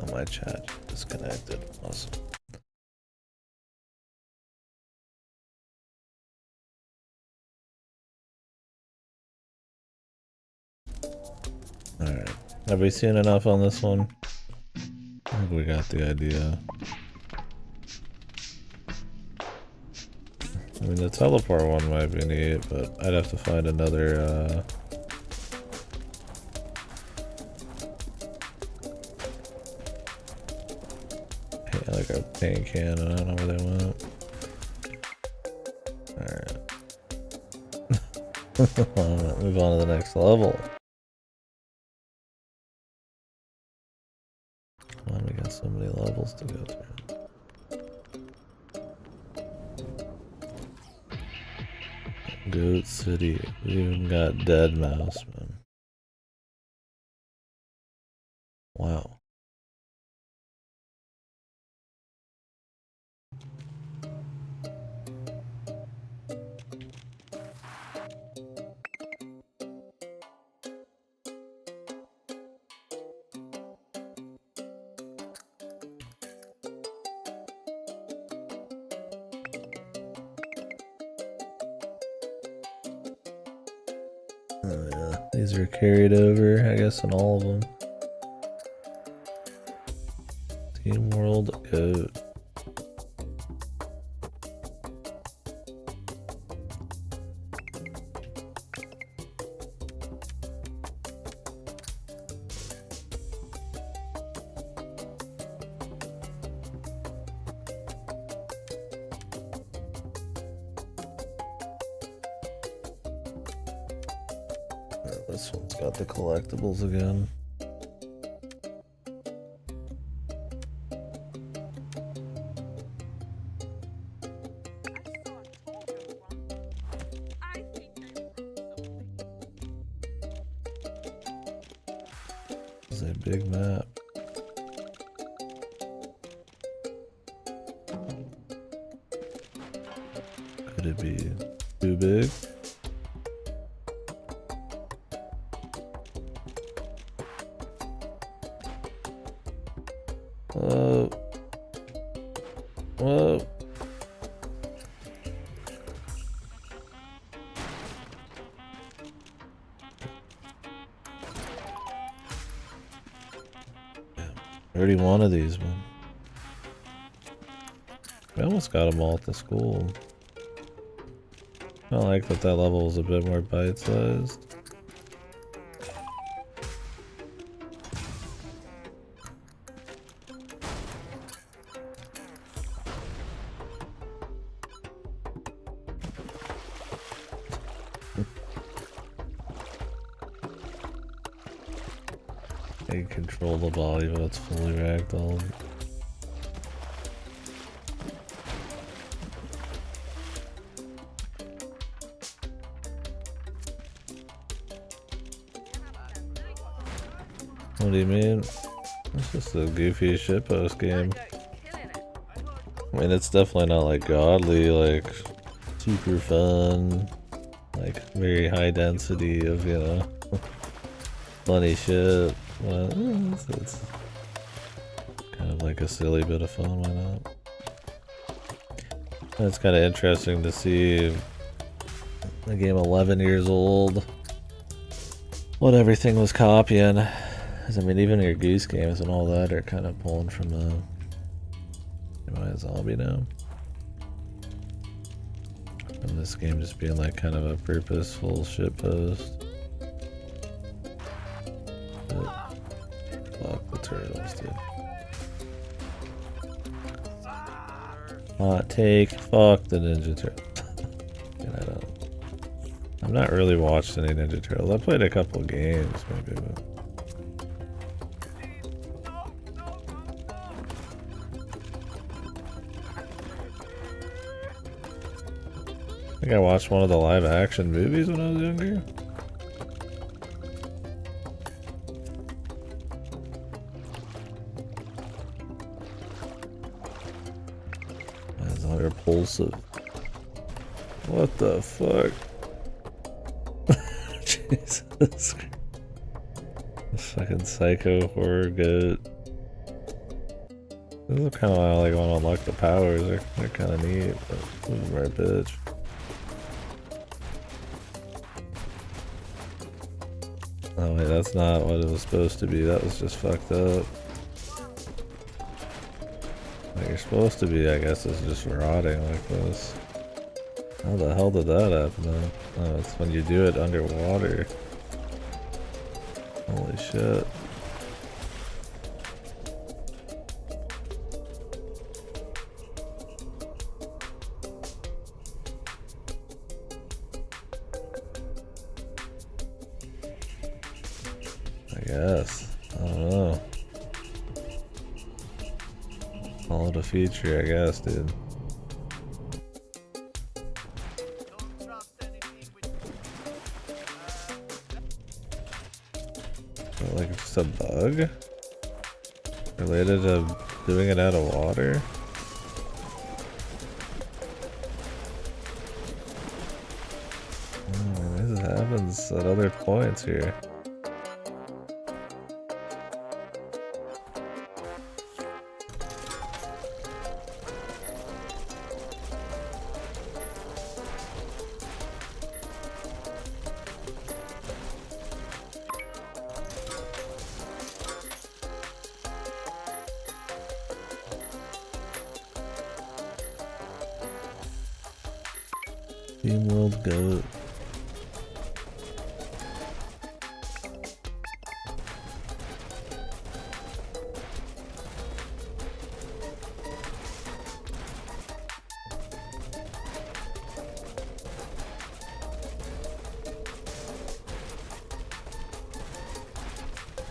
Oh, my chat disconnected. Awesome. Alright. Have we seen enough on this one? think we got the idea. I mean, the teleport one might be neat, but I'd have to find another, yeah, like a paint cannon. I don't know where they went. Alright. Move on to the next level. Come on, we got so many levels to go through. Goat City. We even got Dead Mouse, man. Wow. Oh yeah, these are carried over, I guess, in all of them. Team World Goat. This one's got the collectibles again. I think I broke something. This is a big map. Could it be too big? Whoa. Whoa. Damn. 31 of these, man. We almost got them all at the school. I like that that level was a bit more bite-sized. You can control the body, but it's fully ragdolled. What do you mean? It's just a goofy shitpost game. Killing it. I mean, it's definitely not like godly, like super fun, like very high density of, you know, funny shit. But it's kind of like a silly bit of fun, why not? And it's kind of interesting to see the game 11 years old, what everything was copying. 'Cause, I mean, even your Goose games and all that are kind of pulling from the zombie now. And this game just being like kind of a purposeful shitpost. Fuck the turtles, dude. Hot take, fuck the Ninja Turtles. And I'm not really watched any Ninja Turtles. I played a couple games, maybe, but I think I watched one of the live action movies when I was younger. That's all repulsive. What the fuck? Jesus. This fucking psycho horror goat. This is kind of why I like want to unlock the powers. They're kind of neat, but this is my bitch. Oh wait, that's not what it was supposed to be. That was just fucked up. supposed to be, I guess, it's just rotting like this. How the hell did that happen then? Oh, it's when you do it underwater. Holy shit. I guess. I don't know. Call it a feature, I guess, dude. Don't trust anything with Is that like just a bug? Related to doing it out of water? Oh, this happens at other points here. Team World Goat.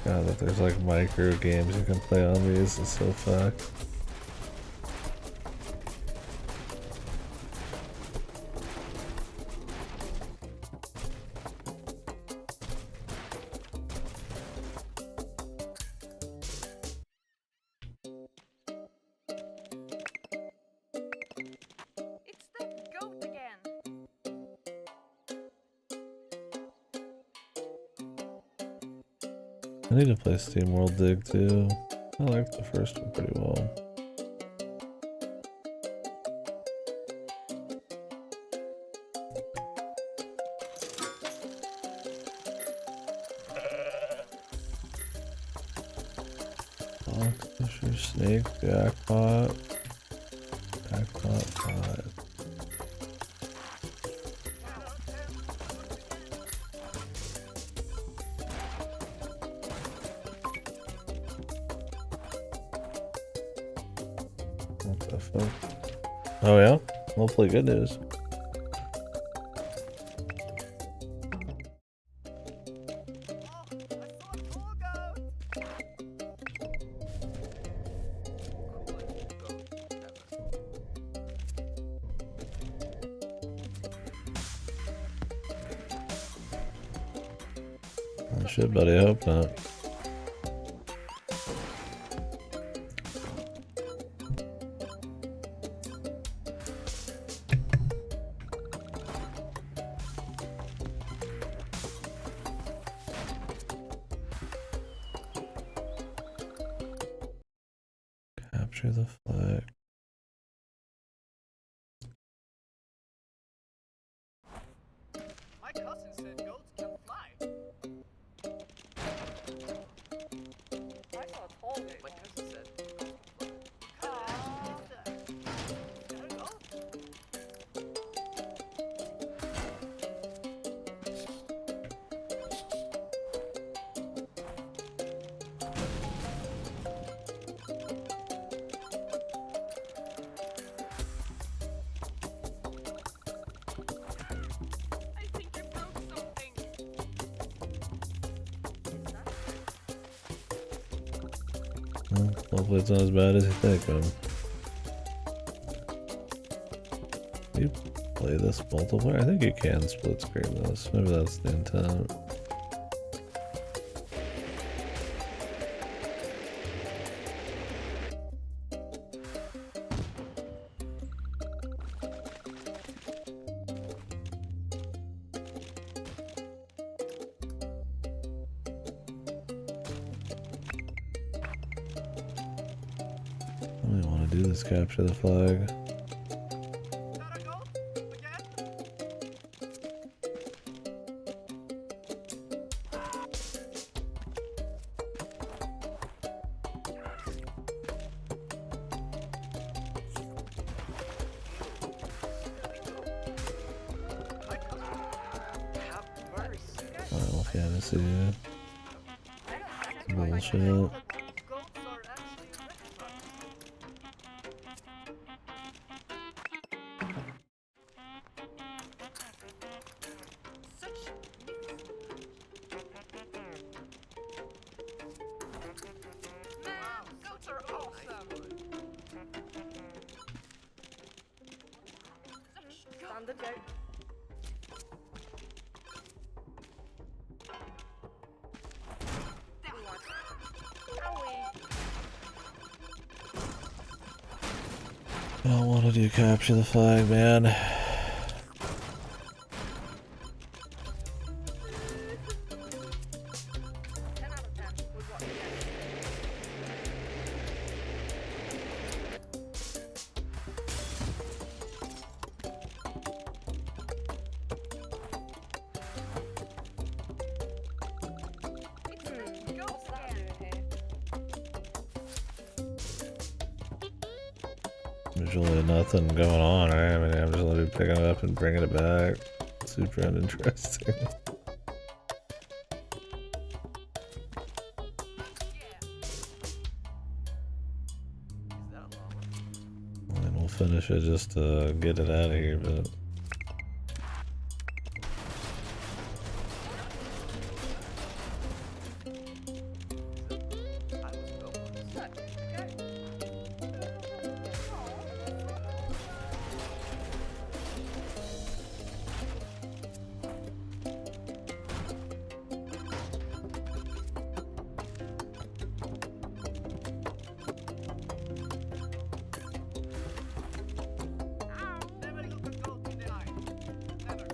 God, that there's like micro games you can play on these is so fucked. It's the goat again. I need to play Steam World Dig too. I liked the first one pretty well. Fisher, snake, jackpot. Jackpot 5. What the fuck? Oh yeah? Hopefully good news. Oh shit, buddy, I hope not. Capture the flag. My cousin said goats can fly. I saw a tall goat. My cousin said I think you broke something. Is that Well, hopefully it's not as bad as you think, man. Can you play this multiplayer? I think you can split screen this. Maybe that's the intent. I don't want to do this capture the flag. gotta go again. fantasy bullshit. Goats are actually recognized. Such Wow, goats are so awesome. nice. Standard goat. I don't want to do capture the flag, man. 10 out of 10 was what you get. What's that doing here? There's really nothing going on, right? I mean, I'm just literally picking it up and bringing it back. Super uninteresting. Is that a llama? And we'll finish it just to get it out of here, but I was built for this. Look, goat. Never look a goat in the eye. Never.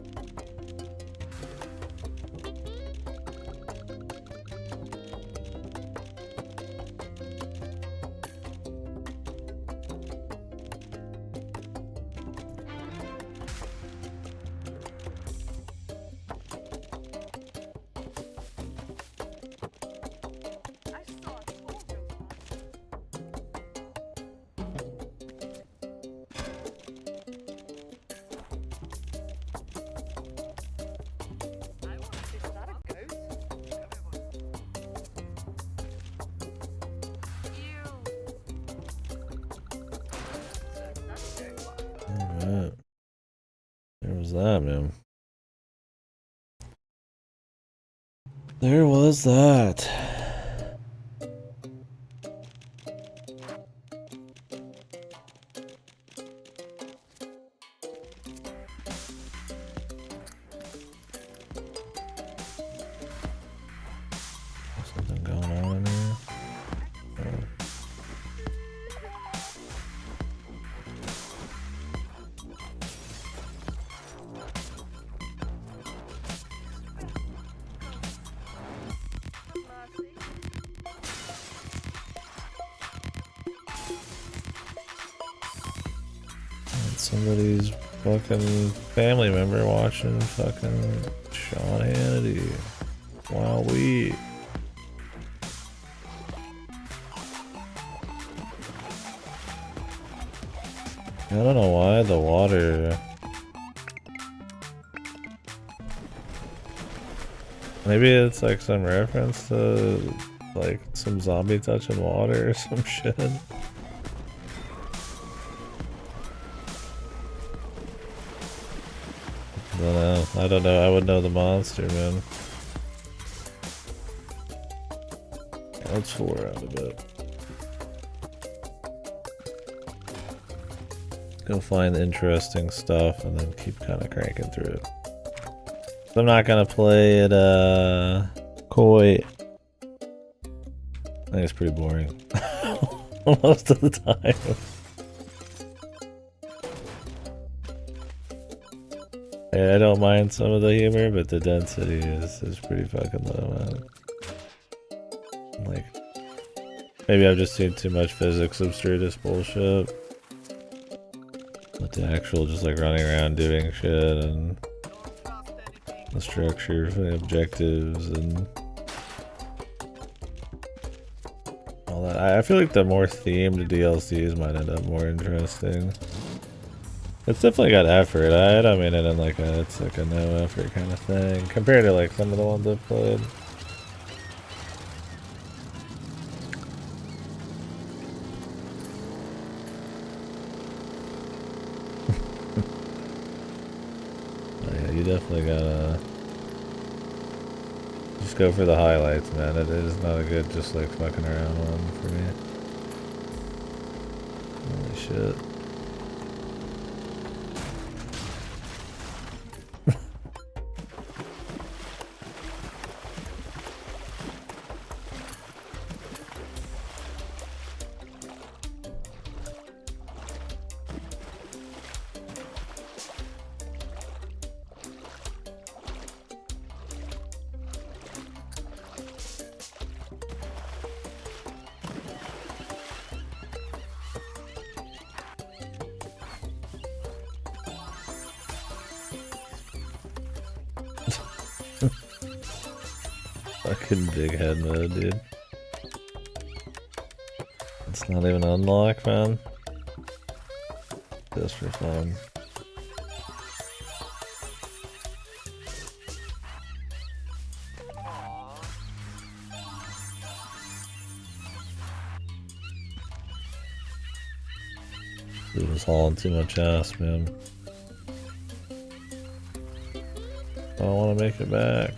I saw a tall goat once. I want is that a goat? Ew. That's a goat. alright. There was that, man. There was that. Something going on in here. Oh. Mercy. Somebody's fucking family member watching fucking Sean Hannity. Wow, we. I don't know why the water. Maybe it's like some reference to like some zombie touching water or some shit. I don't know. I would know the monster, man. Yeah, let's fool around a bit. Go find the interesting stuff and then keep kind of cranking through it. I'm not gonna play it koi. I think it's pretty boring. Most of the time. I don't mind some of the humor, but the density is pretty fucking low, man. Like, maybe I've just seen too much physics absurdist bullshit. But the actual just like running around doing shit and Don't trust anything. the structure for the objectives and all that. I feel like the more themed DLCs might end up more interesting. It's definitely got effort. I don't mean it in like a, it's like a no effort kind of thing compared to like some of the ones I've played. Oh, yeah, you definitely gotta just go for the highlights, man. It is not a good just like fucking around one for me. Holy shit. Fucking big head mode, dude. It's not even unlocked, man. Just for fun. Dude was hauling too much ass, man. I don't want to make it back.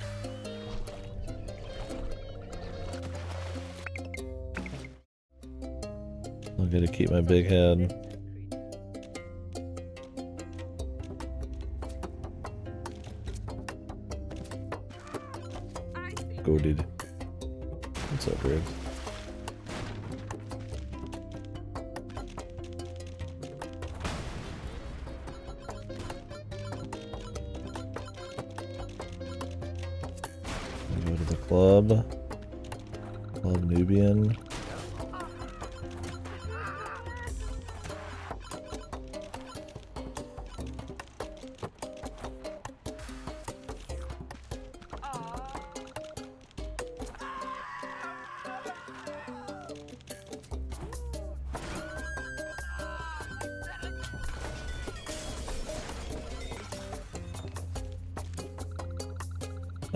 I'm gonna keep my big head. Go, dude. What's up, Riggs? Go to the club. Club Nubian.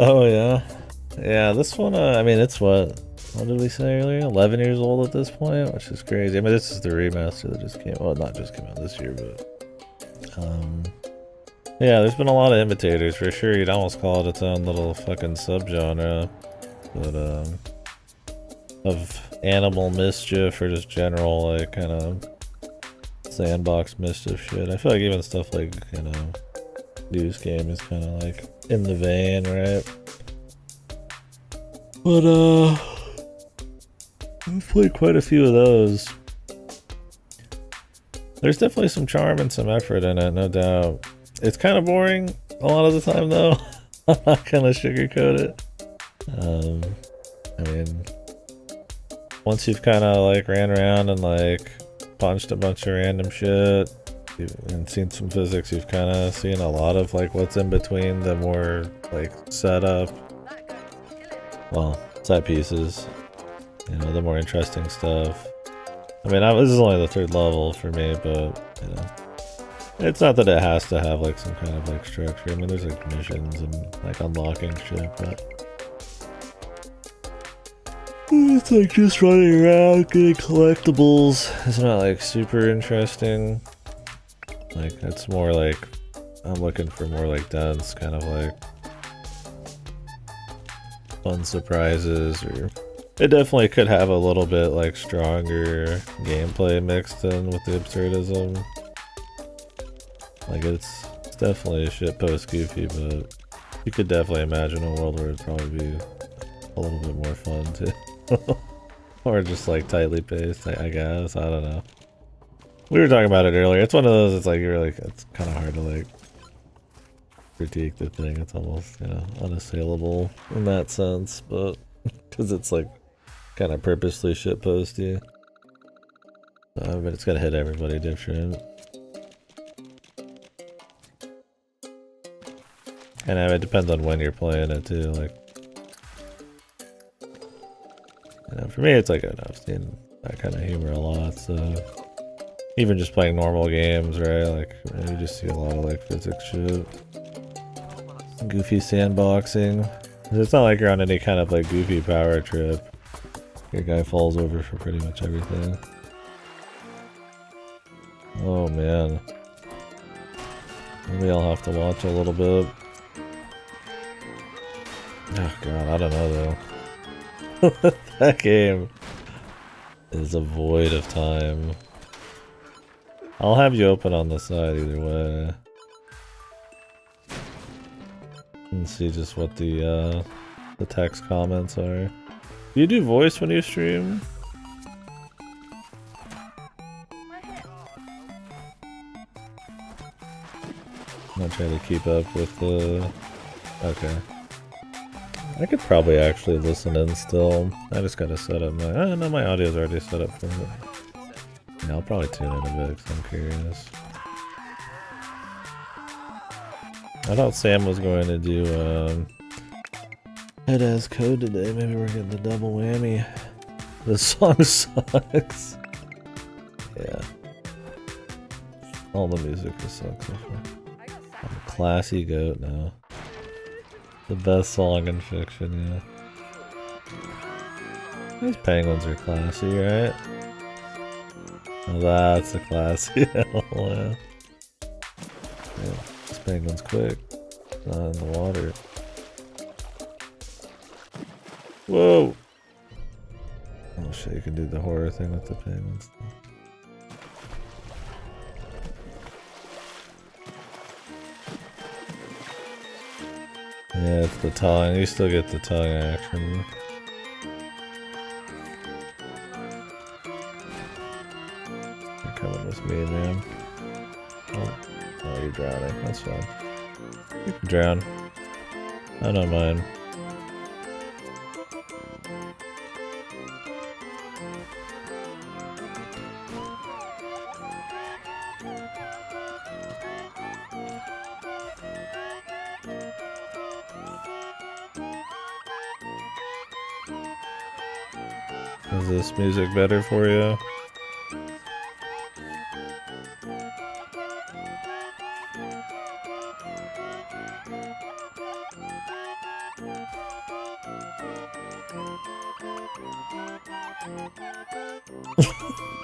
Oh yeah, yeah. This one, I mean, it's what did we say earlier? 11 years old at this point, which is crazy. I mean, this is the remaster that just came. Well, not just came out this year, but yeah. There's been a lot of imitators for sure. You'd almost call it its own little fucking subgenre, but of animal mischief or just general like kind of sandbox mischief shit. I feel like even stuff like news game is kind of like in the vein, right? But I've played quite a few of those. There's definitely some charm and some effort in it, no doubt. It's kind of boring a lot of the time though. I'm not gonna sugarcoat it. I mean, once you've kind of like ran around and like punched a bunch of random shit and seen some physics, you've kind of seen a lot of like what's in between the more like setup, well, set pieces, you know, the more interesting stuff. I mean, this is only the 3rd level for me, but you know, it's not that it has to have like some kind of like structure. I mean, there's like missions and like unlocking shit, but it's like just running around getting collectibles. It's not like super interesting. Like, it's more like, I'm looking for more like dense, kind of like fun surprises, or it definitely could have a little bit like stronger gameplay mixed in with the absurdism. Like, it's definitely a shitpost goofy, but you could definitely imagine a world where it'd probably be a little bit more fun too. Or just like tightly paced, I guess. I don't know. We were talking about it earlier. It's one of those, it's like, you're like, it's kind of hard to like critique the thing. It's almost, you know, unassailable in that sense, but because it's like kind of purposely shitposty. But it's gonna hit everybody different. And it depends on when you're playing it too. Like, you know, for me, it's like, I've seen that kind of humor a lot, so Even just playing normal games, right? Like, you just see a lot of like physics shit. Goofy sandboxing. It's not like you're on any kind of like goofy power trip. Your guy falls over for pretty much everything. Oh man. Maybe I'll have to watch a little bit. Oh god, I don't know though. That game is a void of time. I'll have you open on the side either way. And see just what the text comments are. Do you do voice when you stream? I'm not trying to keep up with the... Okay. I could probably actually listen in still. I just gotta set up my... Oh no, my audio's already set up for it. Yeah, I'll probably tune in a bit because I'm curious. I thought Sam was going to do Head as Code today. Maybe we're getting the double whammy. This song sucks. Yeah. All the music just sucks so far. I'm a classy goat now. The best song in fiction, yeah. These penguins are classy, right? Oh, that's a classy hell, yeah. This penguin's quick. Not in the water. Whoa! Oh shit, you can do the horror thing with the penguins. Yeah, it's the tongue. You still get the tongue action. You're coming with me, man. Oh, you're drowning. That's fine. You can drown. I don't mind. Is this music better for you?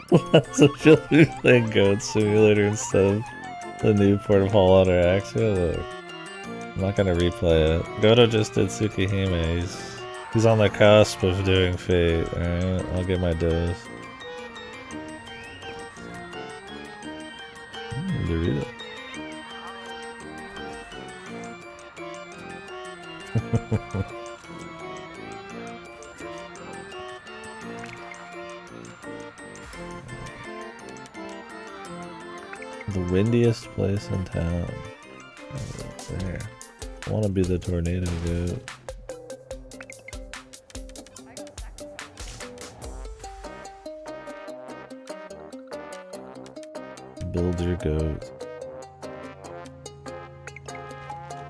What's it feel like you're playing Goat Simulator instead of the new Port of Fallout or Axia? Look, I'm not gonna replay it. Goto just did Tsukihime. He's on the cusp of doing Fate. Alright, I'll get my dose. Dorito. The windiest place in town. Oh, there. I want to be the tornado goat. Build your goat.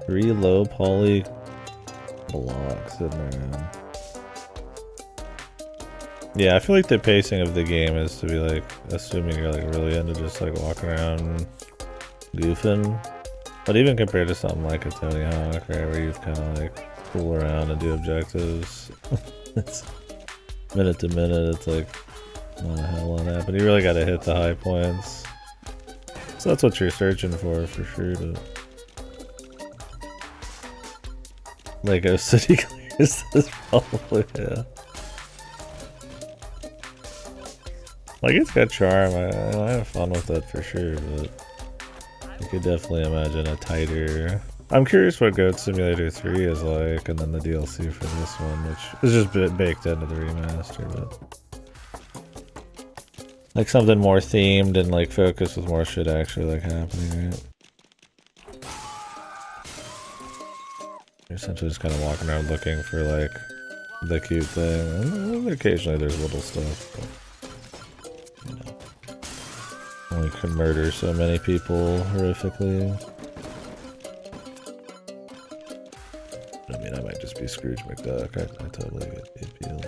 3 low poly blocks in there. Yeah, I feel like the pacing of the game is to be like, assuming you're like really into just like walking around goofing. But even compared to something like a Tony Hawk, right, where you kind of like fool around and do objectives, it's minute to minute, it's like not a hell of a lot happening. You really gotta hit the high points. So that's what you're searching for sure. Lego City clears this probably, yeah. Like, it's got charm, I have fun with it for sure, but you could definitely imagine a tighter... I'm curious what Goat Simulator 3 is like, and then the DLC for this one, which is just baked into the remaster, but... Like something more themed and like focused with more shit actually like happening, right? You're essentially just kind of walking around looking for like the cute thing, and occasionally there's little stuff, but, you know, only can murder so many people horrifically. I mean, I might just be Scrooge McDuck. I totally get the appeal.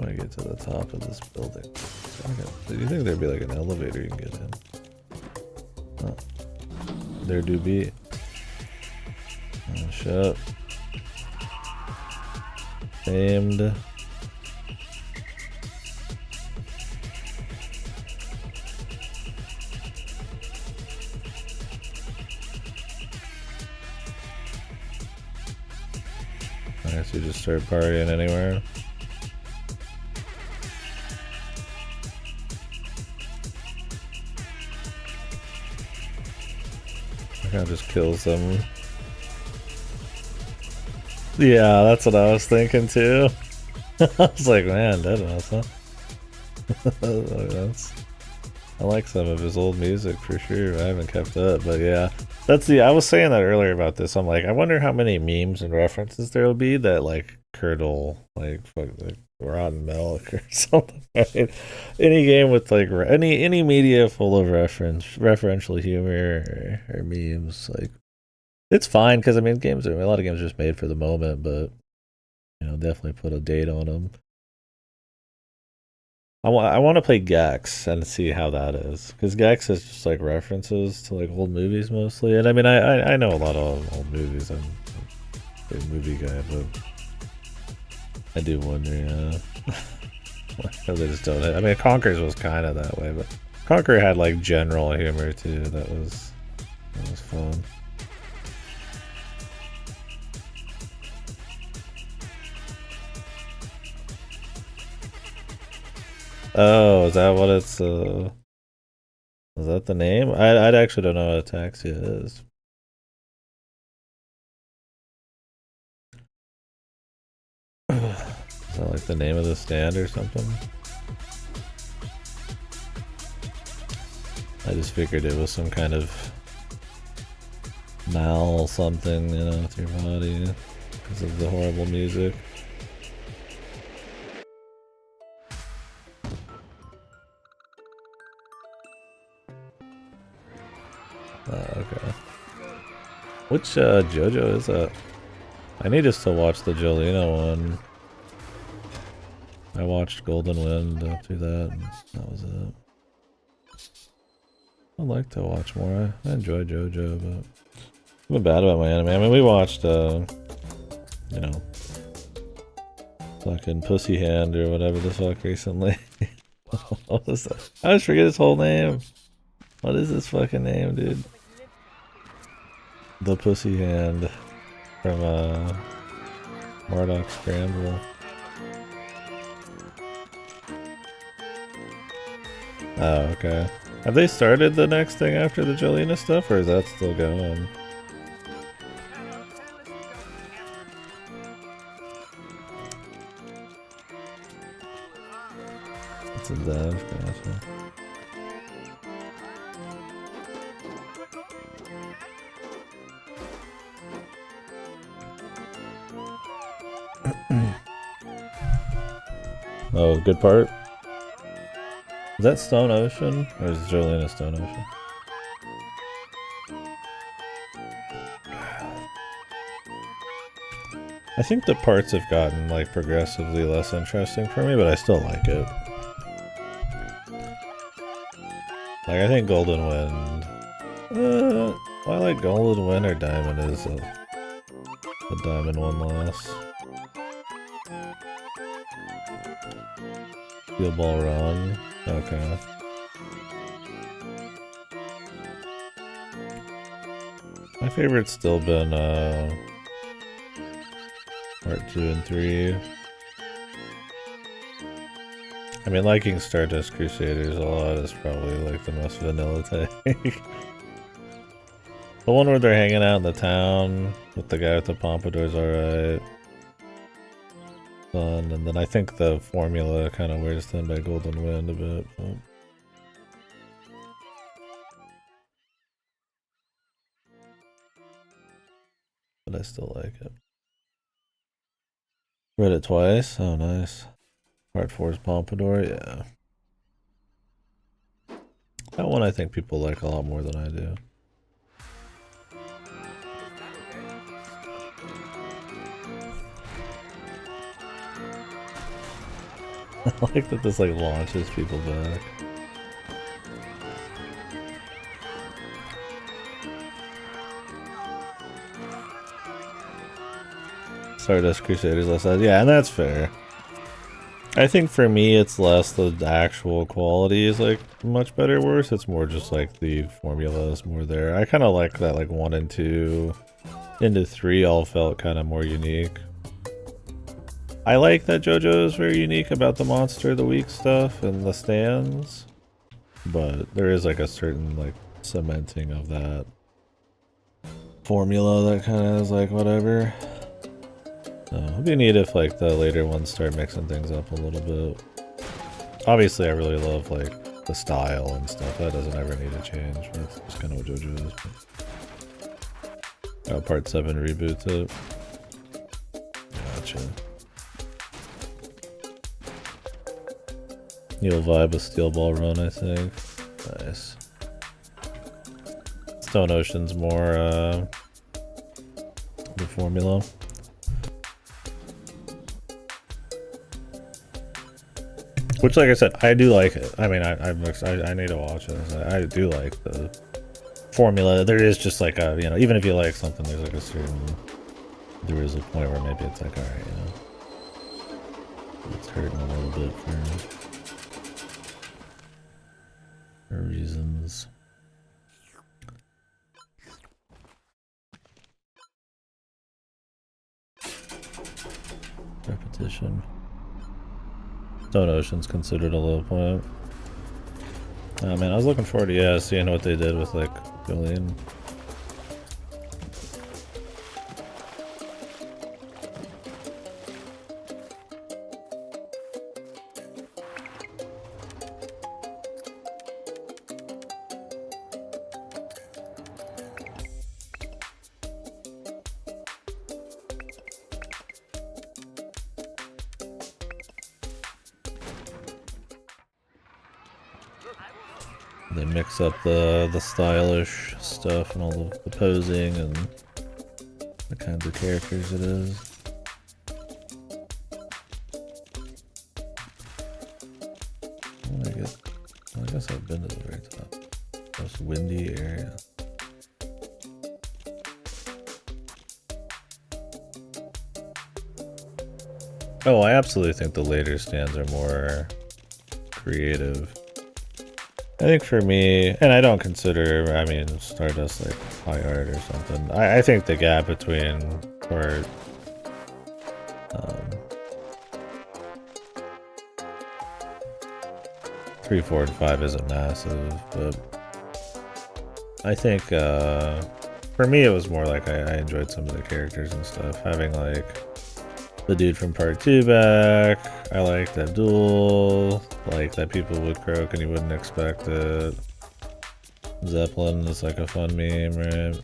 trying to get to the top of this building. Okay. Do you think there'd be like an elevator you can get in? Oh. There do be. Oh, shut. Famed. I guess you just start partying anywhere. I kind of just kills them. Yeah, that's what I was thinking too. I was like, man, that was, huh? I like some of his old music for sure. I haven't kept up, but yeah. I was saying that earlier about this. I'm like, I wonder how many memes and references there will be that like curdle like rotten milk or something. Right? Any game with like any media full of referential humor or memes, like it's fine because I mean a lot of games are just made for the moment, but definitely put a date on them. I want to play Gex and see how that is, because Gex is just like references to like old movies mostly, and I mean I know a lot of old movies. I'm a big movie guy, but I do wonder how they just don't. I mean, Conker's was kind of that way, but Conker had like general humor too. That was fun. Oh, is that what it's is that the name? I actually don't know what Ataxia is. Is that like the name of the stand or something? I just figured it was some kind of mal something, with your body because of the horrible music. Okay. Which JoJo is that? I need to still watch the Jolena one. I watched Golden Wind up to that, and that was it. I'd like to watch more. I enjoy JoJo, but I'm been bad about my anime. I mean, we watched, fucking Pussy Hand or whatever the fuck recently. What was that? I always forget his whole name. What is his fucking name, dude? The Pussy Hand from Marduk Scramble. Oh, okay. Have they started the next thing after the Jolena stuff, or is that still going? It's a dev, gotcha. Oh, good part. Is that Stone Ocean? Or is Jolena Stone Ocean? I think the parts have gotten like progressively less interesting for me, but I still like it. Like I think Golden Wind. I like Golden Wind or Diamond is the Diamond one loss. Steel Ball Run. Okay. My favorite's still been part 2 and 3. I mean, liking Stardust Crusaders a lot is probably like the most vanilla take. The one where they're hanging out in the town with the guy with the pompadour's alright. Fun, and then I think the formula kind of wears thin by Golden Wind a bit. But I still like it. Read it twice? Oh, nice. Part 4's Pompadour, yeah. That one I think people like a lot more than I do. I like that this like launches people back. Stardust Crusaders less that. Yeah, and that's fair. I think for me it's less the actual quality is like much better or worse. It's more just like the formula is more there. I kind of like that like 1 and 2 into 3 all felt kind of more unique. I like that JoJo is very unique about the monster of the week stuff and the stands, but there is like a certain like cementing of that formula that kind of is like whatever. It'd be neat if like the later ones start mixing things up a little bit. Obviously I really love like the style and stuff. That doesn't ever need to change. That's just kind of what JoJo is. But... part 7 reboots it. Gotcha. You'll vibe with Steel Ball Run, I think. Nice. Stone Ocean's more the formula. Which, like I said, I do like it. I mean, I need to watch it. I do like the formula. There is just like a, you know, even if you like something, there's like a certain, there is a point where maybe it's like, all right, you know, it's hurting a little bit for reasons. Repetition. Stone Ocean's considered a low point. Oh man, I was looking forward to seeing what they did with like Billion. They mix up the stylish stuff and all the posing and the kinds of characters it is. I guess I've been to the very top. Most windy area. Oh, I absolutely think the later stands are more creative. I think for me, and I don't consider, I mean, Stardust like high art or something. I think the gap between part 3, 4, and 5 isn't massive, but I think for me it was more like I enjoyed some of the characters and stuff. Having like the dude from part 2 back, I liked Abdul, like that people would croak and you wouldn't expect it. Zeppelin is like a fun meme, right?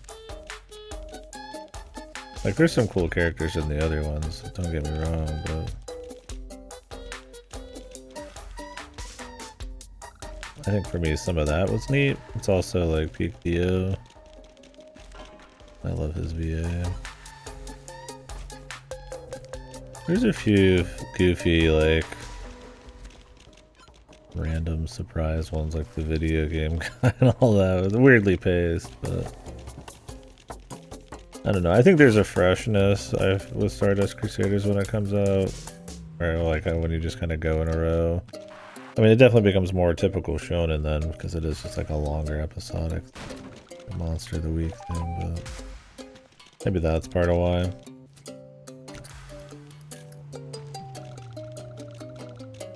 Like there's some cool characters in the other ones, don't get me wrong, but I think for me some of that was neat. It's also like peak Dio. I love his VA. There's a few goofy, like, random surprise ones, like the video game guy and all that. It's weirdly paced, but I don't know. I think there's a freshness with Stardust Crusaders when it comes out, or like when you just kind of go in a row. I mean, it definitely becomes more typical shonen then, because it is just like a longer episodic monster of the week thing, but maybe that's part of why.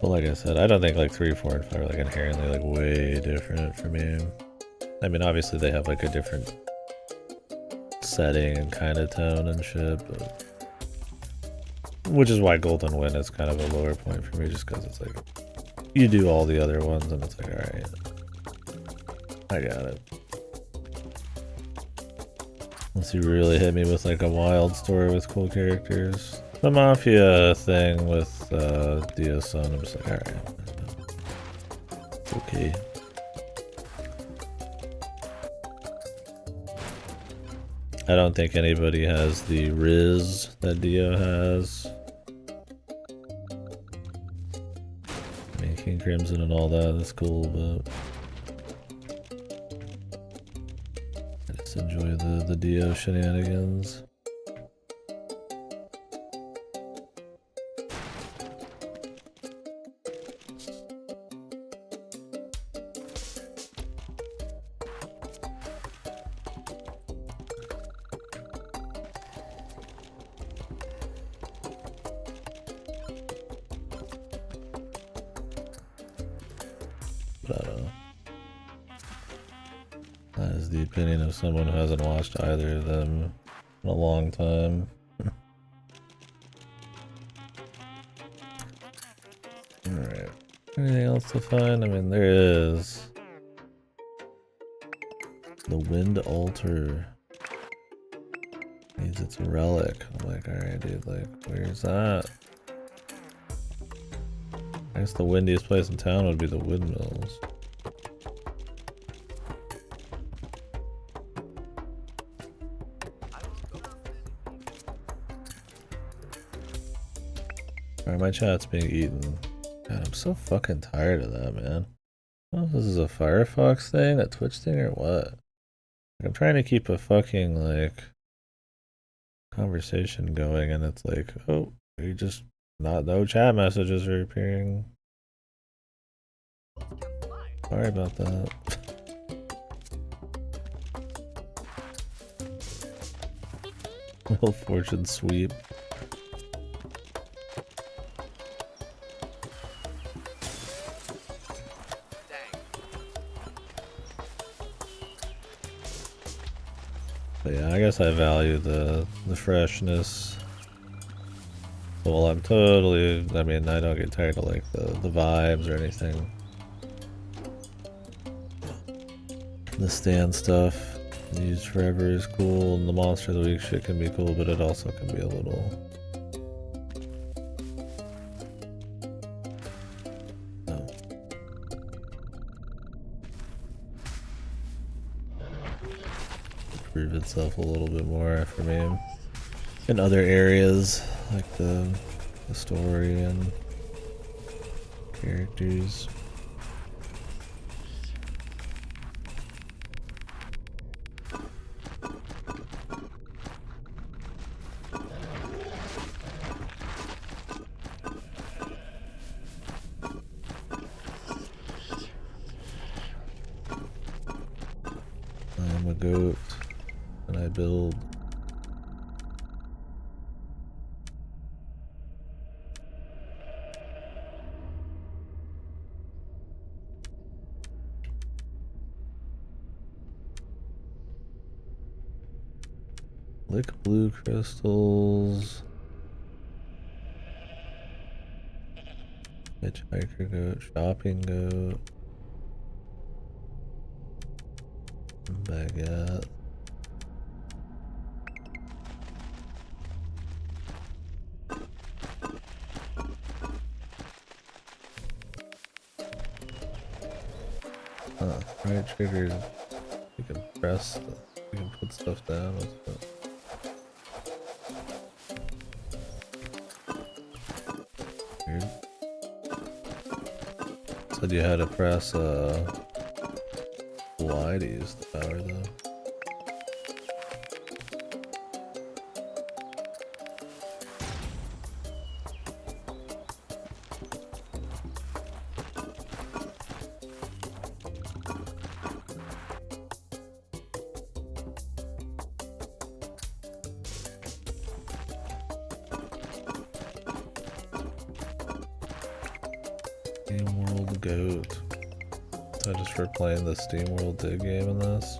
But like I said, I don't think like 3, 4, and 5 are like inherently like way different for me. I mean, obviously they have like a different setting and kind of tone and shit, but which is why Golden Wind is kind of a lower point for me, just because it's like you do all the other ones and it's like, all right, I got it. Unless you really hit me with like a wild story with cool characters. The Mafia thing with Dio-san, I'm just like, alright. It's okay. I don't think anybody has the Riz that Dio has. King Crimson and all that is cool, but I just enjoy the Dio shenanigans. That is the opinion of someone who hasn't watched either of them in a long time. Alright. Anything else to find? I mean, there is. The Wind Altar. Needs its relic. I'm like, alright, dude, like, where's that? I guess the windiest place in town would be the windmills. Alright, my chat's being eaten. God, I'm so fucking tired of that, man. I don't know if this is a Firefox thing, a Twitch thing, or what. Like, I'm trying to keep a fucking, like, conversation going, and it's like, oh, you just no chat messages are appearing. Sorry about that. Little fortune sweep. But yeah, I guess I value the freshness. Well, I'm totally, I mean, I don't get tired of like the vibes or anything. The stand stuff used forever is cool, and the monster of the week shit can be cool, but it also can be a little... prove itself a little bit more for me in other areas, like the story and characters. I'm a goat and I build. Lick blue crystals. Hitchhiker goat, shopping goat. Baguette. Right trigger. You can press. You can put stuff down with it. Weird. Said you had to press Y to use the power though. Steam World Goat. Is that just for playing the Steam World Dig game in this?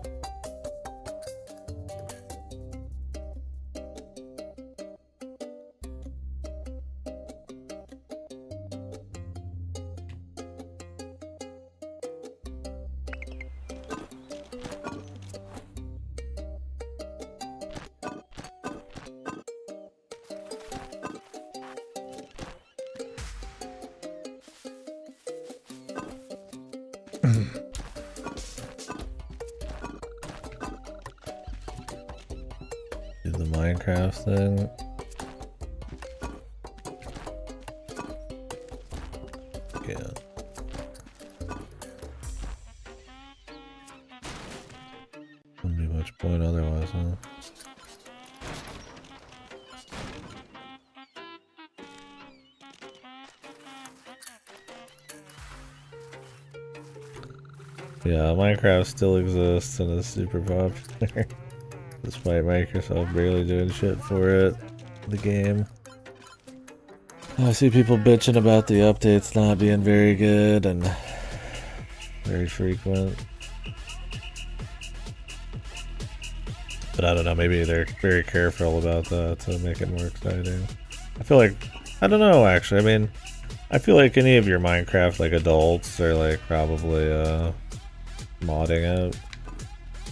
Do the Minecraft thing. Yeah. Wouldn't be much point otherwise, huh? Yeah, Minecraft still exists and is super popular. Despite Microsoft barely doing shit for it. The game. I see people bitching about the updates not being very good and very frequent. But I don't know, maybe they're very careful about that to make it more exciting. I feel like, I don't know actually, I mean, I feel like any of your Minecraft like adults are like probably modding it.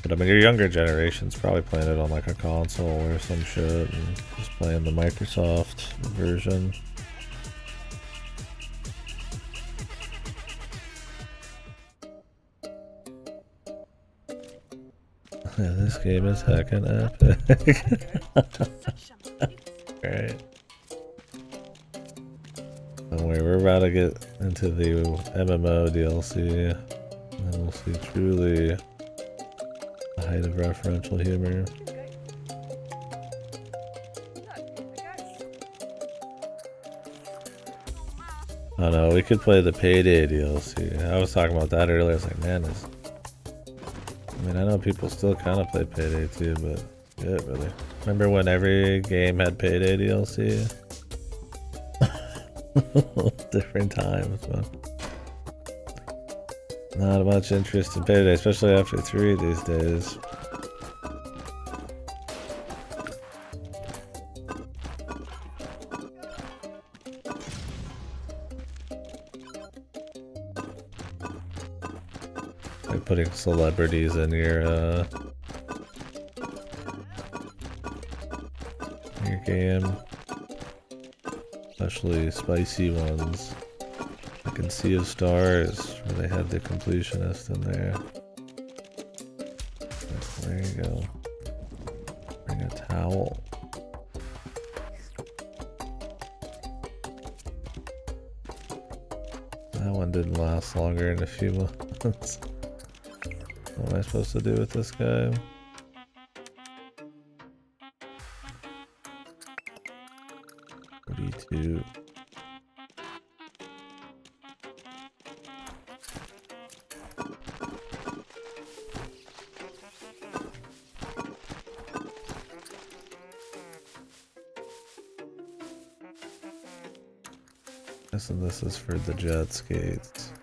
But I mean your younger generation's probably playing it on like a console or some shit and just playing the Microsoft version. Yeah, this game is heckin' epic. Such a mix. Alright. Don't worry, we're about to get into the MMO DLC. And then we'll see truly the height of referential humor. Oh no, we could play the Payday DLC. I was talking about that earlier. I was like, man, I mean, I know people still kind of play Payday too, but yeah, really. Remember when every game had Payday DLC? Different times, but not much interest in Payday, especially after 3 these days. Like putting celebrities in your game. Especially spicy ones. Like in Sea of Stars, where they had the completionist in there. There you go. Bring a towel. That one didn't last longer than a few months. What am I supposed to do with this guy? $42. Guessing this is for the jet skates.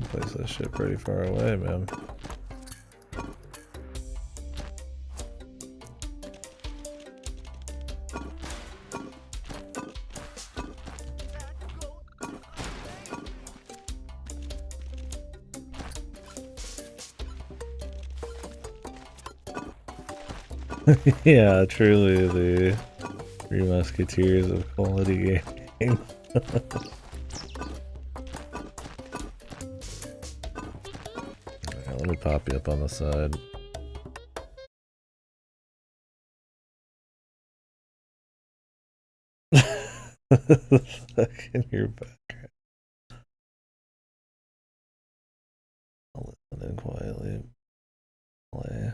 Place that shit pretty far away, man. Yeah, truly the Three Musketeers of quality gaming. Alright, let me pop you up on the side. Fucking your background. I'll listen in quietly. Play.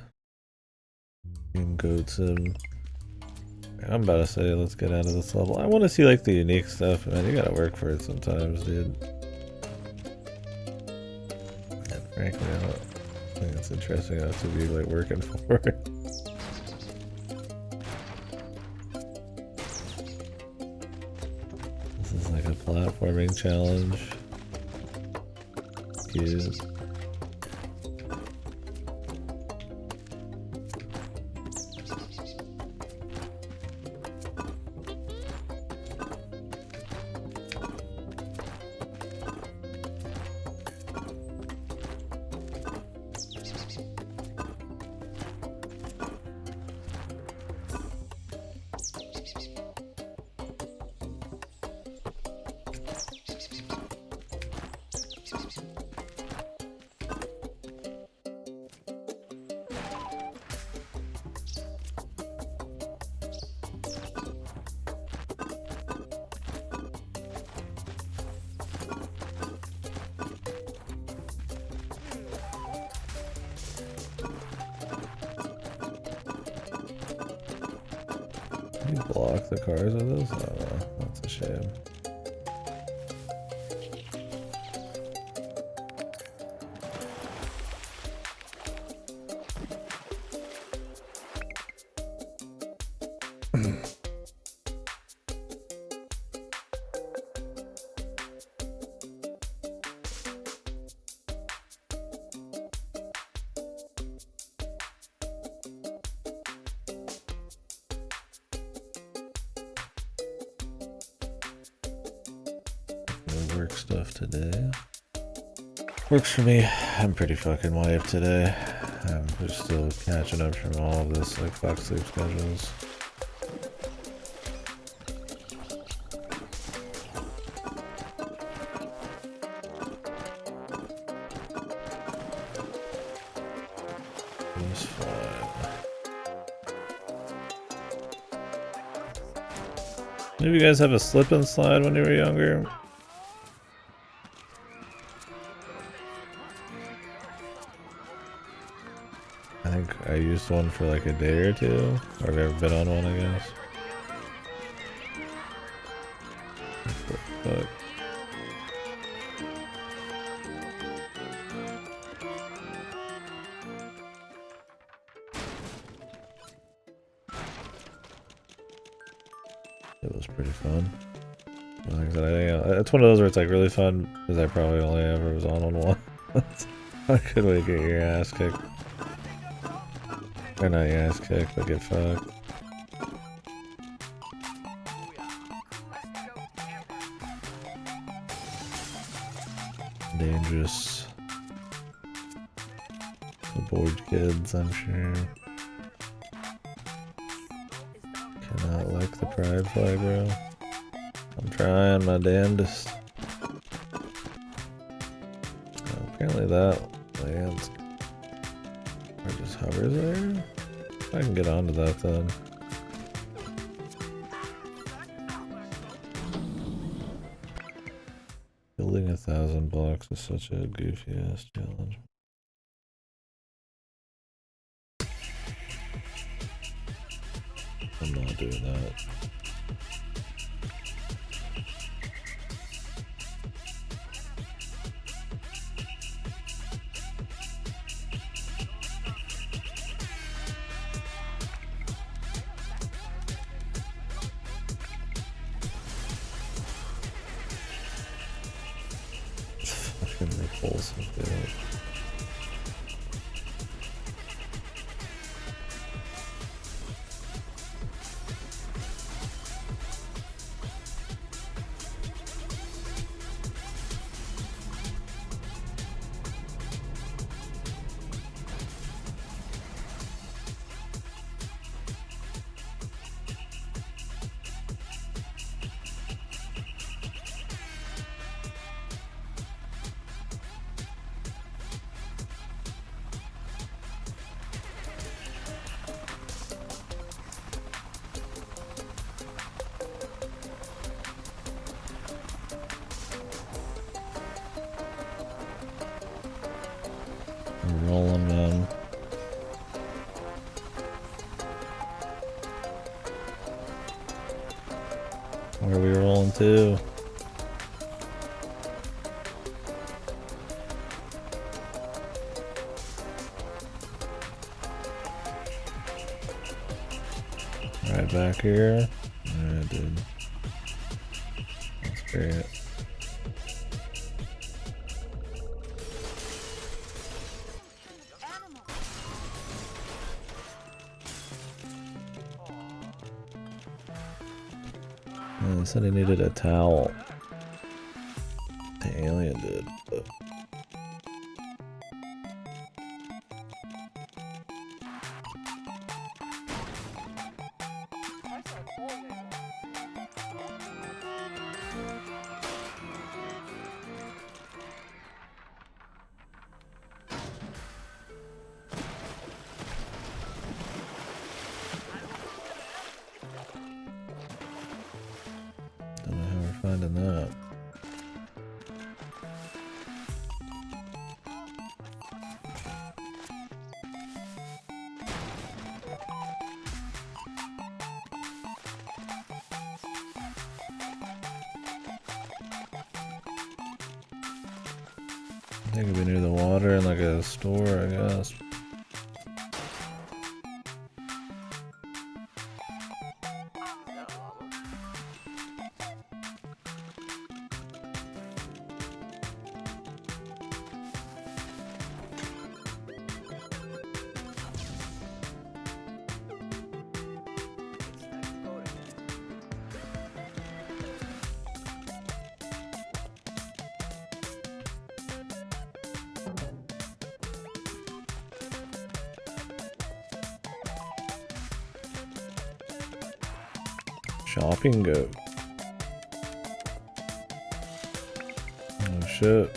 Goats him. I'm about to say let's get out of this level. I want to see like the unique stuff, man. You gotta work for it sometimes, dude. And frankly, I don't think it's interesting enough to be like working for it. This is like a platforming challenge. Cute. Can you block the cars with this? Oh, that's a shame. No work stuff today. Works for me. I'm pretty fucking wiped today. I'm still catching up from all of this, like, fuck sleep schedules. It's fine. Maybe you guys have a slip and slide when you were younger? I think I used one for like a day or two. Or have you ever been on one, I guess? But it was pretty fun. Like I said, I think it's one of those where it's like really fun because I probably only ever was on one. How could we get your ass kicked? Or not your ass kicked, but get fucked. Dangerous. The bored kids, I'm sure. Cannot like the pride flag, bro. I'm trying my damnedest. Apparently that lands or just hovers there. If I can get onto that then. Building 1,000 blocks is such a goofy ass challenge. I'm not doing that. It's fucking repulsive, dude. We're rolling, man. Where are we rolling to? Right back here. Alright, dude. That's great. They said he needed a towel. The alien did. But don't know how we're finding that. They could be near the water in like a store, I guess. Is that lava? It's time to go again. Shopping goat. Oh shit.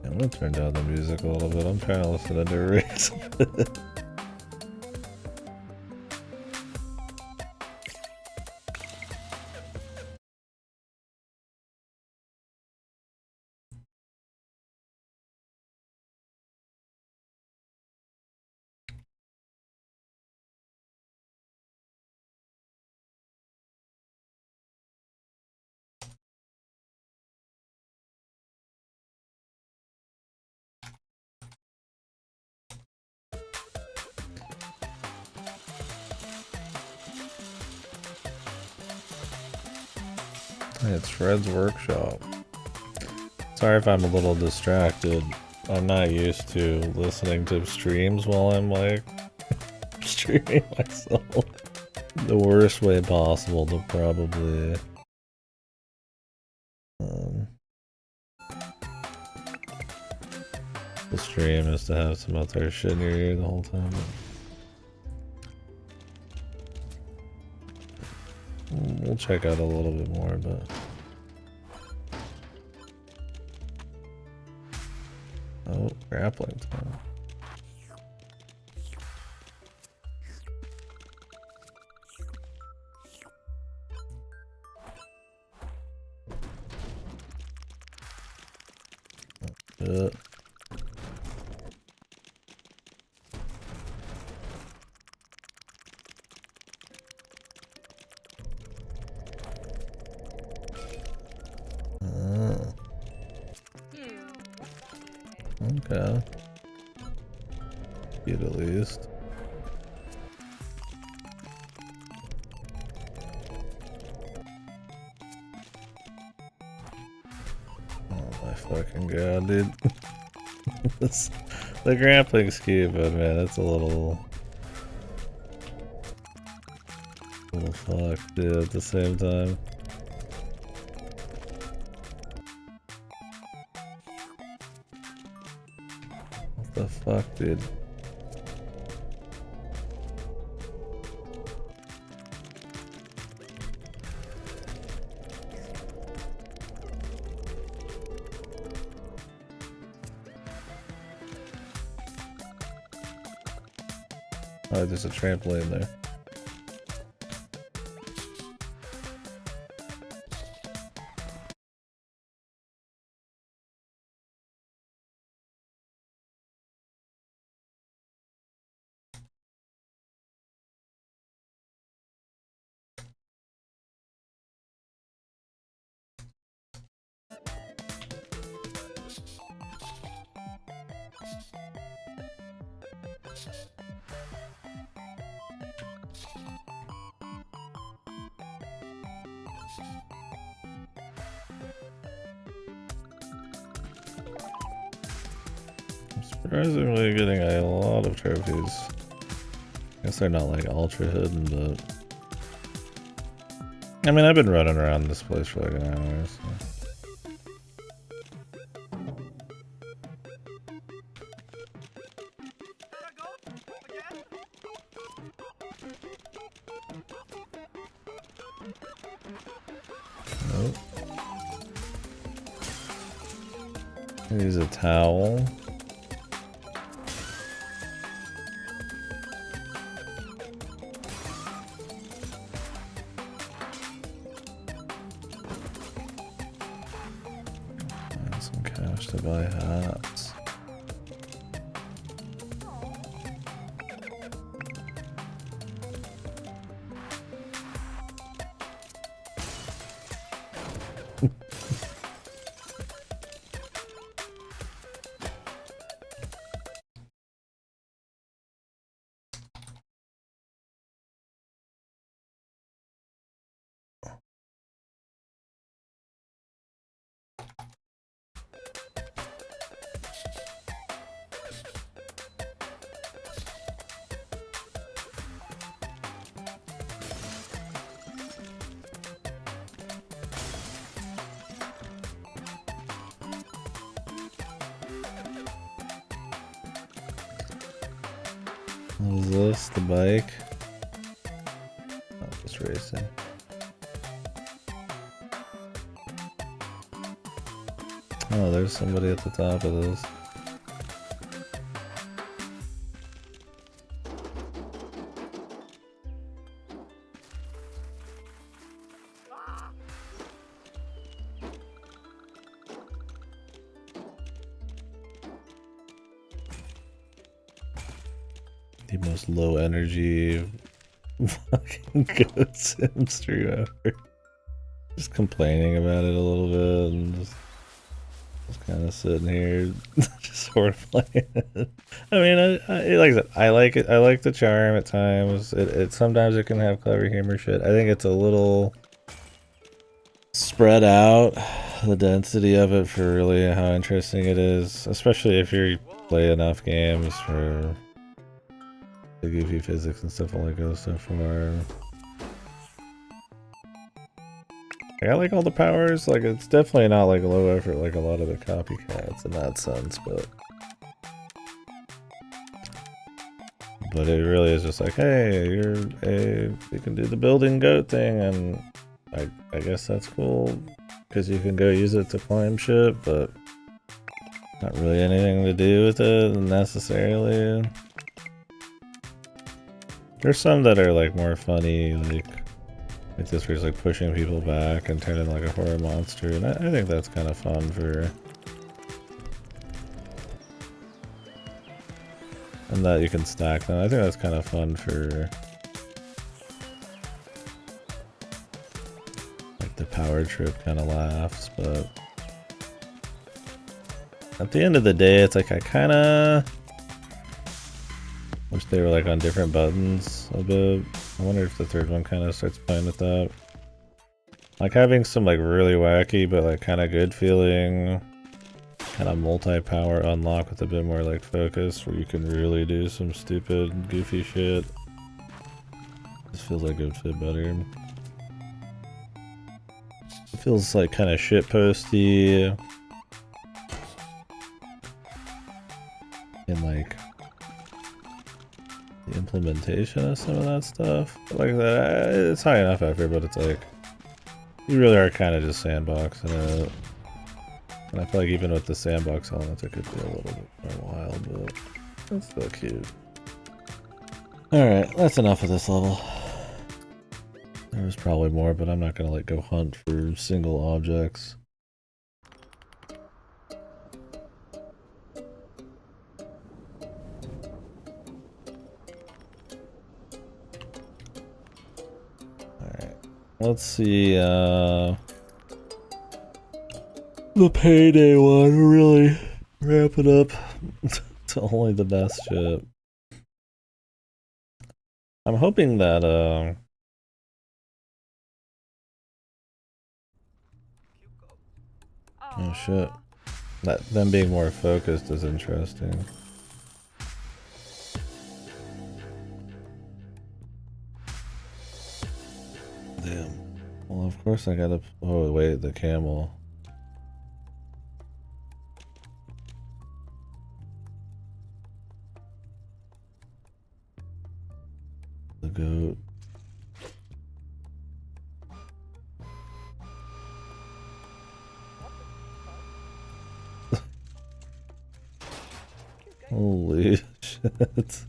I'm gonna turn down the music a little bit. I'm trying to listen to new rigs. It's Fred's workshop. Sorry if I'm a little distracted. I'm not used to listening to streams while I'm like streaming myself. The worst way possible to probably the stream is to have some other shit in your ear the whole time. We'll check out a little bit more, but oh, grappling time. Uh, okay. Get at least. Oh my fucking god, dude. The grappling scuba, man, that's a little fucked, dude, at the same time. What the fuck, dude? Oh, there's a trampoline there. I'm surprisingly getting a lot of trophies. I guess they're not like ultra hidden, but I mean, I've been running around this place for like an hour, so. There I go. Again. Nope. Use a towel. And some cash to buy hats. What is this? The bike? Oh, just racing. Oh, there's somebody at the top of this. The most low energy fucking goat sim stream ever. Just complaining about it a little bit and just kind of sitting here, just sort of playing it. I mean, I like I said, I like it. I like the charm at times. It sometimes it can have clever humor shit. I think it's a little spread out, the density of it for really how interesting it is, especially if you play enough games for the goofy physics and stuff only goes so far. I like all the powers, like it's definitely not like low effort like a lot of the copycats in that sense, but it really is just like, hey, you can do the building goat thing, and I guess that's cool because you can go use it to climb shit, but not really anything to do with it necessarily. There's some that are like more funny, like this where he's like pushing people back and turning like a horror monster, and I think that's kind of fun for, and that you can stack them. I think that's kind of fun for like the power trip kind of laughs, but at the end of the day, it's like I kind of wish they were like on different buttons a bit. I wonder if the third one kind of starts playing with that. Like having some like really wacky but like kind of good feeling kind of multi-power unlock with a bit more like focus where you can really do some stupid goofy shit. This feels like it would fit better. It feels like kind of shitposty in like the implementation of some of that stuff. But like that, it's high enough effort, but it's like you really are kind of just sandboxing it. And I feel like even with the sandbox elements, it could be a little bit more wild, but it's still cute. Alright, that's enough of this level. There was probably more, but I'm not gonna like go hunt for single objects. Alright. Let's see, the payday one, really wrap it up to only the best shit. I'm hoping that, Oh shit. Them being more focused is interesting. Damn. Well, of course I gotta. Oh, wait, the camel. The goat. Holy shit.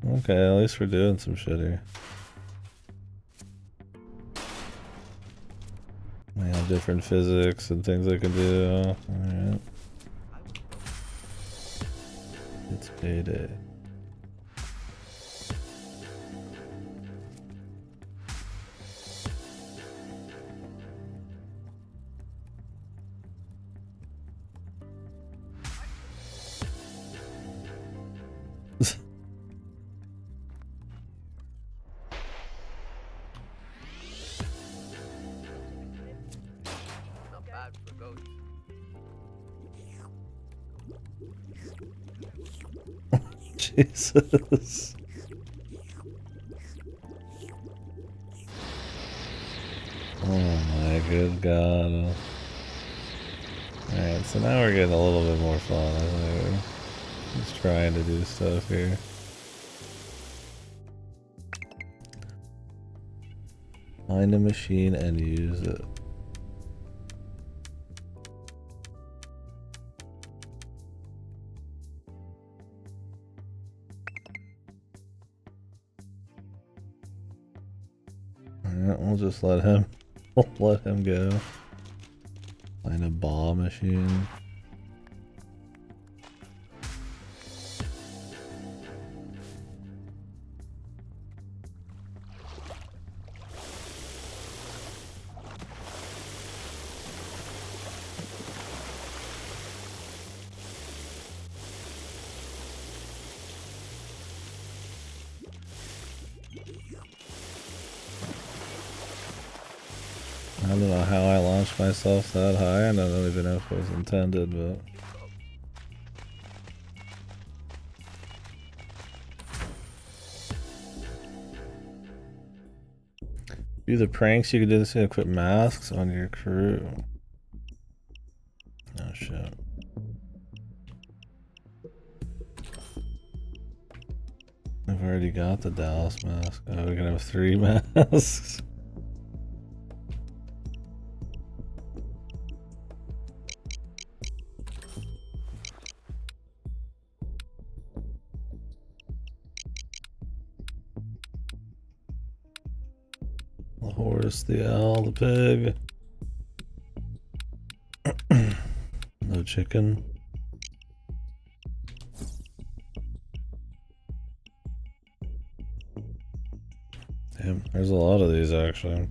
Okay, at least we're doing some shit here. We have different physics and things I can do. Alright. It's payday. Not bad for goats. Jesus. Oh my good god. Alright, so now we're getting a little bit more fun. I think we're just trying to do stuff here. Find a machine and use it. Alright, we'll just let him go. Find a ball machine. I don't know how I launched myself that high. I don't even know if it was intended, but... Do the pranks you can do this and equip masks on your crew. Oh shit. I've already got the Dallas mask. Oh, we're gonna have 3 masks. The horse, the owl, the pig. No chicken. Damn, there's a lot of these actually.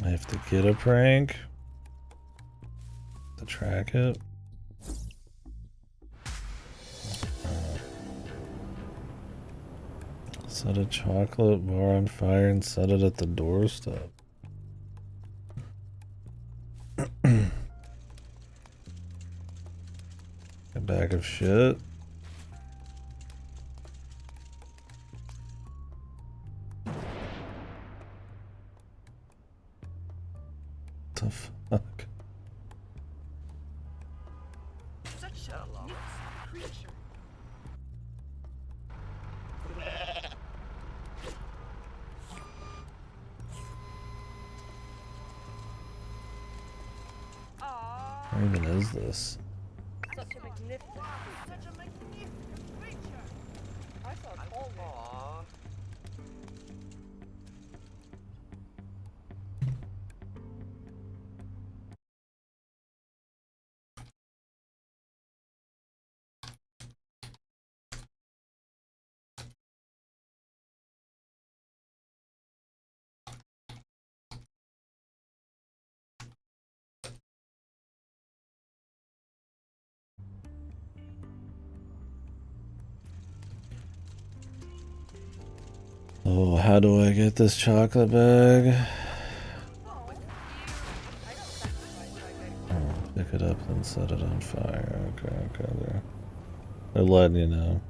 I have to get a prank to track it. Set a chocolate bar on fire and set it at the doorstep. A bag of shit. What the fuck? Such a magnificent creature. Aww. Where even is this? Such a magnificent creature. Such a magnificent creature. I saw a tall man. Aww. Oh, how do I get this chocolate bag? Oh, pick it up and set it on fire. Okay, okay, they're letting you know.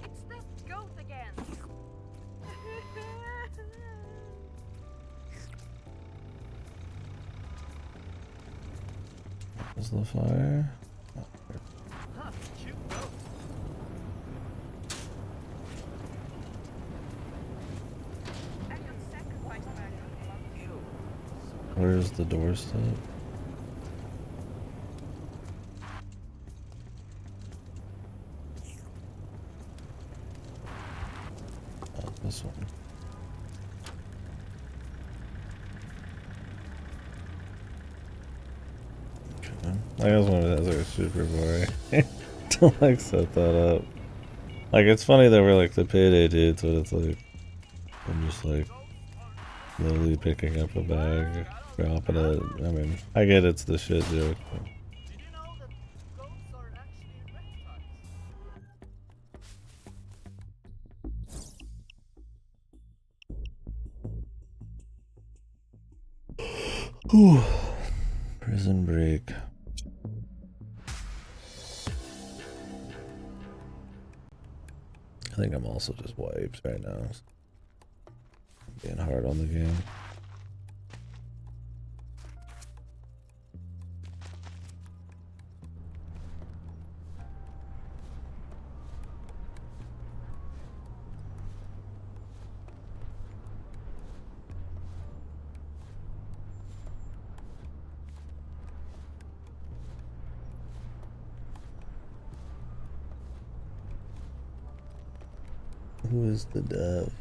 It's that goat again. Is the fire? Huh, cute goat. I got sacrificed by the Ew. Where's the doorstep? Oh, this one. Okay. I guess one of those are super boring. To like set that up. Like it's funny that we're like the payday dudes, but it's like I'm just like slowly picking up a bag, dropping it. I mean, I get it's the shit joke. But. Did you know that goats are actually reptiles? Whew. Prison break. I think I'm also just wiped right now. Being hard on the game. Who is the dev?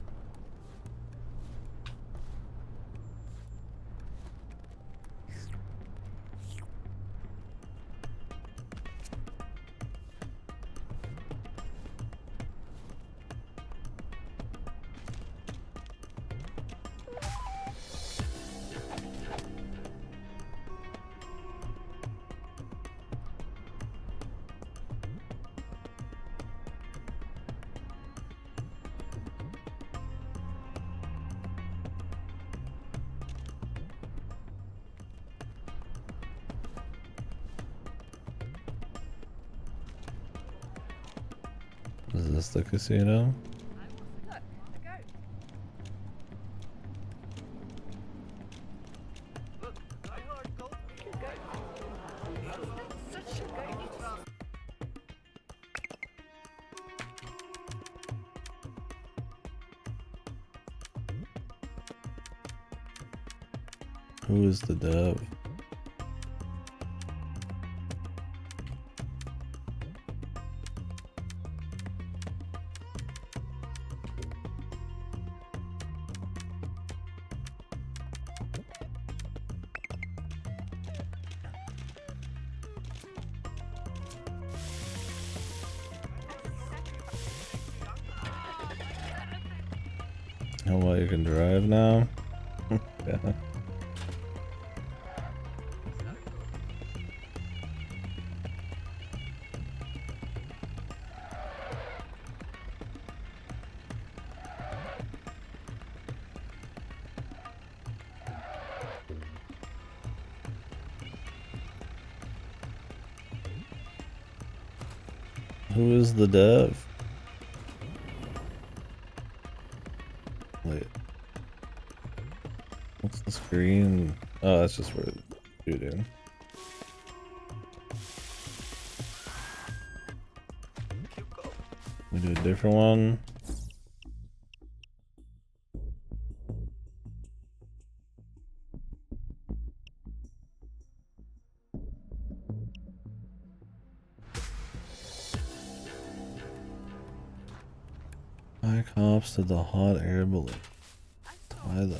Is this the casino? Look, a goat. Look, die-hard goat meat. That's such a goat. Who is the dev? Oh, well, you can drive now? Yeah. Who is the dev? Wait. What's the screen? Oh, that's just for shooting. Cute goat. We do a different one. Tie cops to the hot air balloon. Tie them.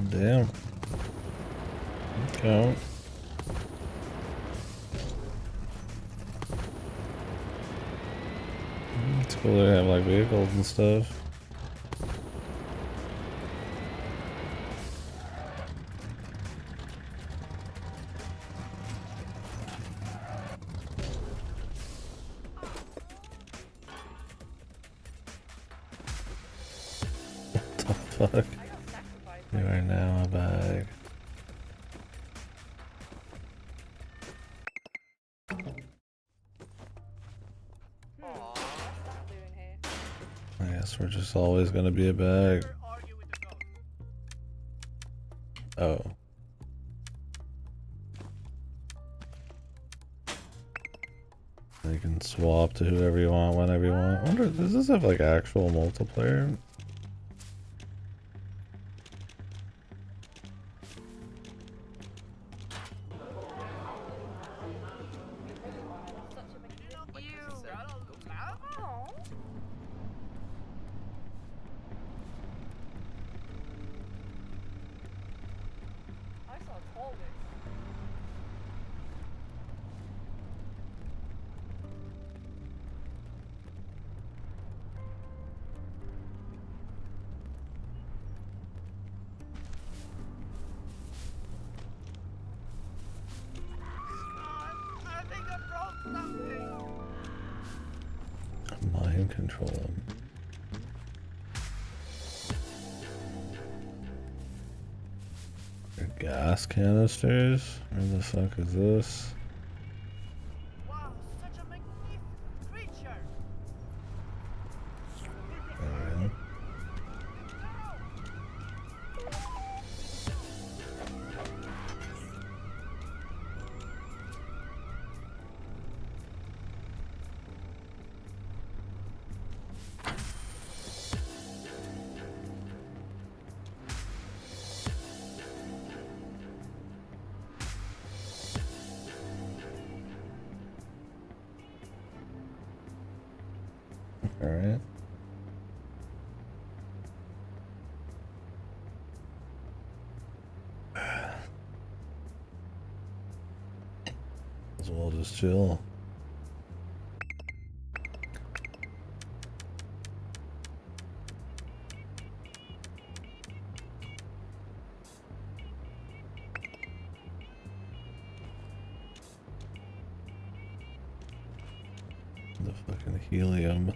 Damn. Okay. It's cool to have like vehicles and stuff. What the fuck? I got sacrificed. You are now a bag. What's that doing here? I guess we're just always gonna be a bag. Never argue with the ghost. Oh. You can swap to whoever you want, whenever you want. I wonder, does this have like actual multiplayer? Such a big deal. Like You you said, got a ghost lover? I saw a tall guy. I think I broke something. Mind control them. They're gas canisters? Where the fuck is this? Wow, such a magnificent creature. Alright. Alright. As well just chill. The fucking helium.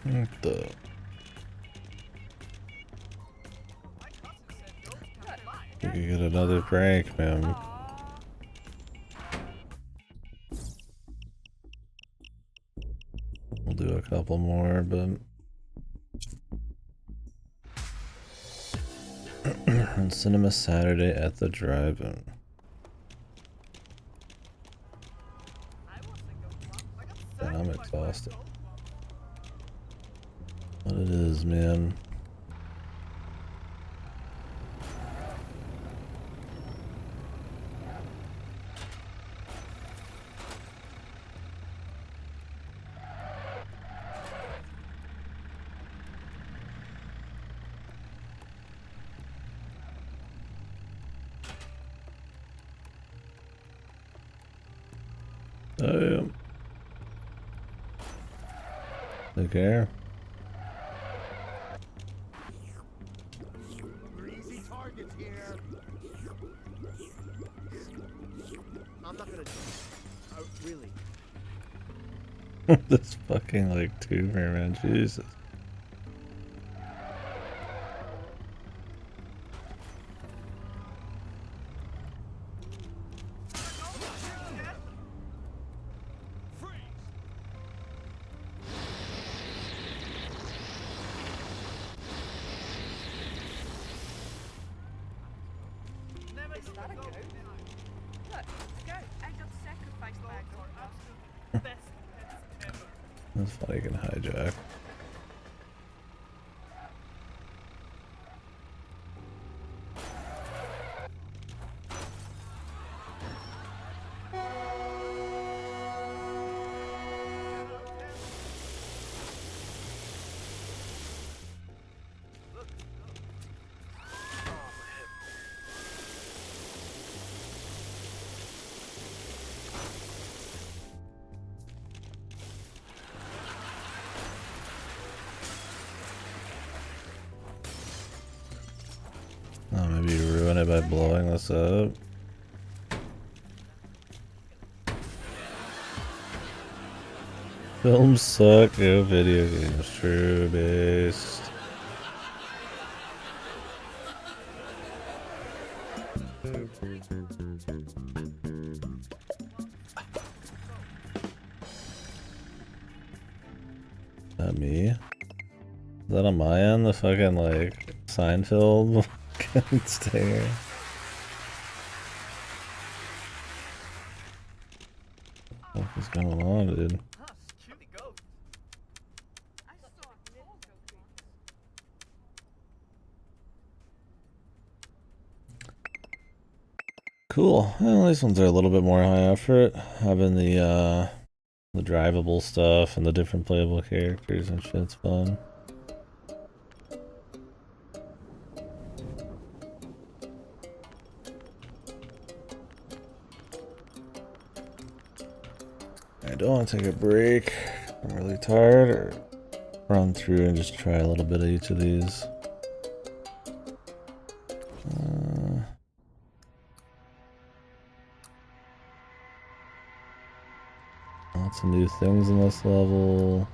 What the? My cousin said ghosts can fly. We could get another prank, man. Aww. We'll do a couple more, but on Cinema Saturday at the drive-in. I wasn't ghost I got And I'm sacrificed by a exhausted. ghost. What it is, man. Oh, take care. We're easy targets here. I'm not gonna. Really. This fucking like tuber, man. Jesus. Is that a goat? Look, a goat. I got sacrificed by a goat. Absolute best pets ever. That's funny, you can hijack. Oh, maybe you ruin it by blowing this up. Films suck, no video games, true based. That me? Is that on my end? The fucking like Seinfeld stinger? What is going on, dude? Ah, cutie goat. I saw a tall goat once. Cool. Well, these ones are a little bit more high effort. Having the drivable stuff and the different playable characters and shit's fun. I don't want to take a break. I'm really tired, or run through and just try a little bit of each of these. Lots of new things in this level.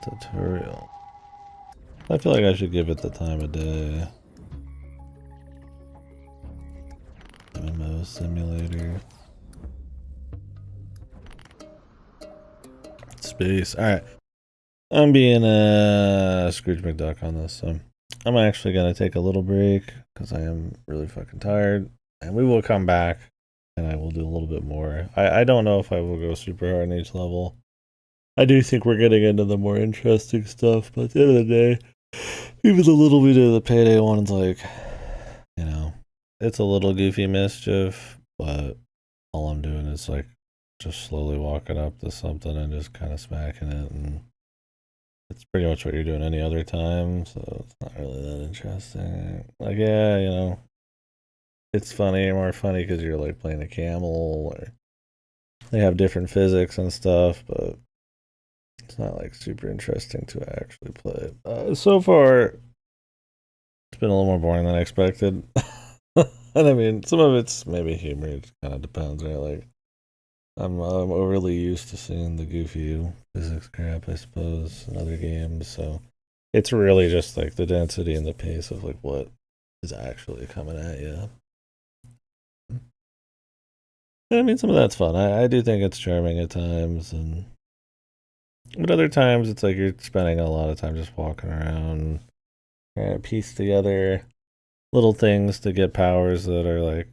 Tutorial. I feel like I should give it the time of day. MMO simulator. Space. Alright. I'm being a Scrooge McDuck on this, so I'm actually gonna take a little break because I am really fucking tired. And we will come back and I will do a little bit more. I don't know if I will go super hard in each level. I do think we're getting into the more interesting stuff, but at the end of the day, even a little bit of the payday one's like, you know, it's a little goofy mischief, but all I'm doing is like just slowly walking up to something and just kind of smacking it, and it's pretty much what you're doing any other time, so it's not really that interesting. Like, yeah, you know, it's funny, more funny because you're like playing a camel, or they have different physics and stuff, but it's not like super interesting to actually play. So far, it's been a little more boring than I expected. And I mean, some of it's maybe humor. It kind of depends, right? Like, I'm overly used to seeing the goofy physics crap, I suppose, in other games. So it's really just like the density and the pace of like what is actually coming at you. I mean, some of that's fun. I do think it's charming at times, and but other times it's like you're spending a lot of time just walking around, trying to piece together little things to get powers that are like,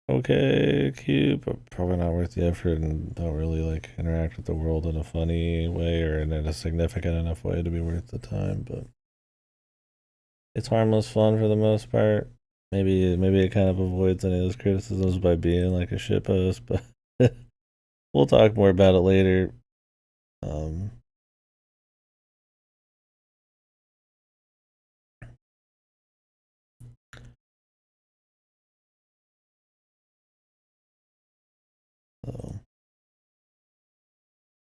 okay, cute, but probably not worth the effort and don't really like interact with the world in a funny way or in a significant enough way to be worth the time. But it's harmless fun for the most part. Maybe it kind of avoids any of those criticisms by being like a shitpost, but we'll talk more about it later. Um, so